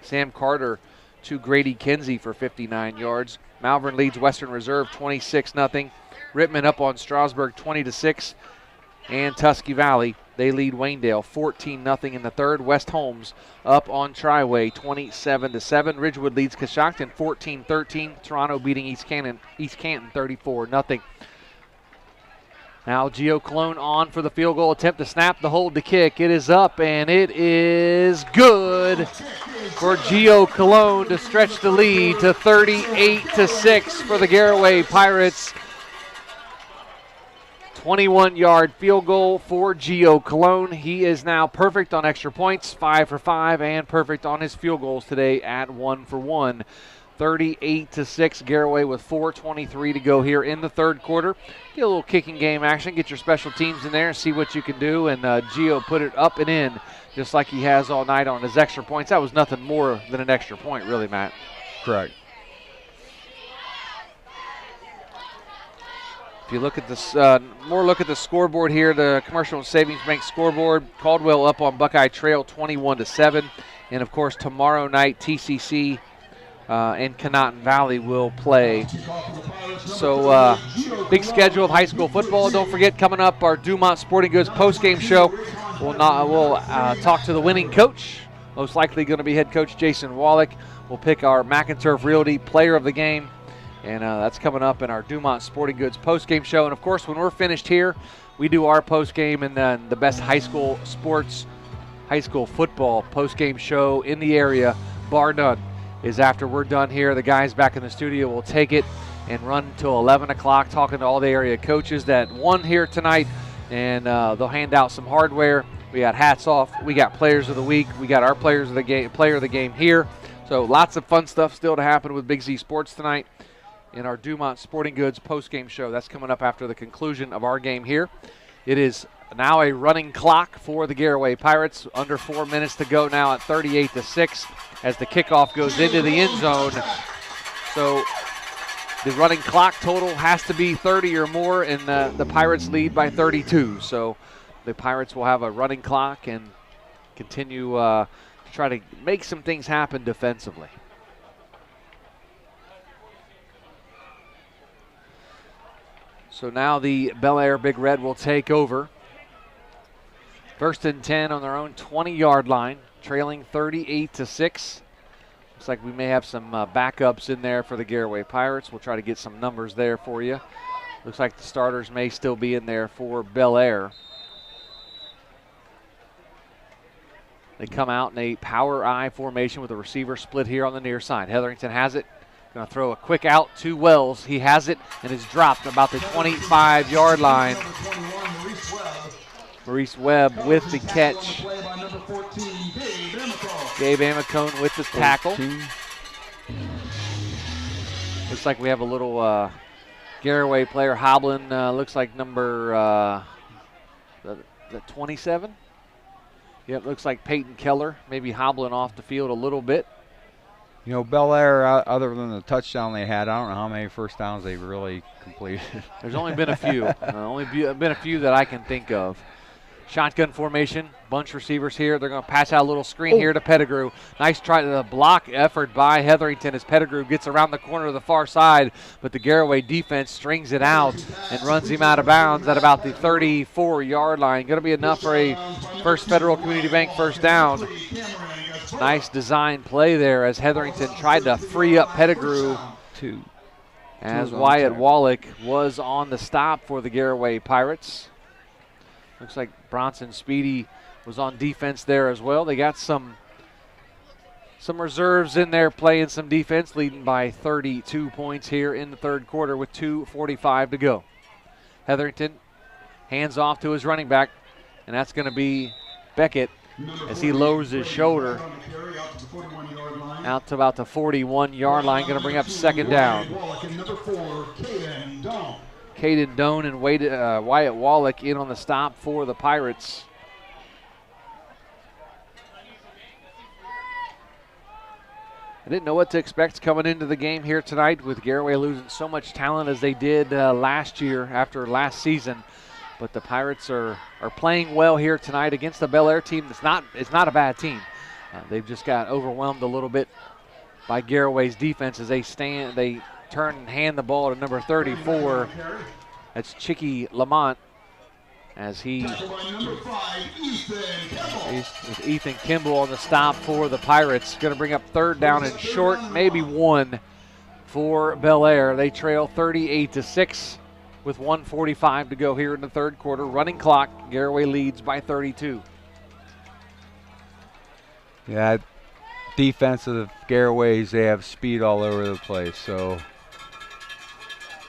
Sam Carter to Grady Kinsey for 59 yards. Malvern leads Western Reserve 26-0. Rittman up on Strasburg 20-6. And Tusky Valley, they lead Waynedale 14-0 in the third. West Holmes up on Triway 27-7. Ridgewood leads Coshocton 14-13. Toronto beating East Canton 34-0. Now Gio Cologne on for the field goal attempt, to snap, the hold, to kick. It is up and it is good for Gio Cologne to stretch the lead to 38-6 for the Garraway Pirates. 21-yard field goal for Gio Cologne. He is now perfect on extra points, 5 for 5, and perfect on his field goals today at 1 for 1. 38-6, Garraway with 4:23 to go here in the third quarter. Get a little kicking game action, get your special teams in there and see what you can do. And Gio put it up and in just like he has all night on his extra points. That was nothing more than an extra point, really, Matt. Correct. If you look at this, look at the scoreboard here, the Commercial and Savings Bank scoreboard. Caldwell up on Buckeye Trail 21-7. And, of course, tomorrow night, TCC and Conotton Valley will play. So big schedule of high school football. Don't forget, coming up, our Dumont Sporting Goods postgame show. We'll talk to the winning coach, most likely going to be head coach Jason Wallach. We'll pick our McInturf Realty player of the game, and that's coming up in our Dumont Sporting Goods postgame show. And, of course, when we're finished here, we do our postgame and then the best high school sports, high school football postgame show in the area, bar none. Is after we're done here, the guys back in the studio will take it and run till 11 o'clock talking to all the area coaches that won here tonight and they'll hand out some hardware. We got hats off. We got players of the week. We got our players of the game, player of the game here. So lots of fun stuff still to happen with Big Z Sports tonight in our Dumont Sporting Goods post-game show. That's coming up after the conclusion of our game here. It is now a running clock for the Garraway Pirates. Under 4 minutes to go now at 38-6 as the kickoff goes into the end zone. So the running clock total has to be 30 or more, and the Pirates lead by 32. So the Pirates will have a running clock and continue to try to make some things happen defensively. So now the Bel Air Big Red will take over. 1st and 10 on their own 20-yard line, trailing 38-6. Looks like we may have some backups in there for the Garraway Pirates. We'll try to get some numbers there for you. Looks like the starters may still be in there for Bel Air. They come out in a power I formation with a receiver split here on the near side. Hetherington has it. Going to throw a quick out to Wells. He has it and is dropped about the 25-yard line. Maurice Webb with the catch. Gabe Amicone with the tackle. Looks like we have a little Garraway player hobbling. Looks like number the 27. Yep, looks like Peyton Keller maybe hobbling off the field a little bit. You know, Bel Air, other than the touchdown they had, I don't know how many first downs they've really completed. There's only been a few. Been a few that I can think of. Shotgun formation, bunch receivers here. They're going to pass out a little screen here to Pettigrew. Nice try to the block effort by Hetherington as Pettigrew gets around the corner of the far side, but the Garraway defense strings it out and runs him out of bounds at about the 34-yard line. Going to be enough for a First Federal Community Bank first down. Nice design play there as Hetherington tried to free up Pettigrew as Wyatt Wallach was on the stop for the Garraway Pirates. Looks like Bronson Speedy was on defense there as well. They got some reserves in there playing some defense, leading by 32 points here in the third quarter with 2:45 to go. Hetherington hands off to his running back, and that's going to be Beckett as he lowers his shoulder out to about the 41-yard line. Going to bring up second down. Caden Doan and Wyatt Wallach in on the stop for the Pirates. I didn't know what to expect coming into the game here tonight with Garraway losing so much talent as they did last year after last season. But the Pirates are playing well here tonight against the Bel Air team. It's not a bad team. They've just got overwhelmed a little bit by Garraway's defense as they turn and hand the ball to number 34. That's Chicky Lamont as he's with Ethan Kimball on the stop for the Pirates. Going to bring up third down and short, maybe one for Bel Air. They trail 38-6 with 1:45 to go here in the third quarter. Running clock, Garraway leads by 32. Yeah, defensive Garraways, they have speed all over the place, so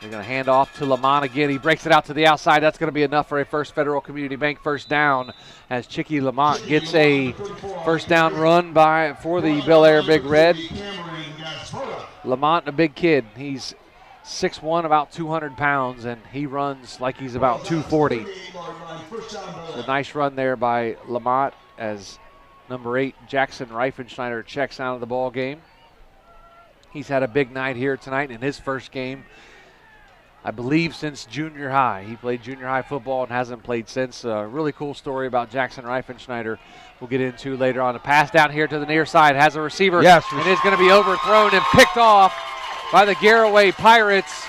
they're going to hand off to Lamont again. He breaks it out to the outside. That's going to be enough for a First Federal Community Bank first down as Chicky Lamont gets a first down run for the Bel Air Big Red. Lamont, a big kid. He's 6'1", about 200 pounds, and he runs like he's about 240. A nice run there by Lamont as number 8, Jackson Reifenschneider, checks out of the ball game. He's had a big night here tonight in his first game, I believe, since junior high. He played junior high football and hasn't played since. A really cool story about Jackson Reifenschneider we'll get into later on. A pass down here to the near side has a receiver, yes, and is going to be overthrown and picked off by the Garraway Pirates.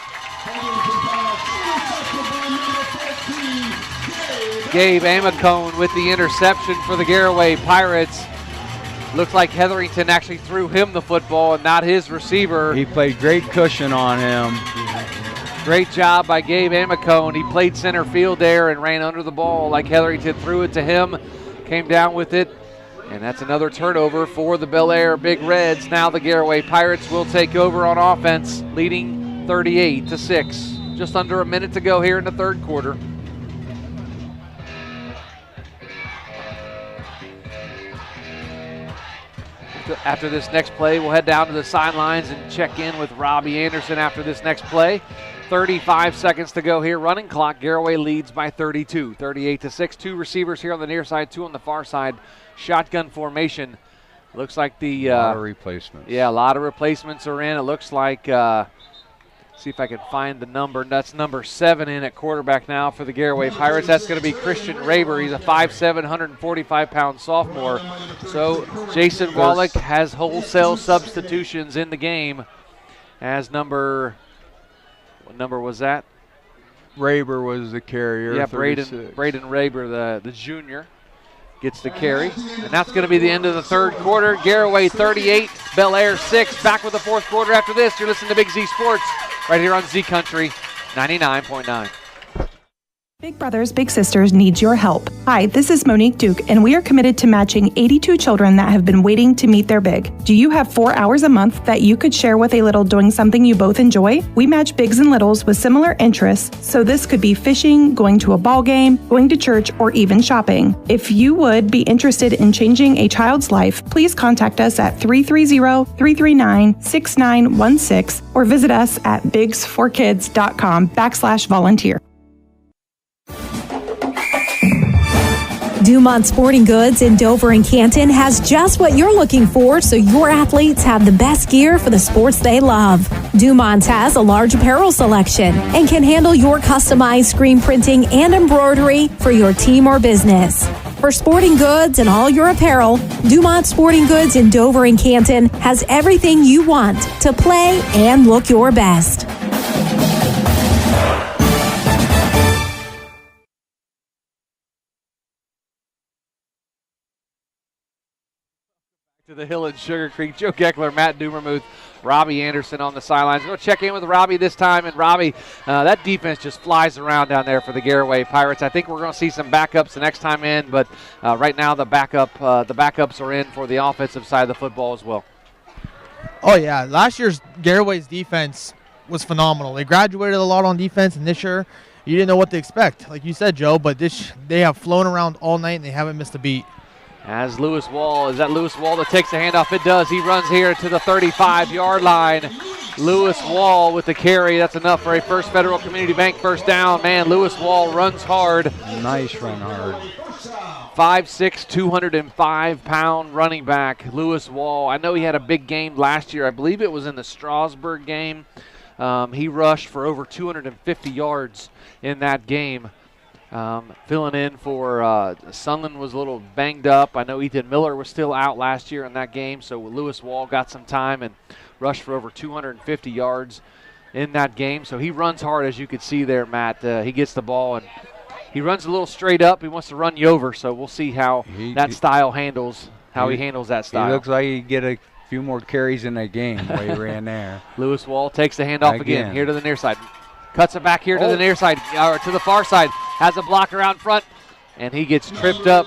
Gabe Amicone with the interception for the Garraway Pirates. Looks like Hetherington actually threw him the football and not his receiver. He played great cushion on him. Great job by Gabe Amicone. He played center field there and ran under the ball like Hetherington threw it to him, came down with it, and that's another turnover for the Bel Air Big Reds. Now the Garraway Pirates will take over on offense, leading 38-6. Just under a minute to go here in the third quarter. after this next play. We'll head down to the sidelines and check in with Robbie Anderson after this next play. 35 seconds to go here. Running clock. Garraway leads by 32, 38-6. 2 receivers here on the near side, 2 on the far side. Shotgun formation. Looks like the a lot of replacements. Yeah, a lot of replacements are in. It looks like. See if I can find the number. That's number 7 in at quarterback now for the Garraway Pirates. That's going to be Christian Raber. He's a 5'7", 145-pound sophomore. So Jason Wallach has wholesale substitutions in the game as what number was that? Raber was the carrier. Yeah, Braden Raber, the junior, gets the carry. And that's going to be the end of the third quarter. Garraway 38, Bel Air 6. Back with the fourth quarter after this. You're listening to Big Z Sports right here on Z Country 99.9. Big Brothers Big Sisters needs your help. Hi, this is Monique Duke, and we are committed to matching 82 children that have been waiting to meet their big. Do you have 4 hours a month that you could share with a little doing something you both enjoy? We match bigs and littles with similar interests, so this could be fishing, going to a ball game, going to church, or even shopping. If you would be interested in changing a child's life, please contact us at 330-339-6916 or visit us at bigsforkids.com/volunteer. Dumont Sporting Goods in Dover and Canton has just what you're looking for, so your athletes have the best gear for the sports they love. Dumont has a large apparel selection and can handle your customized screen printing and embroidery for your team or business. For sporting goods and all your apparel, Dumont Sporting Goods in Dover and Canton has everything you want to play and look your best. To the Hill and Sugarcreek. Joe Geckler, Matt Dumermuth, Robbie Anderson on the sidelines. We're going to check in with Robbie this time. And Robbie, that defense just flies around down there for the Garraway Pirates. I think we're going to see some backups the next time in, but right now the backups are in for the offensive side of the football as well. Oh, yeah. Last year's Garraway's defense was phenomenal. They graduated a lot on defense, and this year you didn't know what to expect, like you said, Joe, but they have flown around all night, and they haven't missed a beat. As Lewis Wall, is that Lewis Wall that takes the handoff? It does. He runs here to the 35-yard line. Lewis Wall with the carry. That's enough for a First Federal Community Bank first down. Man, Lewis Wall runs hard. Nice run hard. 5'6", 205-pound running back, Lewis Wall. I know he had a big game last year. I believe it was in the Strasburg game. He rushed for over 250 yards in that game. Filling in for Sunland was a little banged up. I know Ethan Miller was still out last year in that game, so Lewis Wall got some time and rushed for over 250 yards in that game. So he runs hard, as you could see there, Matt. He gets the ball, and he runs a little straight up. He wants to run you over, so we'll see how that style handles, he handles that style. He looks like he get a few more carries in that game the way he ran there. Lewis Wall takes the handoff again here to the near side. Cuts it back here to the near side, or to the far side. Has a blocker out front, and he gets tripped up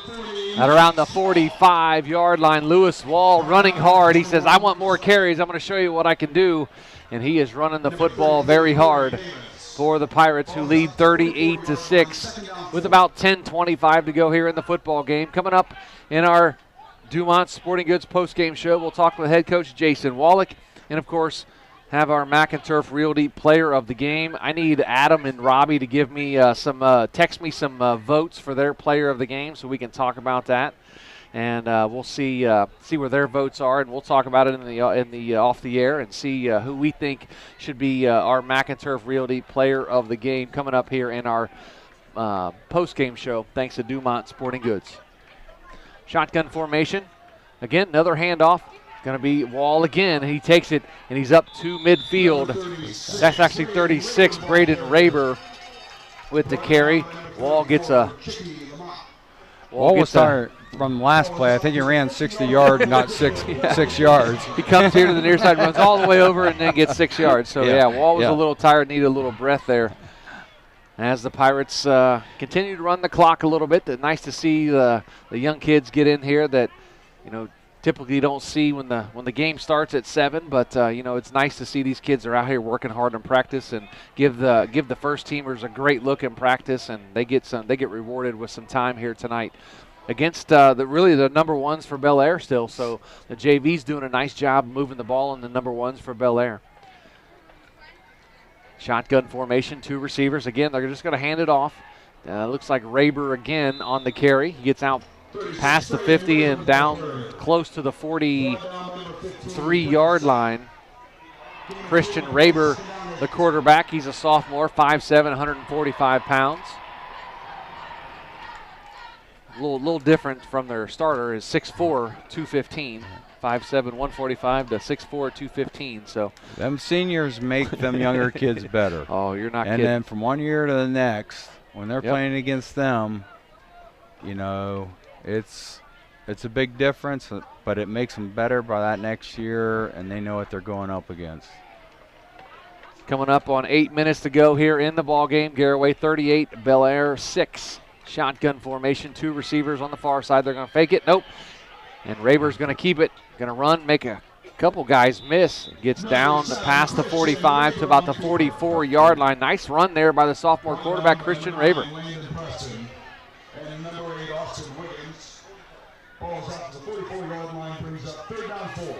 at around the 45-yard line. Lewis Wall running hard. He says, I want more carries. I'm going to show you what I can do. And he is running the football very hard for the Pirates, who lead 38-6 with about 10:25 to go here in the football game. Coming up in our Dumont Sporting Goods postgame show, we'll talk with head coach Jason Wallach, and, of course, have our McInturf Realty Player of the Game. I need Adam and Robbie to give me text me some votes for their Player of the Game so we can talk about that, and we'll see where their votes are, and we'll talk about it in the off the air and see who we think should be our McInturf Realty Player of the Game coming up here in our post game show. Thanks to Dumont Sporting Goods. Shotgun formation. Again, another handoff. Going to be Wall again. He takes it, and he's up to midfield. That's actually 36, Braden Raber with the carry. Wall gets a... Wall was tired from last play. I think he ran 60 yards, not 6 yards. He comes here to the near side, runs all the way over, and then gets 6 yards. So, Wall was a little tired, needed a little breath there. As the Pirates continue to run the clock a little bit, nice to see the young kids get in here that, typically you don't see when the game starts at 7, but it's nice to see these kids are out here working hard in practice and give the first teamers a great look in practice, and they get rewarded with some time here tonight. against the number ones for Bel Air still. So the JV's doing a nice job moving the ball in the number ones for Bel Air. Shotgun formation, 2 receivers. Again, they're just going to hand it off. Looks like Raber again on the carry. He gets out past the 50 and down close to the 43-yard line. Christian Raber, the quarterback. He's a sophomore, 5'7", 145 pounds. A little different from their starter is 6'4", 215. 5'7", 145 to 6'4", 215. So them seniors make them younger kids better. Oh, you're not kidding. And then from one year to the next, when they're playing against them, you know, it's a big difference, but it makes them better by that next year, and they know what they're going up against. Coming up on 8 minutes to go here in the ball game. Garraway 38, Bel Air 6. Shotgun formation, 2 receivers on the far side. They're going to fake it. Nope. And Raber's going to keep it. Going to run, make a couple guys miss. Gets down to past the 45 to about the 44-yard line. Nice run there by the sophomore quarterback, Christian Raber. And number 8, Austin Wiggins. Balls out to the 44-yard line, brings up 3rd down 4.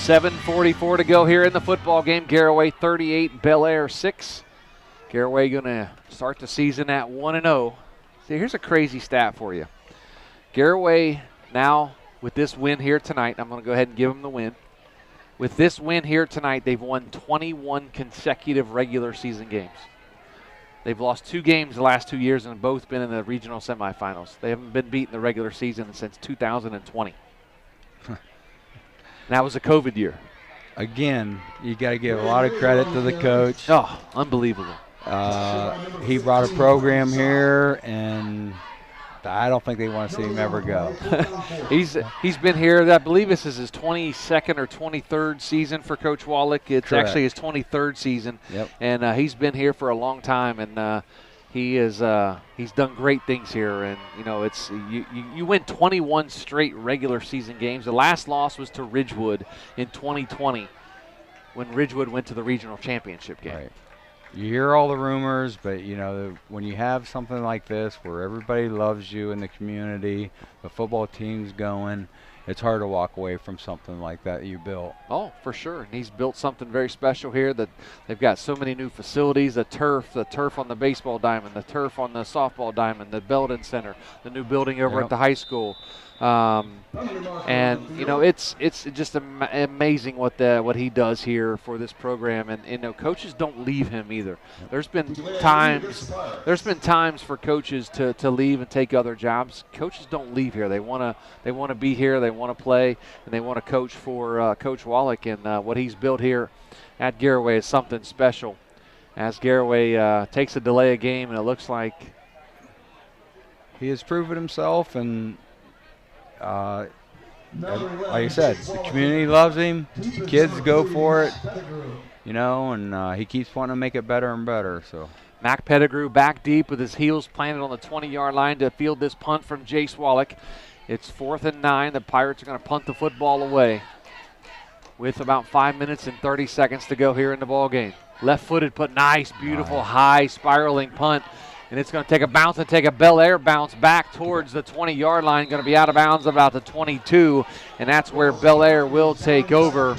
$7:44 to go here in the football game. Garraway 38, Bel Air 6. Garraway going to start the season at 1-0. See, here's a crazy stat for you. Garraway now with this win here tonight, I'm going to go ahead and give them the win. With this win here tonight, they've won 21 consecutive regular season games. They've lost 2 games the last 2 years and both been in the regional semifinals. They haven't been beaten in the regular season since 2020. That was a COVID year. Again, you got to give a lot of credit to the coach. Oh, unbelievable. He brought a program here, and I don't think they want to see him ever go. He's been here. I believe this is his 22nd or 23rd season for Coach Wallach. It's Correct. actually his 23rd season. Yep. And he's been here for a long time, and he's done great things here. And you know, it's you win 21 straight regular season games. The last loss was to Ridgewood in 2020, when Ridgewood went to the regional championship game. Right. You hear all the rumors, but you know, when you have something like this where everybody loves you in the community, the football team's going, it's hard to walk away from something like that you built. Oh, for sure. And he's built something very special here. That they've got so many new facilities, the turf on the baseball diamond, the turf on the softball diamond, the Belden Center, the new building over at the high school. And you know, it's just amazing what he does here for this program. And you know, coaches don't leave him either. There's been times for coaches to leave and take other jobs. Coaches don't leave here. They want to be here. They want to play, and they want to coach for Coach Wallach. And what he's built here at Garraway is something special. As Garraway takes a delay of game, and it looks like he has proven himself, and like I said, the community loves him. Kids go for it, you know, and he keeps wanting to make it better and better. So Mac Pettigrew back deep with his heels planted on the 20-yard line to field this punt from Jace Wallach. It's 4th and 9. The Pirates are going to punt the football away with about 5 minutes and 30 seconds to go here in the ball game. Left-footed, but nice, beautiful, high spiraling punt. And it's going to take a bounce and take a Bel Air bounce back towards the 20-yard line. Going to be out of bounds about the 22. And that's where Bel Air will take over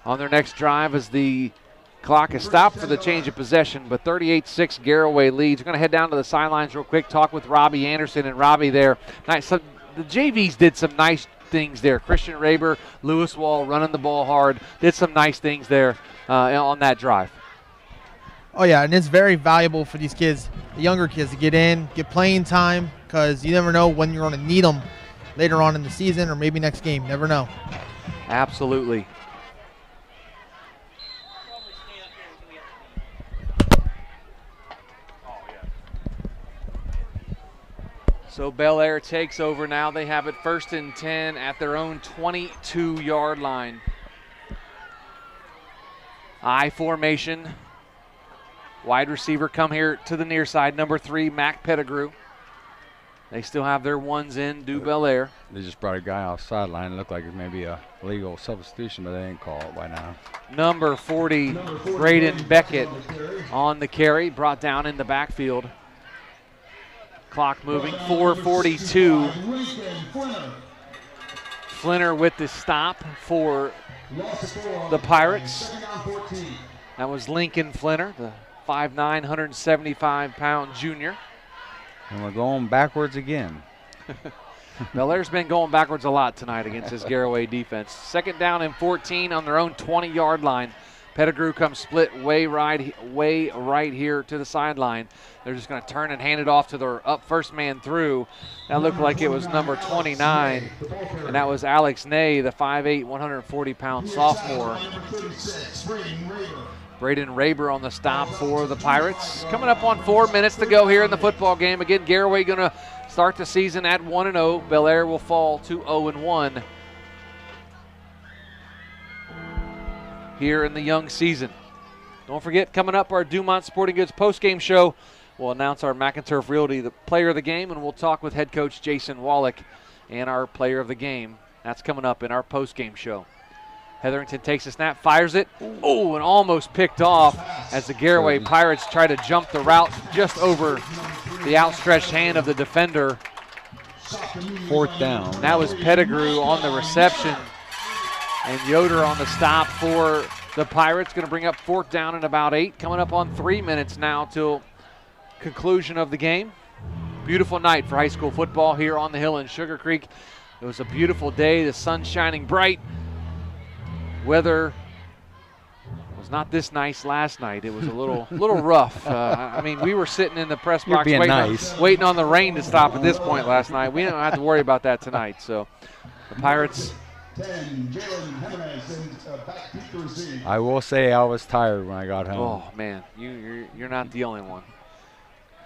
on their next drive as the clock is stopped for the change of possession. But 38-6 Garraway leads. We're going to head down to the sidelines real quick, talk with Robbie Anderson. And Robbie there, nice. So the JVs did some nice things there. Christian Raber, Lewis Wall running the ball hard. Did some nice things there on that drive. Oh, yeah, and it's very valuable for these kids, the younger kids, to get in, get playing time, because you never know when you're going to need them later on in the season or maybe next game. Never know. Absolutely. So Bel Air takes over now. They have it 1st and 10 at their own 22-yard line. I formation. Wide receiver come here to the near side, number 3, Mac Pettigrew. They still have their ones in, Bel Air. They just brought a guy off the sideline. It looked like it may be a legal substitution, but they didn't call it by now. Number 40, Braden Beckett on the carry, brought down in the backfield. Clock moving, 4:42. Flinner with the stop for the Pirates. That was Lincoln Flinner, the 5'9", 175-pound junior. And we're going backwards again. Bel Air's been going backwards a lot tonight against this Garraway defense. 2nd down and 14 on their own 20-yard line. Pettigrew comes split way right here to the sideline. They're just going to turn and hand it off to their up first man through. That looked like it was number 29, and that was Alex Ney, the 5'8", 140-pound sophomore. Braden Raber on the stop for the Pirates. Coming up on 4 minutes to go here in the football game. Again, Garraway going to start the season at 1-0. Bel Air will fall to 0-1 here in the young season. Don't forget, coming up, our Dumont Sporting Goods postgame show. We'll announce our McInturf Realty, the player of the game, and we'll talk with head coach Jason Wallach and our player of the game. That's coming up in our postgame show. Hetherington takes a snap, fires it. Oh, and almost picked off as the Garraway Pirates try to jump the route just over the outstretched hand of the defender. 4th down. That was Pettigrew on the reception. And Yoder on the stop for the Pirates. Going to bring up 4th down and about 8. Coming up on 3 minutes now till conclusion of the game. Beautiful night for high school football here on the hill in Sugarcreek. It was a beautiful day. The sun shining bright. Weather was not this nice last night. It was a little rough. I mean, we were sitting in the press box waiting on the rain to stop at this point last night. We don't have to worry about that tonight. So the Pirates. I will say I was tired when I got home. Oh, man, you're not the only one.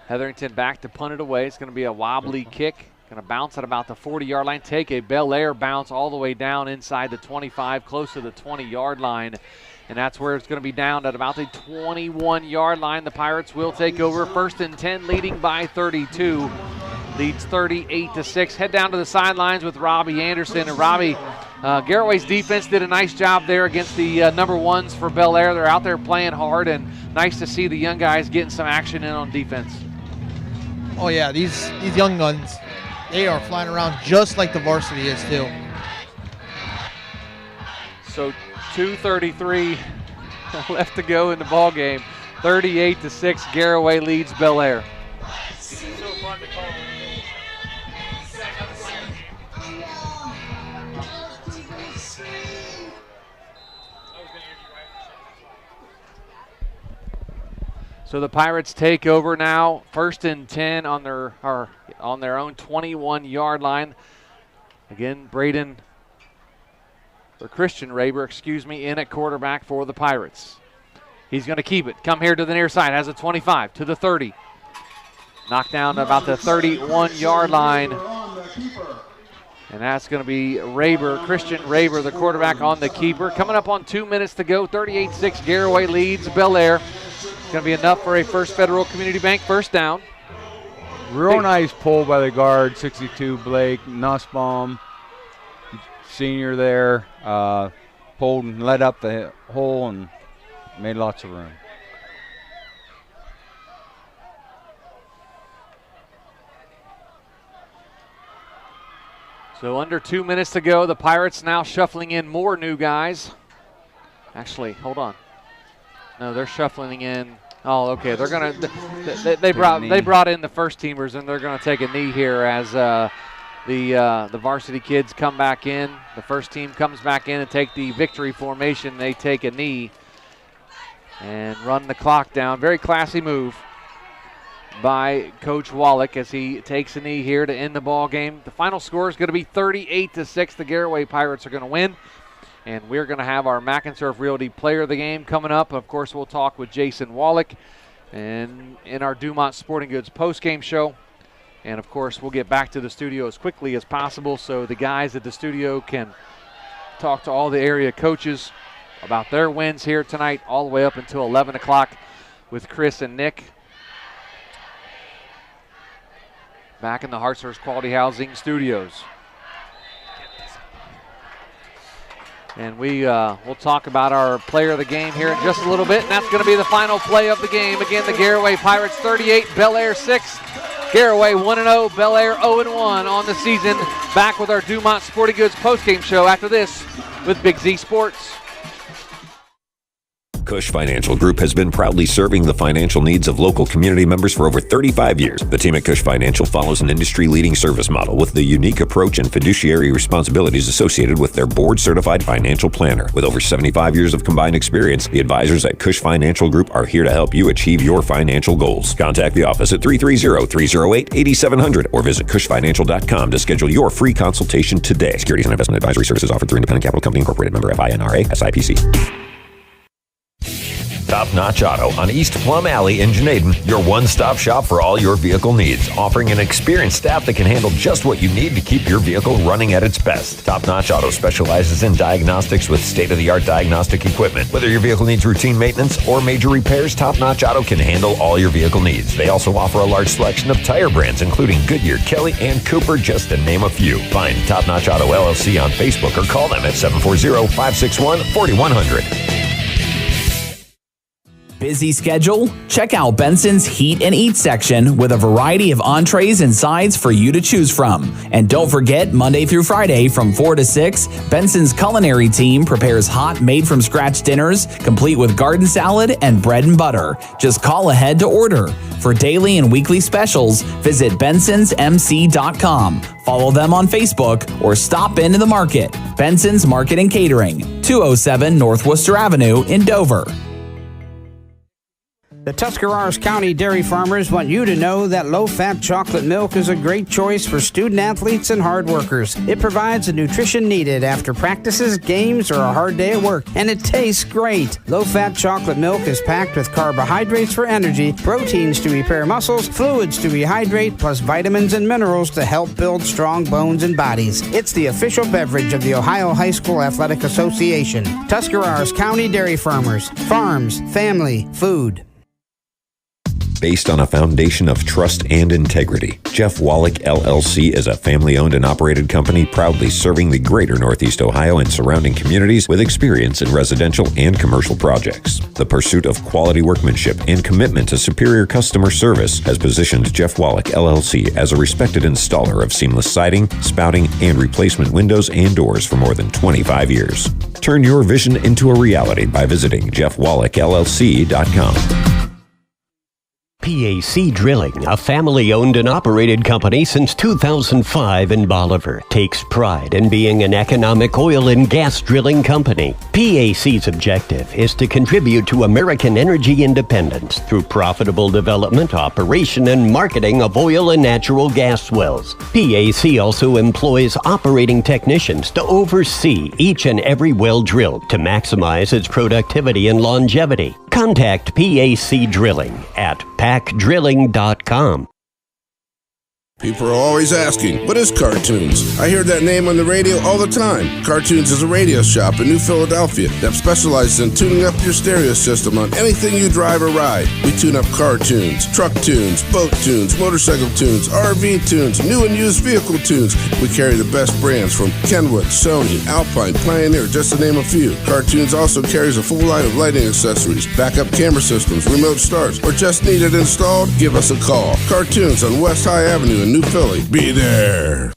Hetherington back to punt it away. It's going to be a wobbly kick. Going to bounce at about the 40-yard line. Take a Bel Air bounce all the way down inside the 25, close to the 20-yard line. And that's where it's going to be down at about the 21-yard line. The Pirates will take over. 1st and 10, leading by 32. Leads 38-6. Head down to the sidelines with Robbie Anderson. And Robbie, Garraway's defense did a nice job there against the number ones for Bel Air. They're out there playing hard, and nice to see the young guys getting some action in on defense. Oh, yeah, these young guns, they are flying around just like the varsity is, too. So 2:33 left to go in the ball game. 38-6, Garraway leads Bel Air. So the Pirates take over now. 1st and 10 on their own 21-yard line. Again, Christian Raber, in at quarterback for the Pirates. He's going to keep it. Come here to the near side. Has a 25 to the 30. Knocked down to about the 31-yard line. And that's going to be Christian Raber, the quarterback on the keeper. Coming up on 2 minutes to go. 38-6, Garraway leads Bel Air. It's going to be enough for a First Federal Community Bank first down. Real nice pull by the guard, 62, Blake Nussbaum, senior there. Pulled and led up the hole and made lots of room. So under 2 minutes to go. The Pirates now shuffling in more new guys. Actually, hold on. No, they're shuffling in. Oh, okay. They're gonna. They brought in the first teamers, and they're gonna take a knee here as the varsity kids come back in. The first team comes back in and take the victory formation. They take a knee and run the clock down. Very classy move by Coach Wallach as he takes a knee here to end the ball game. The final score is going to be 38-6. The Garraway Pirates are going to win. And we're going to have our McInturf Realty Player of the Game coming up. Of course, we'll talk with Jason Wallach and in our Dumont Sporting Goods postgame show. And, of course, we'll get back to the studio as quickly as possible so the guys at the studio can talk to all the area coaches about their wins here tonight all the way up until 11 o'clock with Chris and Nick. back in the Hartshurst Quality Housing Studios. And we'll talk about our player of the game here in just a little bit, and that's going to be the final play of the game. Again, the Garaway Pirates 38, Bel Air 6. Garaway 1-0, Bel Air 0-1 on the season. Back with our Dumont Sporting Goods postgame show after this with Big Z Sports. Cush Financial Group has been proudly serving the financial needs of local community members for over 35 years. The team at Cush Financial follows an industry-leading service model with the unique approach and fiduciary responsibilities associated with their board-certified financial planner. With over 75 years of combined experience, the advisors at Cush Financial Group are here to help you achieve your financial goals. Contact the office at 330-308-8700 or visit cushfinancial.com to schedule your free consultation today. Securities and investment advisory services offered through Independent Capital Company Incorporated, member FINRA, SIPC. Top Notch Auto on East Plum Alley in Janaden, your one-stop shop for all your vehicle needs, offering an experienced staff that can handle just what you need to keep your vehicle running at its best. Top Notch Auto specializes in diagnostics with state-of-the-art diagnostic equipment. Whether your vehicle needs routine maintenance or major repairs, Top Notch Auto can handle all your vehicle needs. They also offer a large selection of tire brands, including Goodyear, Kelly, and Cooper, just to name a few. Find Top Notch Auto LLC on Facebook or call them at 740-561-4100. Busy schedule? Check out Benson's Heat and Eat section with a variety of entrees and sides for you to choose from. And don't forget, Monday through Friday from 4 to 6, Benson's culinary team prepares hot, made-from-scratch dinners, complete with garden salad and bread and butter. Just call ahead to order. For daily and weekly specials, visit bensonsmc.com. Follow them on Facebook or stop into the market. Benson's Market and Catering, 207 North Worcester Avenue in Dover. The Tuscarawas County dairy farmers want you to know that low-fat chocolate milk is a great choice for student athletes and hard workers. It provides the nutrition needed after practices, games, or a hard day at work, and it tastes great. Low-fat chocolate milk is packed with carbohydrates for energy, proteins to repair muscles, fluids to rehydrate, plus vitamins and minerals to help build strong bones and bodies. It's the official beverage of the Ohio High School Athletic Association. Tuscarawas County Dairy Farmers. Farms, family, food. Based on a foundation of trust and integrity, Jeff Wallach LLC is a family-owned and operated company proudly serving the greater Northeast Ohio and surrounding communities with experience in residential and commercial projects. The pursuit of quality workmanship and commitment to superior customer service has positioned Jeff Wallach LLC as a respected installer of seamless siding, spouting, and replacement windows and doors for more than 25 years. Turn your vision into a reality by visiting jeffwallachllc.com. PAC Drilling, a family-owned and operated company since 2005 in Bolivar, takes pride in being an economic oil and gas drilling company. PAC's objective is to contribute to American energy independence through profitable development, operation, and marketing of oil and natural gas wells. PAC also employs operating technicians to oversee each and every well drilled to maximize its productivity and longevity. Contact PAC Drilling at pacdrilling.com. People are always asking, what is Cartoons? I hear that name on the radio all the time. Cartoons is a radio shop in New Philadelphia that specializes in tuning up your stereo system on anything you drive or ride. We tune up car tunes, truck tunes, boat tunes, motorcycle tunes, RV tunes, new and used vehicle tunes. We carry the best brands from Kenwood, Sony, Alpine, Pioneer, just to name a few. Cartoons also carries a full line of lighting accessories, backup camera systems, remote starts, or just need it installed? Give us a call. Cartoons on West High Avenue in New Philly. Be there.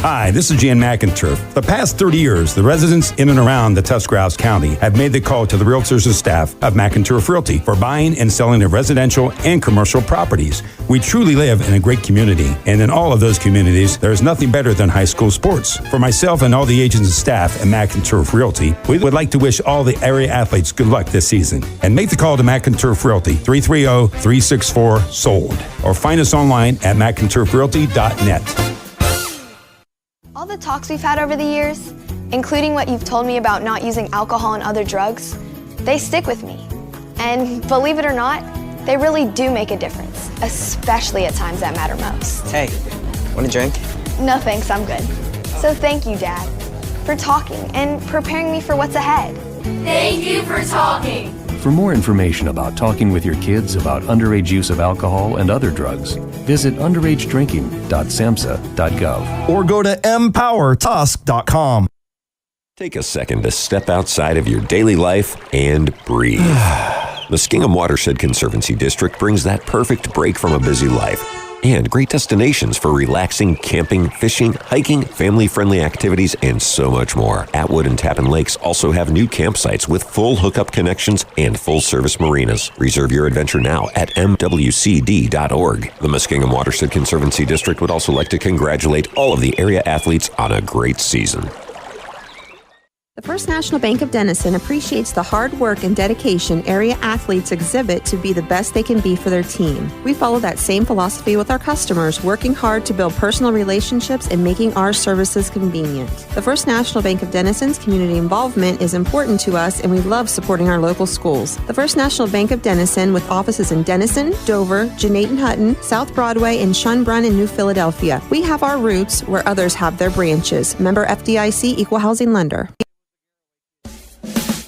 Hi, this is Jan McInturf. The past 30 years, the residents in and around the Tuscarawas County have made the call to the realtors and staff of McInturf Realty for buying and selling of residential and commercial properties. We truly live in a great community, and in all of those communities, there is nothing better than high school sports. For myself and all the agents and staff at McInturf Realty, we would like to wish all the area athletes good luck this season. And make the call to McInturf Realty, 330-364-SOLD, or find us online at McInturfRealty.net. All the talks we've had over the years, including what you've told me about not using alcohol and other drugs, they stick with me. And believe it or not, they really do make a difference, especially at times that matter most. Hey, want a drink? No thanks, I'm good. So thank you, Dad, for talking and preparing me for what's ahead. Thank you for talking. For more information about talking with your kids about underage use of alcohol and other drugs, visit underagedrinking.samhsa.gov or go to empowertusk.com. Take a second to step outside of your daily life and breathe. Muskingum Watershed Conservancy District brings that perfect break from a busy life and great destinations for relaxing, camping, fishing, hiking, family-friendly activities, and so much more. Atwood and Tappan Lakes also have new campsites with full hookup connections and full-service marinas. Reserve your adventure now at mwcd.org. The Muskingum Watershed Conservancy District would also like to congratulate all of the area athletes on a great season. The First National Bank of Denison appreciates the hard work and dedication area athletes exhibit to be the best they can be for their team. We follow that same philosophy with our customers, working hard to build personal relationships and making our services convenient. The First National Bank of Denison's community involvement is important to us, and we love supporting our local schools. The First National Bank of Denison, with offices in Denison, Dover, Jeanette and Hutton, South Broadway, and Schunbrunn and New Philadelphia. We have our roots where others have their branches. Member FDIC, Equal Housing Lender.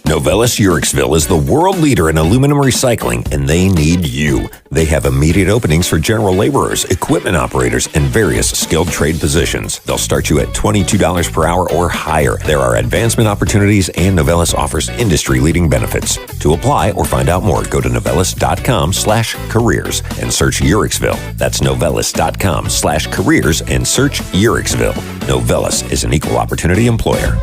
Novelis Uriksville is the world leader in aluminum recycling, and they need you. They have immediate openings for general laborers, equipment operators, and various skilled trade positions. They'll start you at $22 per hour or higher. There are advancement opportunities, and Novelis offers industry-leading benefits. To apply or find out more, go to novelis.com/careers and search Uriksville. That's novelis.com/careers and search Uriksville. Novelis is an equal opportunity employer.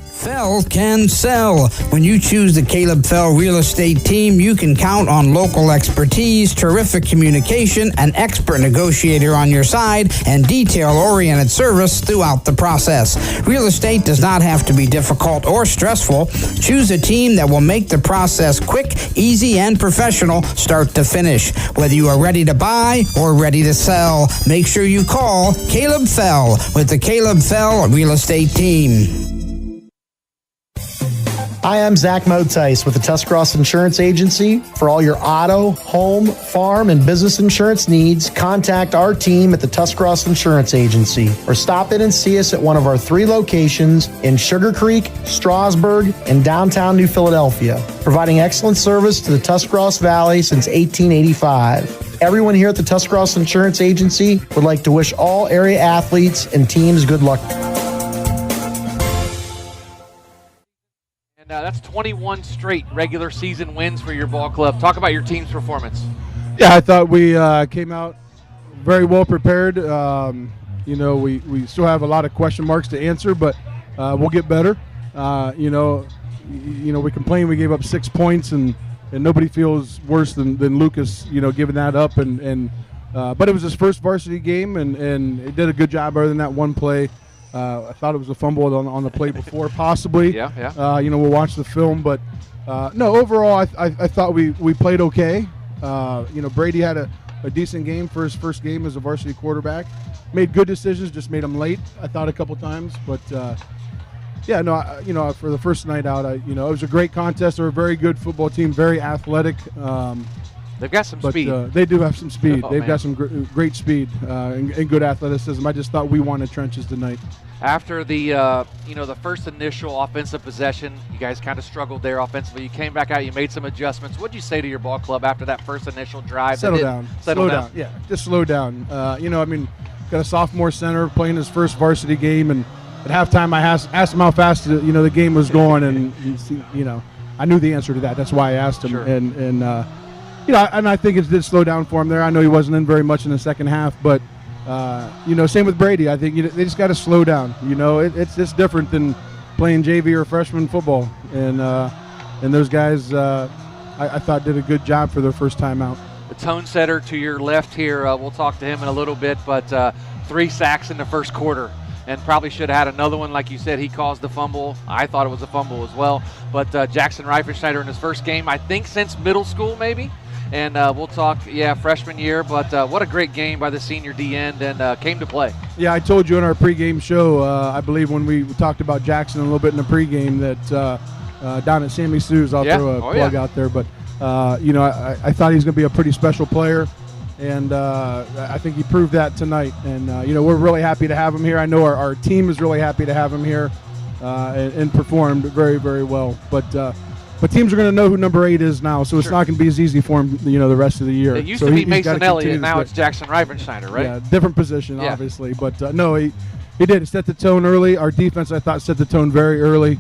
Fell can sell. When you choose the Caleb Fell Real Estate Team, you can count on local expertise, terrific communication, an expert negotiator on your side, and detail-oriented service throughout the process. Real estate does not have to be difficult or stressful. Choose a team that will make the process quick, easy, and professional start to finish. Whether you are ready to buy or ready to sell, make sure you call Caleb Fell with the Caleb Fell Real Estate Team. Hi, I'm Zach Motice with the Tuscarawas Insurance Agency. For all your auto, home, farm, and business insurance needs, contact our team at the Tuscarawas Insurance Agency or stop in and see us at one of our 3 locations in Sugarcreek, Strasburg, and downtown New Philadelphia, providing excellent service to the Tuscarawas Valley since 1885. Everyone here at the Tuscarawas Insurance Agency would like to wish all area athletes and teams good luck. That's 21 straight regular season wins for your ball club. Talk about your team's performance. Yeah, I thought we came out very well prepared. We still have a lot of question marks to answer, but we'll get better. We complain we gave up 6 points, and nobody feels worse than Lucas, giving that up. But it was his first varsity game, and he did a good job other than that one play. I thought it was a fumble on the play before, possibly. Yeah. We'll watch the film, but no. Overall, I thought we played okay. Brady had a decent game for his first game as a varsity quarterback. Made good decisions, just made them late. I thought a couple times, but for the first night out, it was a great contest. They're a very good football team, very athletic. They've got some speed. They do have some speed. They've got some great speed and good athleticism. I just thought we won the trenches tonight. After the first initial offensive possession, you guys kind of struggled there offensively. You came back out, you made some adjustments. What did you say to your ball club after that first initial drive? Slow down. Yeah, just slow down. Got a sophomore center playing his first varsity game, and at halftime I asked him how fast the game was going, and I knew the answer to that. That's why I asked him. Sure. And I think it did slow down for him there. I know he wasn't in very much in the second half, but Same with Brady. I think they just got to slow down. It's just different than playing JV or freshman football. And those guys, I thought, did a good job for their first time out. The tone setter to your left here, we'll talk to him in a little bit, but 3 sacks in the first quarter. And probably should have had another one. Like you said, he caused the fumble. I thought it was a fumble as well. But Jackson Reifenschneider in his first game, I think since middle school maybe. And we'll talk, freshman year. But what a great game by the senior D end and came to play. Yeah, I told you in our pregame show, I believe when we talked about Jackson a little bit in the pregame that down at Sammy Sue's, I'll throw a plug out there. But, I thought he was going to be a pretty special player. And I think he proved that tonight. And, we're really happy to have him here. I know our team is really happy to have him here and performed very, very well. But teams are going to know who number 8 is now, so it's not going to be as easy for him, the rest of the year. It used to be Mason Elliott, and now it's Jackson Reifenschneider, right? Yeah, different position, obviously. But, no, he did set the tone early. Our defense, I thought, set the tone very early.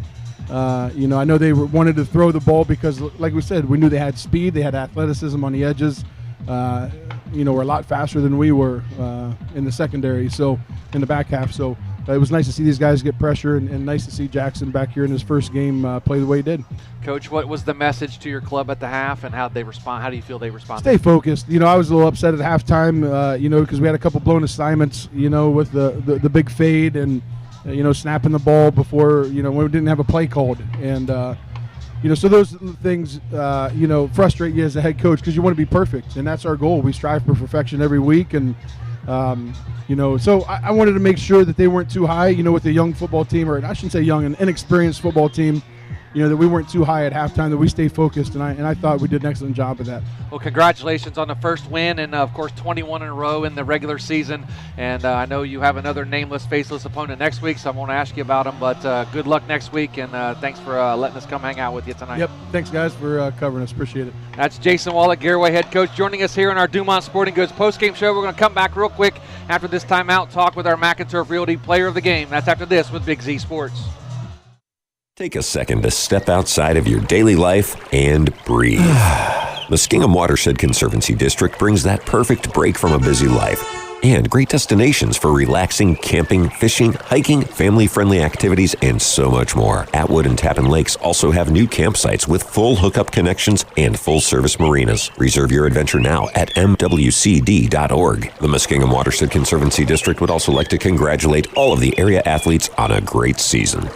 I know they wanted to throw the ball because, like we said, we knew they had speed. They had athleticism on the edges. Were a lot faster than we were in the secondary, so in the back half. So it was nice to see these guys get pressure and nice to see Jackson back here in his first game play the way he did. Coach, what was the message to your club at the half, and how did they respond? How do you feel they responded? Stay focused. I was a little upset at halftime, because we had a couple blown assignments, with the big fade and, snapping the ball before, when we didn't have a play called. And, so those things, frustrate you as a head coach because you want to be perfect, and that's our goal. We strive for perfection every week, and, so I wanted to make sure that they weren't too high, with a young football team, or I shouldn't say young, an inexperienced football team, that we weren't too high at halftime, that we stayed focused, and I thought we did an excellent job of that. Well, congratulations on the first win, and of course 21 in a row in the regular season. And I know you have another nameless, faceless opponent next week, so I won't ask you about them. But good luck next week, and thanks for letting us come hang out with you tonight. Yep, thanks guys for covering us. Appreciate it. That's Jason Wallach, Garraway head coach, joining us here on our Dumont Sporting Goods postgame show. We're going to come back real quick after this timeout, talk with our McInturf Realty Player of the Game. That's after this with Big Z Sports. Take a second to step outside of your daily life and breathe. Muskingum Watershed Conservancy District brings that perfect break from a busy life and great destinations for relaxing, camping, fishing, hiking, family-friendly activities, and so much more. Atwood and Tappan Lakes also have new campsites with full hookup connections and full-service marinas. Reserve your adventure now at mwcd.org. The Muskingum Watershed Conservancy District would also like to congratulate all of the area athletes on a great season.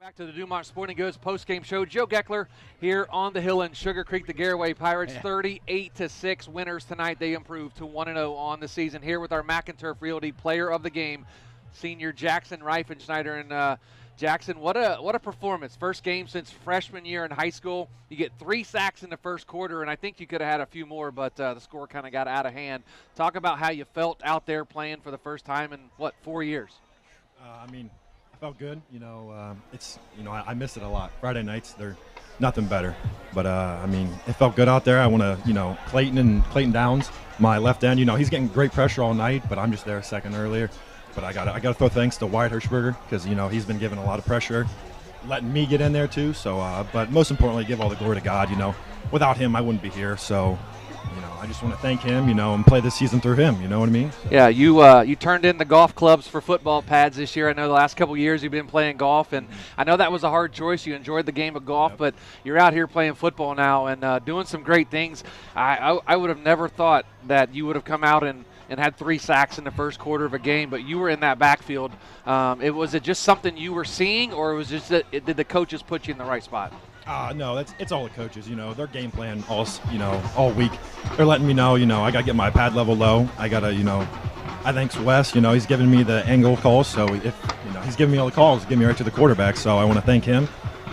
Back to the Dumont Sporting Goods post-game show. Joe Geckler here on the hill in Sugarcreek. The Garraway Pirates 38-6 winners tonight. They improved to 1-0 on the season. Here with our McInturf Realty Player of the Game, senior Jackson Reifenschneider. And Jackson, what a performance! First game since freshman year in high school. You get 3 sacks in the first quarter, and I think you could have had a few more, but the score kind of got out of hand. Talk about how you felt out there playing for the first time in 4 years. Felt good, it's, I miss it a lot. Friday nights, they're nothing better. But, it felt good out there. I want to, Clayton Downs, my left end, he's getting great pressure all night, but I'm just there a second earlier. But I got to throw thanks to Wyatt Hirschberger because, he's been given a lot of pressure, letting me get in there too. So, but most importantly, give all the glory to God, Without him, I wouldn't be here. So, I just want to thank him, and play this season through him. You know what I mean? So. Yeah, you turned in the golf clubs for football pads this year. I know the last couple of years you've been playing golf, and I know that was a hard choice. You enjoyed the game of golf, but you're out here playing football now and doing some great things. I would have never thought that you would have come out and had 3 sacks in the first quarter of a game, but you were in that backfield. Was it just something you were seeing, or was it just did the coaches put you in the right spot? No, it's all the coaches. Their game plan all week. They're letting me know, I got to get my pad level low. I got to, I think Wes, he's giving me the angle calls. So if, he's giving me all the calls, giving me right to the quarterback. So I want to thank him.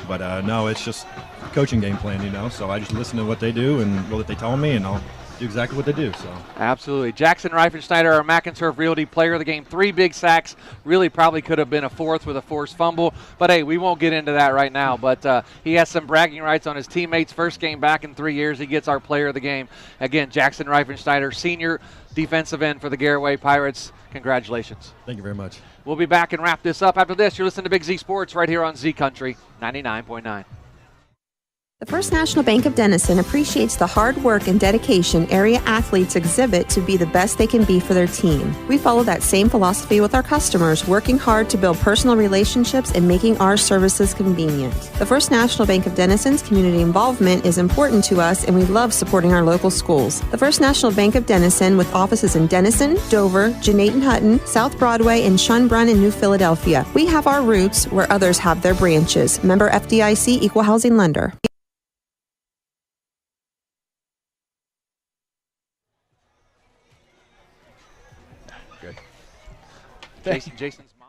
But no, it's just coaching game plan, So I just listen to what they do and what they tell me, and I'll do exactly what they do. So absolutely. Jackson Reifenschneider, our McInturf Realty player of the game, 3 big sacks. Really probably could have been a 4th with a forced fumble. But, hey, we won't get into that right now. But he has some bragging rights on his teammates. First game back in 3 years. He gets our player of the game. Again, Jackson Reifenschneider, senior defensive end for the Garraway Pirates. Congratulations. thank you very much. We'll be back and wrap this up. After this, you're listening to Big Z Sports right here on Z Country 99.9. The First National Bank of Denison appreciates the hard work and dedication area athletes exhibit to be the best they can be for their team. We follow that same philosophy with our customers, working hard to build personal relationships and making our services convenient. The First National Bank of Denison's community involvement is important to us, and we love supporting our local schools. The First National Bank of Denison, with offices in Denison, Dover, Jeanette and Hutton, South Broadway, and Schönbrunn in New Philadelphia. We have our roots where others have their branches. Member FDIC, Equal Housing Lender. Jason's mom.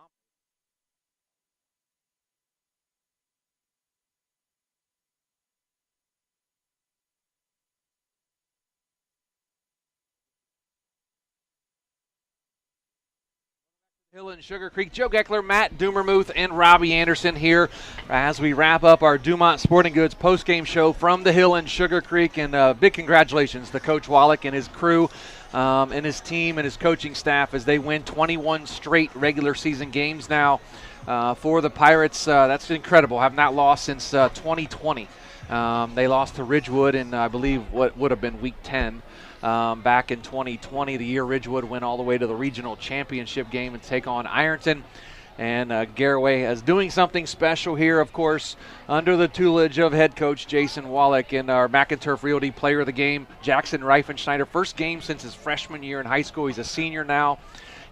Hill and Sugarcreek, Joe Geckler, Matt Dumermuth, and Robbie Anderson here as we wrap up our Dumont Sporting Goods postgame show from the Hill and Sugarcreek. And big congratulations to Coach Wallach and his crew. And his team and his coaching staff as they win 21 straight regular season games now for the Pirates. That's incredible. Have not lost since 2020. They lost to Ridgewood in, I believe, what would have been Week 10 back in 2020, the year Ridgewood went all the way to the regional championship game and take on Ironton. And Garraway is doing something special here, of course, under the tutelage of head coach Jason Wallach and our McInturf Realty player of the game, Jackson Reifenschneider. First game since his freshman year in high school. He's a senior now.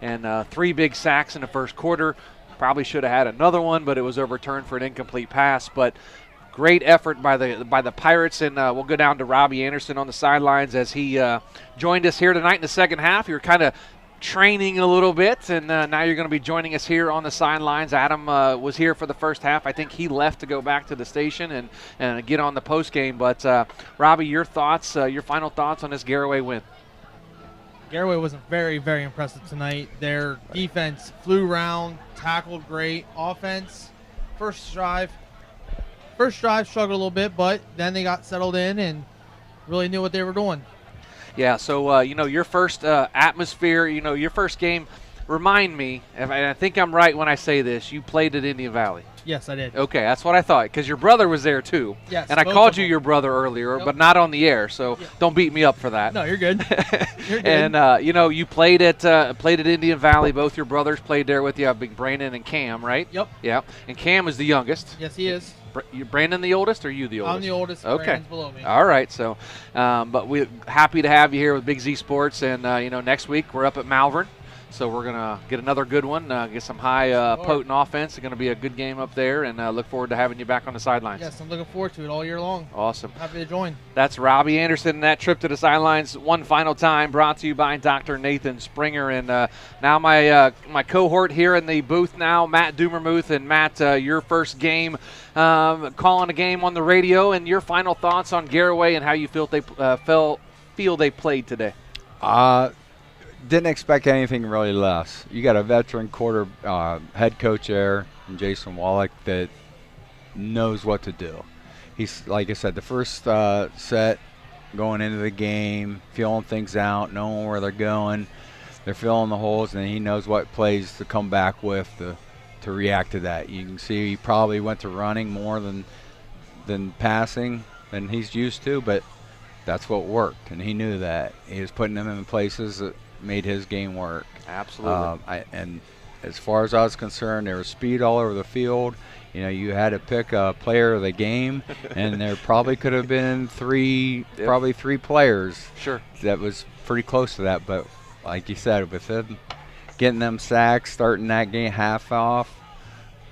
And 3 big sacks in the first quarter. Probably should have had another one, but it was overturned for an incomplete pass. But great effort by the Pirates. And we'll go down to Robbie Anderson on the sidelines as he joined us here tonight in the second half. You're kind of training a little bit, and now you're going to be joining us here on the sidelines. Adam was here for the first half. I think he left to go back to the station and get on the post game. But Robbie, your thoughts, your final thoughts on this Garraway win? Garraway was very, very impressive tonight. Their defense flew around, tackled great. Offense, first drive struggled a little bit, but then they got settled in and really knew what they were doing. Yeah, so, your first atmosphere, your first game, remind me, and I think I'm right when I say this, you played at Indian Valley. Yes, I did. Okay, that's what I thought, because your brother was there too. Yes, and I called you your brother earlier, but not on the air, so don't beat me up for that. No, you're good. You're good. And, you played at Indian Valley. Both your brothers played there with you. I've been Brandon and Cam, right? Yep. Yeah, and Cam is the youngest. Yes, he is. You Brandon the oldest, or you the oldest? I'm the oldest. Okay. Brandon's below me. All right. So, but we're happy to have you here with Big Z Sports, and next week we're up at Malvern, so we're gonna get another good one, get some high potent offense. It's gonna be a good game up there, and look forward to having you back on the sidelines. Yes, I'm looking forward to it all year long. Awesome. Happy to join. That's Robbie Anderson. That trip to the sidelines one final time brought to you by Dr. Nathan Springer. And now my cohort here in the booth now, Matt Dumermuth. And Matt, your first game, calling a game on the radio, and your final thoughts on Garraway and how you feel they played today. Didn't expect anything really less. You got a veteran head coach there, Jason Wallach, that knows what to do. He's, like I said, the first set, going into the game, feeling things out, knowing where they're going. They're filling the holes, and he knows what plays to come back with to react to that. You can see he probably went to running more than passing than he's used to, but that's what worked, and he knew that. He was putting them in places that made his game work. Absolutely. And as far as I was concerned, there was speed all over the field. You had to pick a player of the game, and there probably could have been three players. Sure. That was pretty close to that, but like you said, with him getting them sacks, starting that game half off,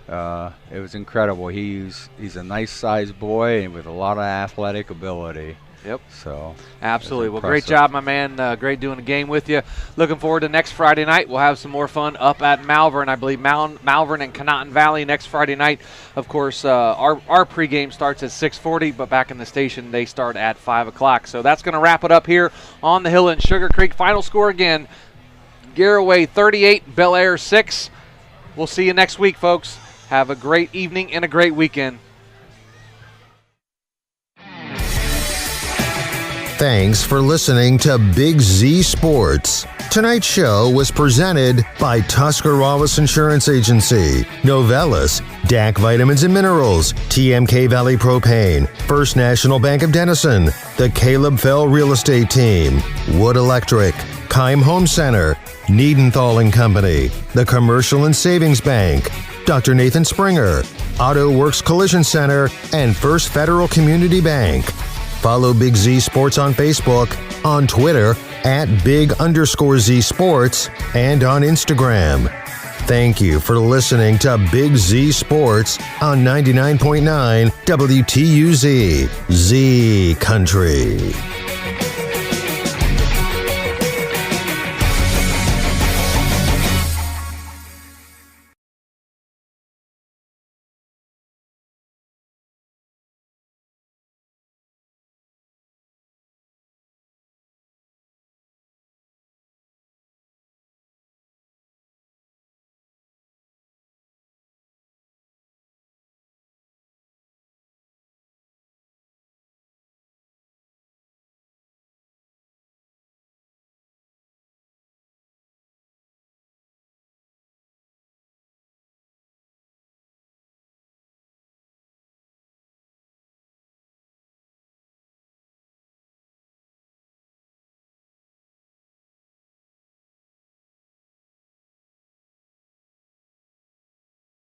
it was incredible. He's a nice-sized boy and with a lot of athletic ability. Yep. So absolutely. Well, great job, my man. Great doing the game with you. Looking forward to next Friday night. We'll have some more fun up at Malvern. I believe Malvern and Conotton Valley next Friday night. Of course, our pregame starts at 6:40, but back in the station they start at 5 o'clock. So that's going to wrap it up here on the hill in Sugarcreek. Final score again: Garaway 38, Bel Air 6. We'll see you next week, folks. Have a great evening and a great weekend. Thanks for listening to Big Z Sports. Tonight's show was presented by Tuscarawas Insurance Agency, Novellus, DAC Vitamins and Minerals, TMK Valley Propane, First National Bank of Denison, the Caleb Fell Real Estate Team, Wood Electric, Keim Home Center, Niedenthal and Company, the Commercial and Savings Bank, Dr. Nathan Springer, Auto Works Collision Center, and First Federal Community Bank. Follow Big Z Sports on Facebook, on Twitter @Big_Z Sports, and on Instagram. Thank you for listening to Big Z Sports on 99.9 WTUZ, Z Country.